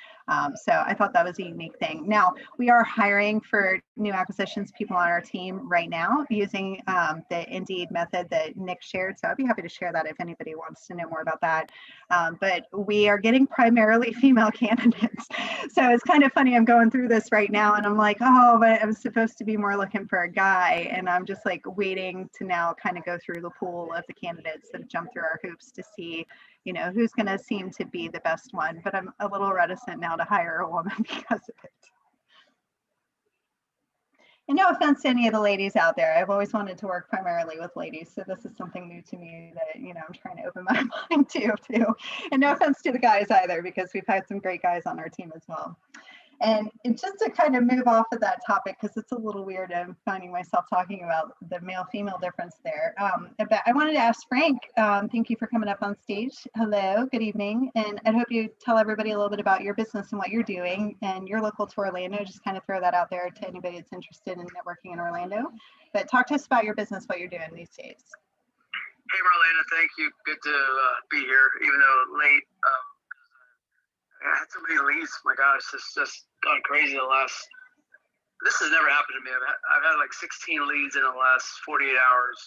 [SPEAKER 1] So I thought that was a unique thing. Now, we are hiring for new acquisitions people on our team right now using the Indeed method that Nick shared. So I'd be happy to share that if anybody wants to know more about that. But we are getting primarily female candidates. So it's kind of funny. I'm going through this right now and I'm like, oh, but I was supposed to be more looking for a guy. And I'm just like waiting to now kind of go through the pool of the candidates that have jumped through our hoops to see, who's going to seem to be the best one. But I'm a little reticent now to hire a woman because of it. And no offense to any of the ladies out there. I've always wanted to work primarily with ladies. So this is something new to me that, I'm trying to open my mind to too. And no offense to the guys either, because we've had some great guys on our team as well. And just to kind of move off of that topic, because it's a little weird, I'm finding myself talking about the male-female difference there. But I wanted to ask Frank, thank you for coming up on stage. Hello, good evening. And I hope you tell everybody a little bit about your business and what you're doing. And you're local to Orlando, just kind of throw that out there to anybody that's interested in networking in Orlando. But talk to us about your business, what you're doing these days.
[SPEAKER 8] Hey, Marlena, thank you. Good to be here, even though late. I had so many leads. My gosh, it's just gone crazy this has never happened to me. I've had like 16 leads in the last 48 hours,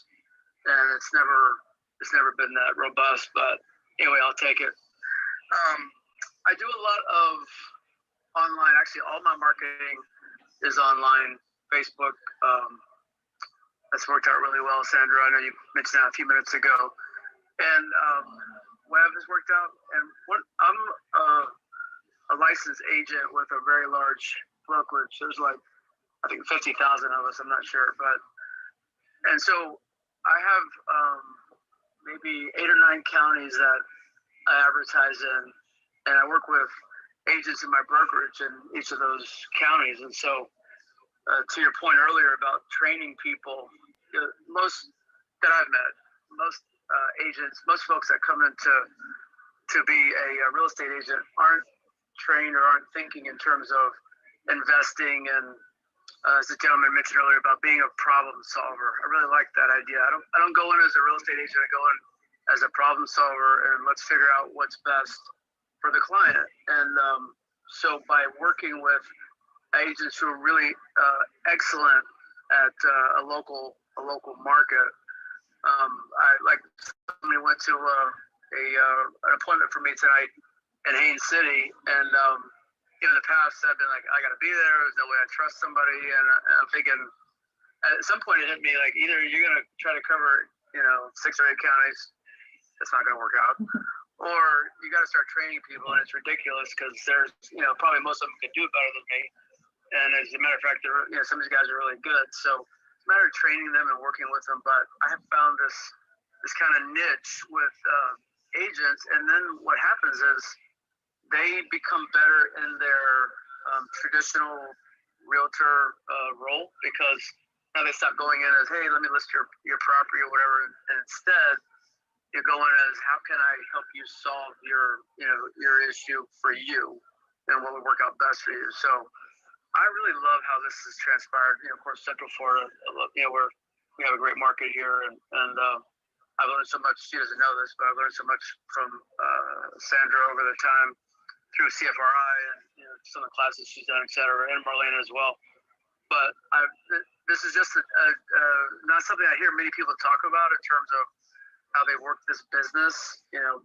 [SPEAKER 8] and it's never been that robust. But anyway, I'll take it. I do a lot of online. Actually, all my marketing is online. Facebook. That's worked out really well, Sandra. I know you mentioned that a few minutes ago. And web has worked out. And I'm a licensed agent with a very large brokerage. There's like, I think 50,000 of us, I'm not sure. And so I have maybe 8 or 9 counties that I advertise in, and I work with agents in my brokerage in each of those counties. And so to your point earlier about training people, most that I've met, most agents, most folks that come in to be a real estate agent aren't trained or aren't thinking in terms of investing. And as the gentleman mentioned earlier about being a problem solver, I really like that idea. I don't go in as a real estate agent. I go in as a problem solver, and let's figure out what's best for the client. And so by working with agents who are really excellent at a local market, I like somebody went to an appointment for me tonight in Haines City, and in the past I've been like, I got to be there. There's no way I trust somebody, and I'm thinking at some point it hit me like, either you're gonna try to cover 6 or 8 counties, that's not gonna work out, or you got to start training people, and it's ridiculous because there's probably most of them can do it better than me, and as a matter of fact, some of these guys are really good. So it's a matter of training them and working with them. But I have found this kind of niche with agents, and then what happens is they become better in their traditional realtor role, because now they stop going in as, hey, let me list your property or whatever, and instead you go in as, how can I help you solve your issue for you, and what would work out best for you. So I really love how this has transpired. Of course, Central Florida, we have a great market here, and I've learned so much. She doesn't know this, but I've learned so much from Sandra over the time through CFRI and some of the classes she's done, et cetera, and Marlena as well. But this is just not something I hear many people talk about in terms of how they work this business,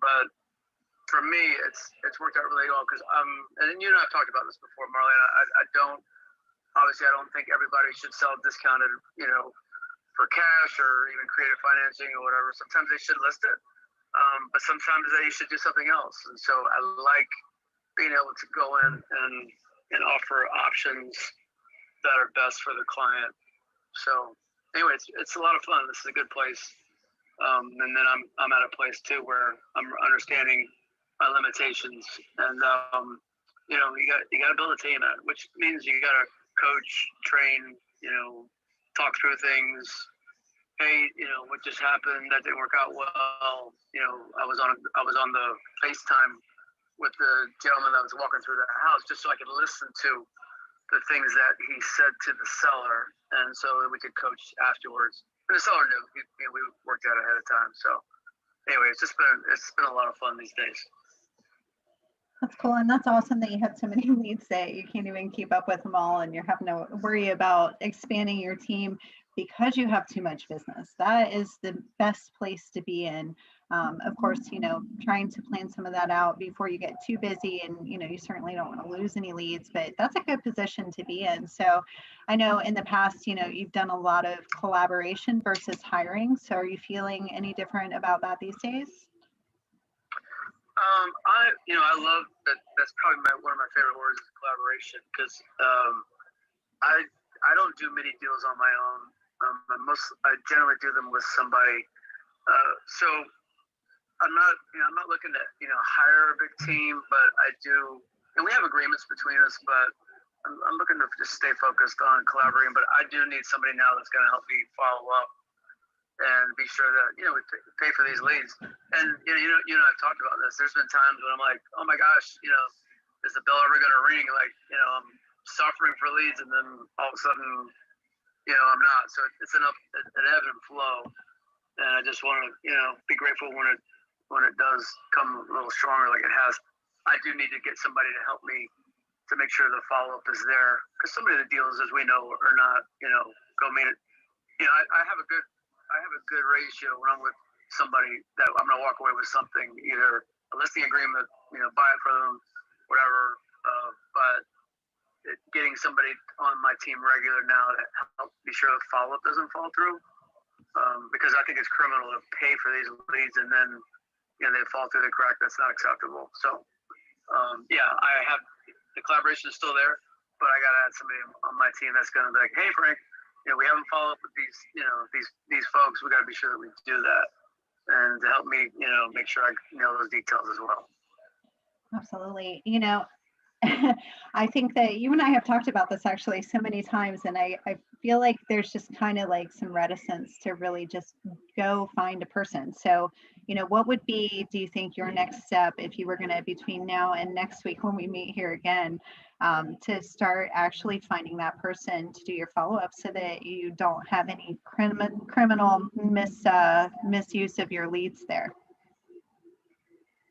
[SPEAKER 8] but for me, it's worked out really well, because and you and I've talked about this before, Marlena. I don't think everybody should sell discounted, for cash or even creative financing or whatever. Sometimes they should list it, but sometimes they should do something else. And so I like being able to go in and offer options that are best for the client. So anyway, it's a lot of fun. This is a good place. And then I'm at a place too where I'm understanding my limitations, and you got to build a team, which means you got to coach, train, talk through things. Hey, what just happened? That didn't work out well. I was on the FaceTime with the gentleman that was walking through the house, just so I could listen to the things that he said to the seller, and so that we could coach afterwards. And the seller knew. We worked out ahead of time. So anyway, it's been a lot of fun these days.
[SPEAKER 1] That's cool. And that's awesome that you have so many leads that you can't even keep up with them all, and you're having to worry about expanding your team because you have too much business. That is the best place to be in. Of course, trying to plan some of that out before you get too busy, and you certainly don't want to lose any leads, but that's a good position to be in. So I know in the past, you've done a lot of collaboration versus hiring. So are you feeling any different about that these days?
[SPEAKER 8] I love that. That's probably one of my favorite words is collaboration, because I don't do many deals on my own. I generally do them with somebody. So I'm not looking to hire a big team, but I do, and we have agreements between us. But I'm looking to just stay focused on collaborating. But I do need somebody now that's going to help me follow up and be sure that we pay for these leads. And you and I've talked about this. There's been times when I'm like, oh my gosh, is the bell ever going to ring? Like, I'm suffering for leads, and then all of a sudden, I'm not. So it's an ebb and flow, and I just want to be grateful when it does come a little stronger like it has. I do need to get somebody to help me to make sure the follow up is there, because some of the deals, as we know, are not go made it. I have a good ratio when I'm with somebody that I'm going to walk away with something, either a listing agreement, buy it for them, whatever. But getting somebody on my team regular now to help be sure the follow-up doesn't fall through, because I think it's criminal to pay for these leads and then they fall through the crack. That's not acceptable. So I have the collaboration is still there, but I got to add somebody on my team that's going to be like, hey Frank, we haven't followed up with these folks. We got to be sure that we do that, and to help me make sure I know those details as well.
[SPEAKER 1] Absolutely. I think that you and I have talked about this actually so many times, and I feel like there's just kind of like some reticence to really just go find a person. So, what would be, do you think, your next step if you were going to, between now and next week when we meet here again, to start actually finding that person to do your follow-up so that you don't have any criminal misuse of your leads there?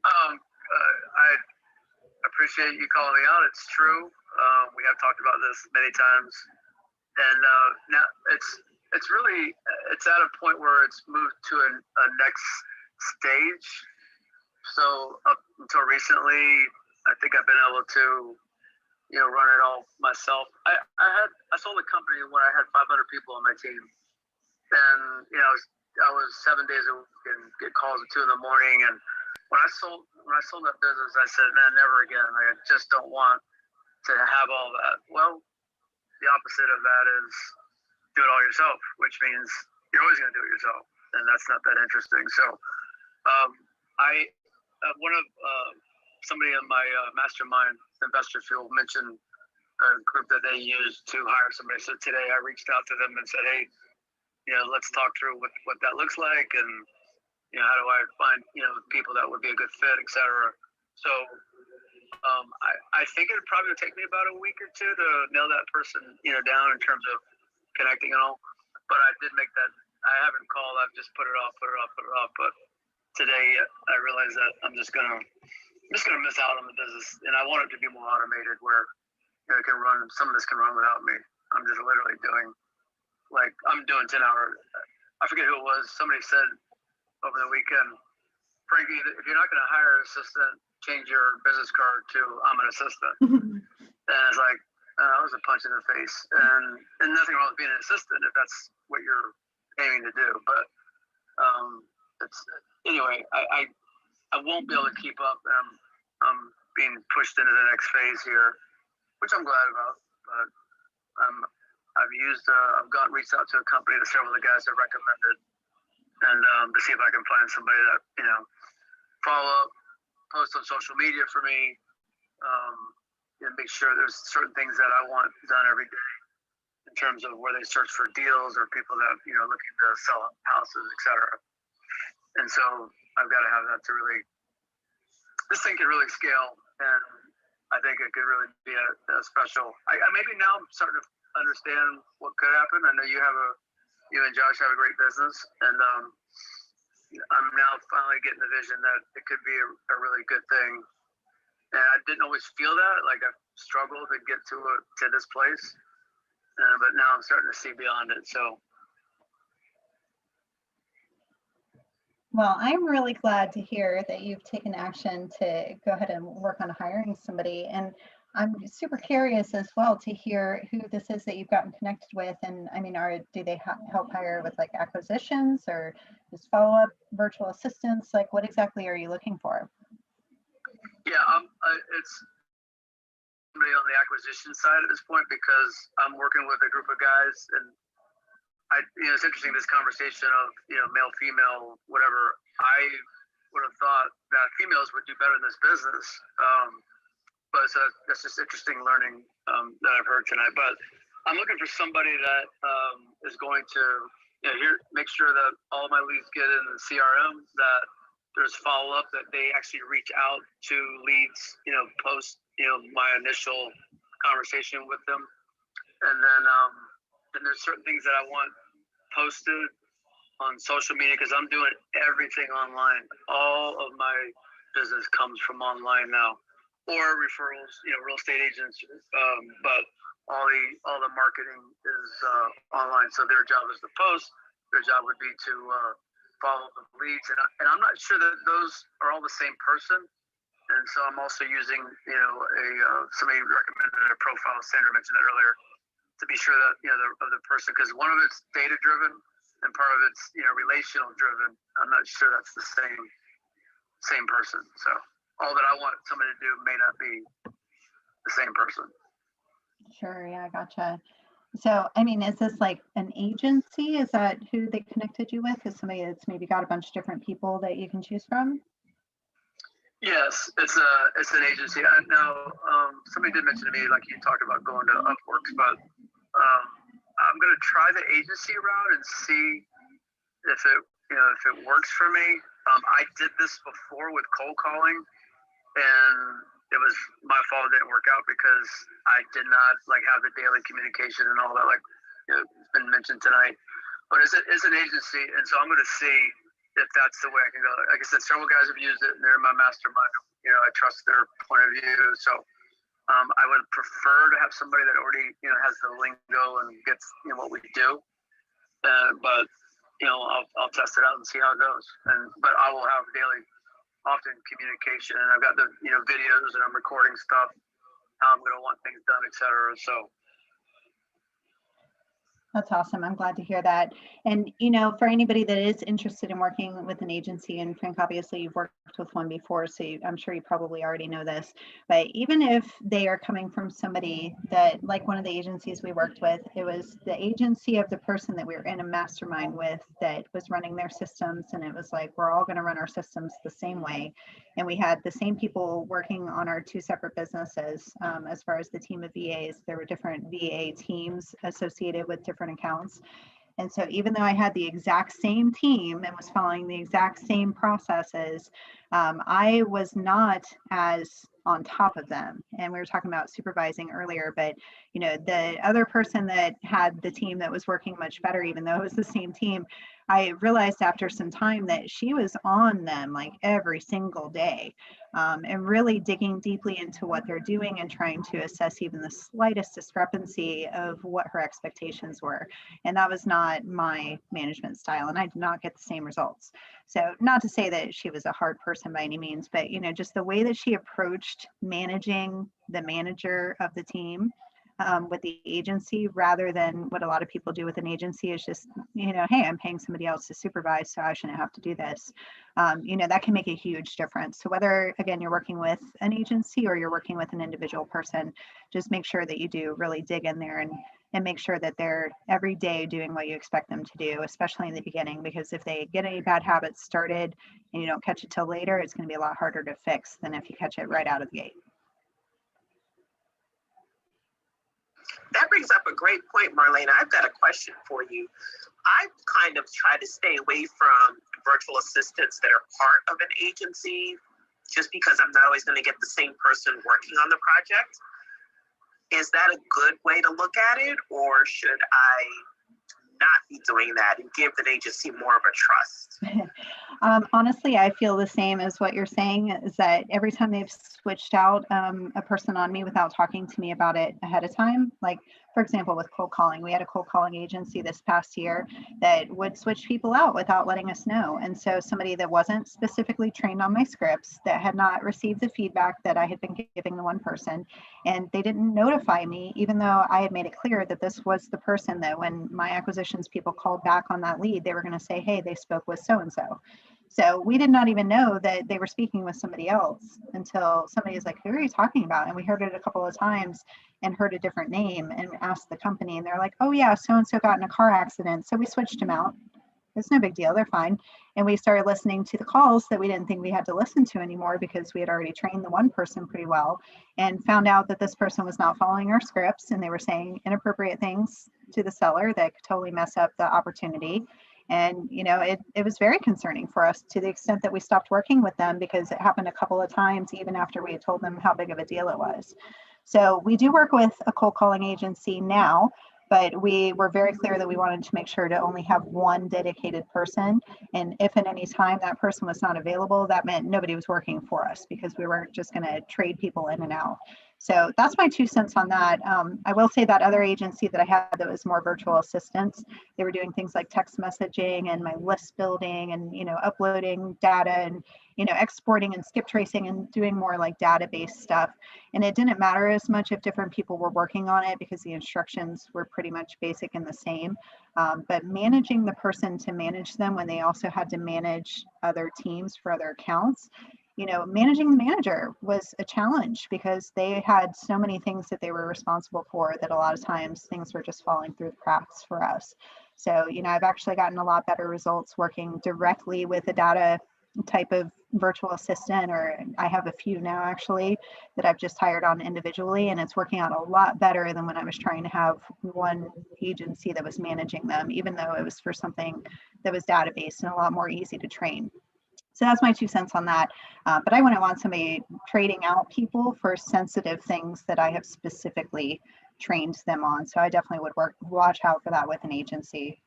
[SPEAKER 8] I appreciate you calling me out. It's true. We have talked about this many times, and now it's really at a point where it's moved to a next stage. So up until recently, I think I've been able to run it all myself. I sold a company when I had 500 people on my team, and I was 7 days a week and get calls at 2 a.m. and when I sold that business, I said, man, never again. I just don't want to have all that. Well, the opposite of that is do it all yourself, which means you're always going to do it yourself, and that's not that interesting. So, somebody in my mastermind investor field mentioned group that they use to hire somebody. So today I reached out to them and said, hey, let's talk through what that looks like, and how do I find people that would be a good fit, et cetera. So I think it'd probably take me about a week or two to nail that person down in terms of connecting and all. But I did make that. I haven't called. I've just put it off. But today I realized that I'm just gonna miss out on the business, and I want it to be more automated, where it can run. Some of this can run without me. I'm just literally doing, like, I'm doing 10-hour. I forget who it was. Somebody said over the weekend, Frankie, if you're not going to hire an assistant, change your business card to I'm an assistant. And it's like, that was a punch in the face. And nothing wrong with being an assistant if that's what you're aiming to do. But anyway, I won't be able to keep up. I'm being pushed into the next phase here, which I'm glad about. But I've reached out to a company that several of the guys have recommended, and to see if I can find somebody that follow up, post on social media for me, and make sure there's certain things that I want done every day in terms of where they search for deals or people that looking to sell houses, etc. And so I've got to have that to really. This thing can really scale, and I think it could really be a special. I maybe now I'm starting to understand what could happen. I know you and Josh have a great business, and I'm now finally getting the vision that it could be a really good thing. And I didn't always feel that. Like, I've struggled to get to this place, but now I'm starting to see beyond it. So.
[SPEAKER 1] Well, I'm really glad to hear that you've taken action to go ahead and work on hiring somebody. And I'm super curious as well to hear who this is that you've gotten connected with. And I mean, do they help hire with like acquisitions or just follow-up virtual assistants? Like, what exactly are you looking for?
[SPEAKER 8] Yeah, it's somebody on the acquisition side at this point, because I'm working with a group of guys, and it's interesting, this conversation of male, female, whatever. I would have thought that females would do better in this business. But so that's just interesting learning that I've heard tonight. But I'm looking for somebody that is going to make sure that all my leads get in the CRM, that there's follow up, that they actually reach out to leads, post my initial conversation with them, and then there's certain things that I want posted on social media, because I'm doing everything online. All of my business comes from online now, or referrals, real estate agents, but all the marketing is online. So their job is to post. Their job would be to follow up with leads, and I'm not sure that those are all the same person. And so I'm also using somebody recommended a profile. Sandra mentioned that earlier, to be sure that of the person, because one of it's data driven and part of it's relational driven. I'm not sure that's the same person. So all that I want somebody to do may not be the same person.
[SPEAKER 1] Sure, yeah, gotcha. So I mean, is this like an agency? Is that who they connected you with? Is somebody that's maybe got a bunch of different people that you can choose from?
[SPEAKER 8] Yes, it's an agency. I know somebody did mention to me, like, you talked about going to Upworks, but I'm going to try the agency route and see if it works for me. I did this before with cold calling, and it was my fault it didn't work out, because I did not have the daily communication and all that, it's been mentioned tonight. But it's an agency, and so I'm going to see if that's the way I can go. Like I said, several guys have used it, and they're in my mastermind. I trust their point of view. So I would prefer to have somebody that already has the lingo and gets what we do. But I'll test it out and see how it goes. But I will have daily, often communication, and I've got the videos, and I'm recording stuff, how I'm going to want things done, etc. So
[SPEAKER 1] That's awesome. I'm glad to hear that. And, for anybody that is interested in working with an agency, and Frank, obviously you've worked with one before, so I'm sure you probably already know this, but even if they are coming from somebody that, like one of the agencies we worked with, it was the agency of the person that we were in a mastermind with that was running their systems. And it was like, we're all going to run our systems the same way. And we had the same people working on our two separate businesses. As far as the team of VAs, there were different VA teams associated with different accounts. And so even though I had the exact same team and was following the exact same processes, I was not as on top of them. And we were talking about supervising earlier, but the other person that had the team that was working much better, even though it was the same team, I realized after some time that she was on them like every single day, and really digging deeply into what they're doing and trying to assess even the slightest discrepancy of what her expectations were. And that was not my management style, and I did not get the same results. So not to say that she was a hard person by any means, but just the way that she approached managing the manager of the team, with the agency, rather than what a lot of people do with an agency is just, hey, I'm paying somebody else to supervise, so I shouldn't have to do this. That can make a huge difference. So whether, again, you're working with an agency or you're working with an individual person, just make sure that you do really dig in there and make sure that they're every day doing what you expect them to do, especially in the beginning, because if they get any bad habits started and you don't catch it till later, it's going to be a lot harder to fix than if you catch it right out of the gate.
[SPEAKER 7] That brings up a great point, Marlena. I've got a question for you. I kind of try to stay away from virtual assistants that are part of an agency, just because I'm not always going to get the same person working on the project. Is that a good way to look at it, or should I not be doing that and give the agency more of a trust?
[SPEAKER 1] Honestly, I feel the same as what you're saying, is that every time they've switched out a person on me without talking to me about it ahead of time, like for example, with cold calling, we had a cold calling agency this past year that would switch people out without letting us know. And so somebody that wasn't specifically trained on my scripts, that had not received the feedback that I had been giving the one person, and they didn't notify me, even though I had made it clear that this was the person that when my acquisitions people called back on that lead, they were going to say, hey, they spoke with so-and-so. So we did not even know that they were speaking with somebody else until somebody was like, who are you talking about? And we heard it a couple of times and heard a different name and asked the company, and they're like, oh yeah, so-and-so got in a car accident, so we switched him out. It's no big deal, they're fine. And we started listening to the calls that we didn't think we had to listen to anymore, because we had already trained the one person pretty well, and found out that this person was not following our scripts, and they were saying inappropriate things to the seller that could totally mess up the opportunity. And it was very concerning for us, to the extent that we stopped working with them, because it happened a couple of times even after we had told them how big of a deal it was. So we do work with a cold calling agency now, but we were very clear that we wanted to make sure to only have one dedicated person. And if at any time that person was not available, that meant nobody was working for us, because we weren't just going to trade people in and out. So that's my 2 cents on that. I will say that other agency that I had that was more virtual assistants, they were doing things like text messaging and my list building and, uploading data and, exporting and skip tracing and doing more like database stuff. And it didn't matter as much if different people were working on it, because the instructions were pretty much basic and the same. But managing the person to manage them when they also had to manage other teams for other accounts, managing the manager was a challenge, because they had so many things that they were responsible for that a lot of times things were just falling through the cracks for us. So, I've actually gotten a lot better results working directly with a data type of virtual assistant, or I have a few now actually that I've just hired on individually, and it's working out a lot better than when I was trying to have one agency that was managing them, even though it was for something that was database and a lot more easy to train. So that's my 2 cents on that. But I wouldn't want somebody trading out people for sensitive things that I have specifically trained them on. So I definitely would watch out for that with an agency.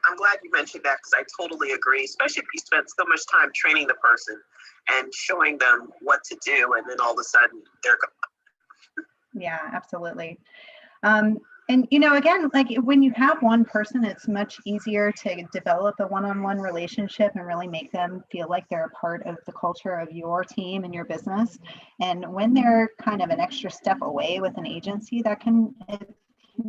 [SPEAKER 7] I'm glad you mentioned that, because I totally agree, especially if you spend so much time training the person and showing them what to do, and then all of a sudden they're gone.
[SPEAKER 1] Yeah, absolutely. And, you know, again, like when you have one person, it's much easier to develop a one-on-one relationship and really make them feel like they're a part of the culture of your team and your business. And when they're kind of an extra step away with an agency, it can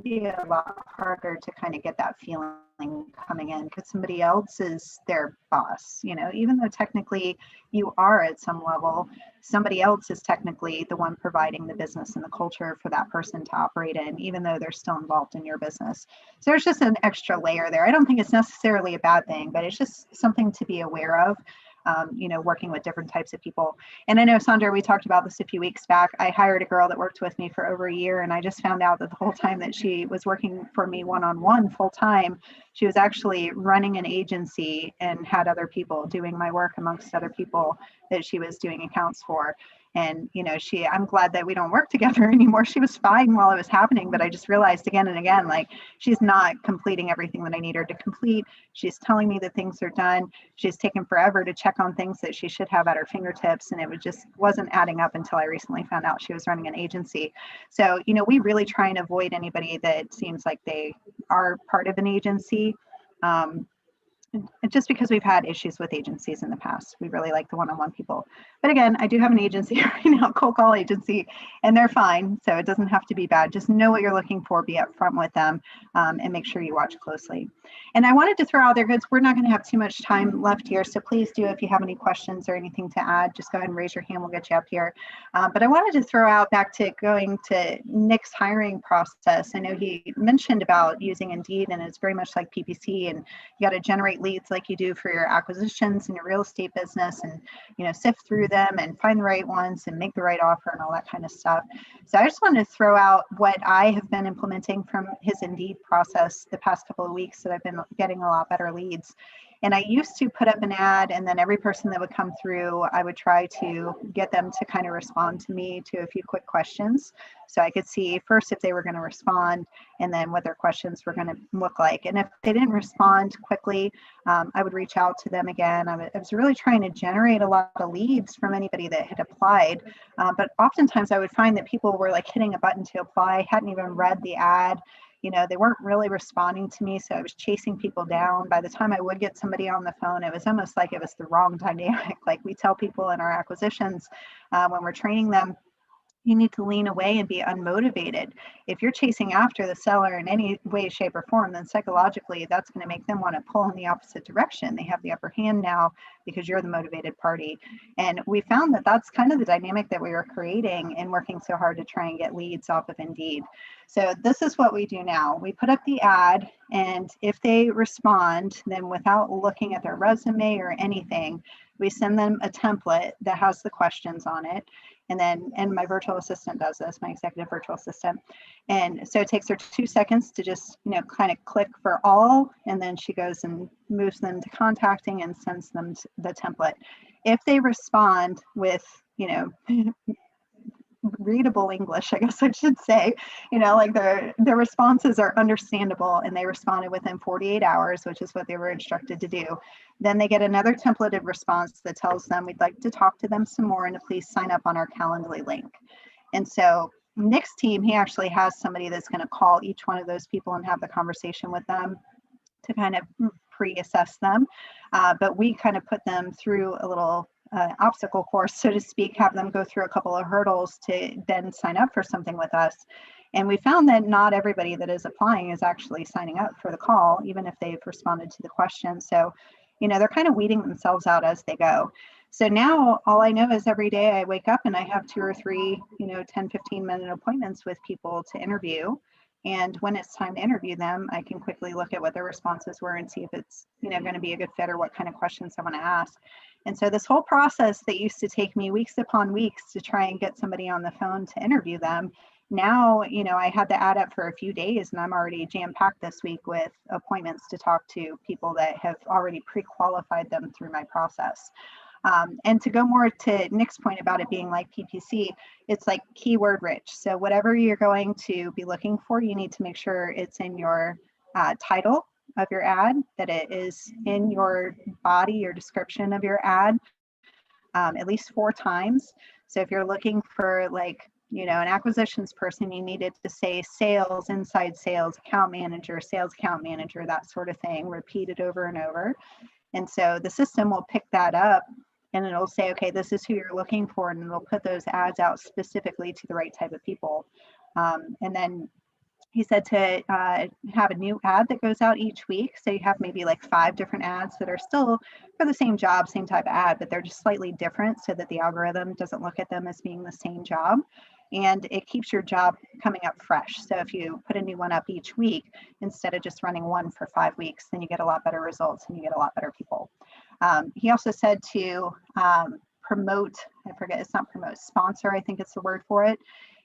[SPEAKER 1] be a lot harder to kind of get that feeling coming in because somebody else is their boss, you know, even though technically you are at some level, somebody else is technically the one providing the business and the culture for that person to operate in, even though they're still involved in your business. So there's just an extra layer there. I don't think it's necessarily a bad thing, but it's just something to be aware of. You know, working with different types of people. And I know, Sandra, we talked about this a few weeks back. I hired a girl that worked with me for over a year, and I just found out that the whole time that she was working for me one-on-one full time, she was actually running an agency and had other people doing my work amongst other people that she was doing accounts for. And, you know, I'm glad that we don't work together anymore. She was fine while it was happening, but I just realized again and again, like, she's not completing everything that I need her to complete. She's telling me that things are done. She's taken forever to check on things that she should have at her fingertips. And it wasn't adding up until I recently found out she was running an agency. So, you know, we really try and avoid anybody that seems like they are part of an agency. Just because we've had issues with agencies in the past. We really like the one-on-one people. But again, I do have an agency right now, cold call agency, and they're fine. So it doesn't have to be bad. Just know what you're looking for, be upfront with them, and make sure you watch closely. And I wanted to throw out there, because we're not going to have too much time left here. So please do, if you have any questions or anything to add, just go ahead and raise your hand. We'll get you up here. But I wanted to throw out back to going to Nick's hiring process. I know he mentioned about using Indeed, and it's very much like PPC, and you got to generate leads like you do for your acquisitions and your real estate business, and, you know, sift through them and find the right ones and make the right offer and all that kind of stuff. So I just wanted to throw out what I have been implementing from his Indeed process the past couple of weeks that I've been getting a lot better leads. And I used to put up an ad, and then every person that would come through, I would try to get them to kind of respond to me to a few quick questions. So I could see first if they were going to respond, and then what their questions were going to look like. And if they didn't respond quickly, I would reach out to them again. I was really trying to generate a lot of leads from anybody that had applied. But oftentimes I would find that people were like hitting a button to apply, hadn't even read the ad. You know, they weren't really responding to me, so I was chasing people down. By the time I would get somebody on the phone, it was almost like it was the wrong dynamic. Like we tell people in our acquisitions when we're training them, you need to lean away and be unmotivated. If you're chasing after the seller in any way, shape, or form, then psychologically that's going to make them want to pull in the opposite direction. They have the upper hand now because you're the motivated party. And we found that that's kind of the dynamic that we were creating and working so hard to try and get leads off of Indeed. So this is what we do now. We put up the ad, and if they respond, then without looking at their resume or anything, we send them a template that has the questions on it. And my virtual assistant does this, my executive virtual assistant. And so it takes her 2 seconds to just, you know, kind of click for all, and then she goes and moves them to contacting and sends them the template. If they respond with, you know, readable English, I guess I should say, you know, like their responses are understandable and they responded within 48 hours, which is what they were instructed to do. Then they get another templated response that tells them we'd like to talk to them some more and to please sign up on our Calendly link. And so Nick's team, he actually has somebody that's going to call each one of those people and have the conversation with them to kind of pre-assess them. But we kind of put them through a little obstacle course, so to speak, have them go through a couple of hurdles to then sign up for something with us. And we found that not everybody that is applying is actually signing up for the call, even if they've responded to the question. So, you know, they're kind of weeding themselves out as they go. So now all I know is every day I wake up and I have 2 or 3, you know, 10, 15-minute appointments with people to interview. And when it's time to interview them, I can quickly look at what their responses were and see if it's, you know, going to be a good fit or what kind of questions I want to ask. And so this whole process that used to take me weeks upon weeks to try and get somebody on the phone to interview them, now, you know, I had to add up for a few days, and I'm already jam-packed this week with appointments to talk to people that have already pre-qualified them through my process. And to go more to Nick's point about it being like PPC, it's like keyword rich. So whatever you're going to be looking for, you need to make sure it's in your title of your ad, that it is in your body, your description of your ad, at least 4 times. So if you're looking for like you know, an acquisitions person, you needed to say sales, inside sales, account manager, sales account manager, that sort of thing, repeat it over and over. And so the system will pick that up and it'll say, okay, this is who you're looking for. And it'll put those ads out specifically to the right type of people. And then he said to have a new ad that goes out each week. So you have maybe like 5 different ads that are still for the same job, same type of ad, but they're just slightly different so that the algorithm doesn't look at them as being the same job. And it keeps your job coming up fresh. So if you put a new one up each week, instead of just running one for 5 weeks, then you get a lot better results and you get a lot better people. He also said to promote, I forget, it's not promote, sponsor, I think it's the word for it.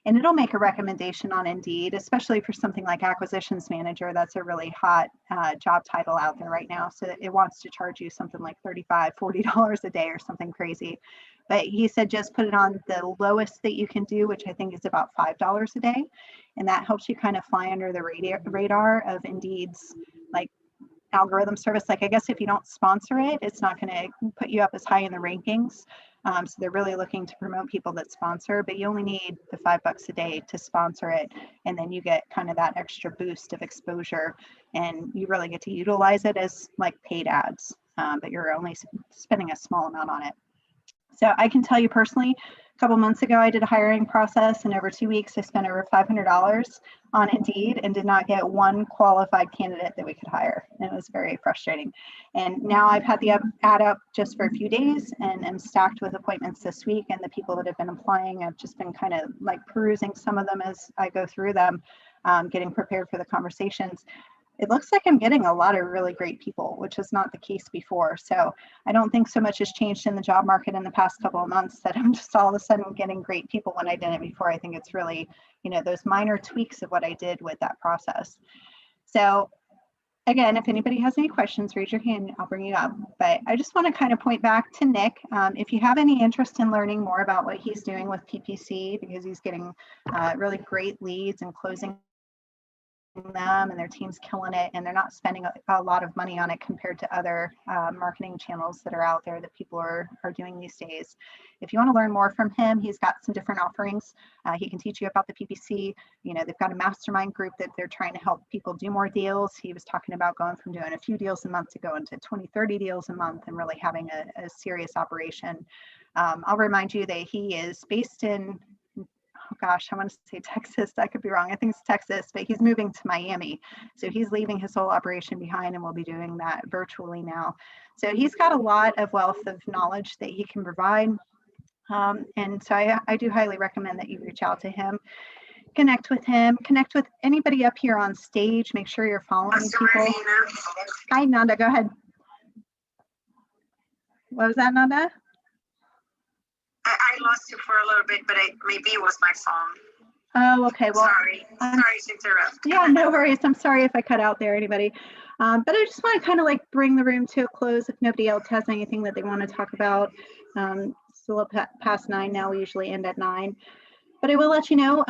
[SPEAKER 1] And it'll make a recommendation on Indeed, especially for something like acquisitions manager. That's a really hot job title out there right now. So it wants to charge you something like $35, $40 a day or something crazy. But he said just put it on the lowest that you can do, which I think is about $5 a day. And that helps you kind of fly under the radar of Indeed's like algorithm service. Like, I guess if you don't sponsor it, it's not going to put you up as high in the rankings. So they're really looking to promote people that sponsor, but you only need the $5 a day to sponsor it. And then you get kind of that extra boost of exposure and you really get to utilize it as like paid ads, but you're only spending a small amount on it. So I can tell you personally, a couple months ago, I did a hiring process and over 2 weeks, I spent over $500 on Indeed and did not get one qualified candidate that we could hire. And it was very frustrating. And now I've had the ad up just for a few days and am stacked with appointments this week. And the people that have been applying, I've just been kind of like perusing some of them as I go through them, getting prepared for the conversations. It looks like I'm getting a lot of really great people, which is not the case before. So I don't think so much has changed in the job market in the past couple of months that I'm just all of a sudden getting great people when I didn't before. I think it's really, you know, those minor tweaks of what I did with that process. So again, if anybody has any questions, raise your hand, I'll bring you up. But I just want to kind of point back to Nick. If you have any interest in learning more about what he's doing with PPC, because he's getting really great leads and closing them and their team's killing it and they're not spending a lot of money on it compared to other marketing channels that are out there that people are doing these days. If you want to learn more from him, he's got some different offerings. He can teach you about the PPC. You know, they've got a mastermind group that they're trying to help people do more deals. He was talking about going from doing a few deals a month to going to 20, 30 deals a month and really having a serious operation. I'll remind you that he is based in, oh gosh, I want to say Texas. That could be wrong. I think it's Texas, but he's moving to Miami. So he's leaving his whole operation behind and we'll be doing that virtually now. So he's got a lot of wealth of knowledge that he can provide. And so I do highly recommend that you reach out to him, connect with him, connect with anybody up here on stage. Make sure you're following people. Hi, Nanda, go ahead. What was that, Nanda?
[SPEAKER 6] I lost you for a little bit, but maybe it was my phone.
[SPEAKER 1] Oh, okay. Well,
[SPEAKER 6] sorry to interrupt.
[SPEAKER 1] Yeah, no worries. I'm sorry if I cut out there, anybody. But I just want to kind of like bring the room to a close if nobody else has anything that they want to talk about. It's a little past 9 now. We usually end at 9. But I will let you know,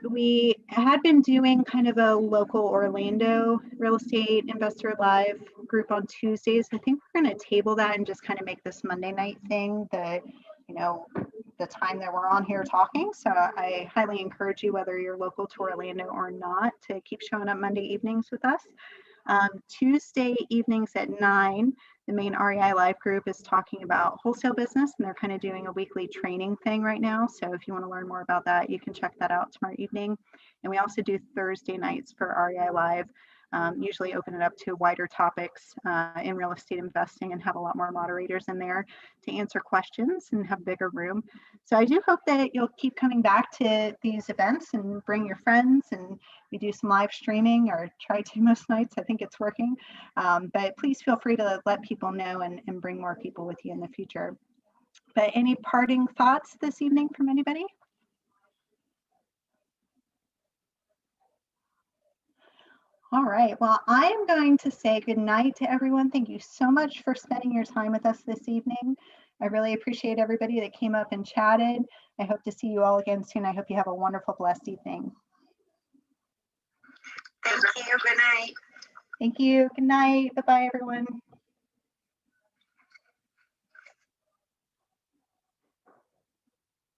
[SPEAKER 1] we had been doing kind of a local Orlando real estate investor live group on Tuesdays. I think we're going to table that and just kind of make this Monday night thing the time that we're on here talking. So I highly encourage you, whether you're local to Orlando or not, to keep showing up Monday evenings with us. Tuesday evenings at 9, the main REI live group is talking about wholesale business, and they're kind of doing a weekly training thing right now. So if you want to learn more about that, you can check that out tomorrow evening. And we also do Thursday nights for REI live. Usually open it up to wider topics in real estate investing and have a lot more moderators in there to answer questions and have bigger room. So I do hope that you'll keep coming back to these events and bring your friends, and we do some live streaming, or try to most nights. I think it's working. But please feel free to let people know and bring more people with you in the future. But any parting thoughts this evening from anybody? All right, well, I am going to say good night to everyone. Thank you so much for spending your time with us this evening. I really appreciate everybody that came up and chatted. I hope to see you all again soon. I hope you have a wonderful, blessed evening.
[SPEAKER 6] Thank you. Good night.
[SPEAKER 1] Thank you. Good night. Bye-bye, everyone.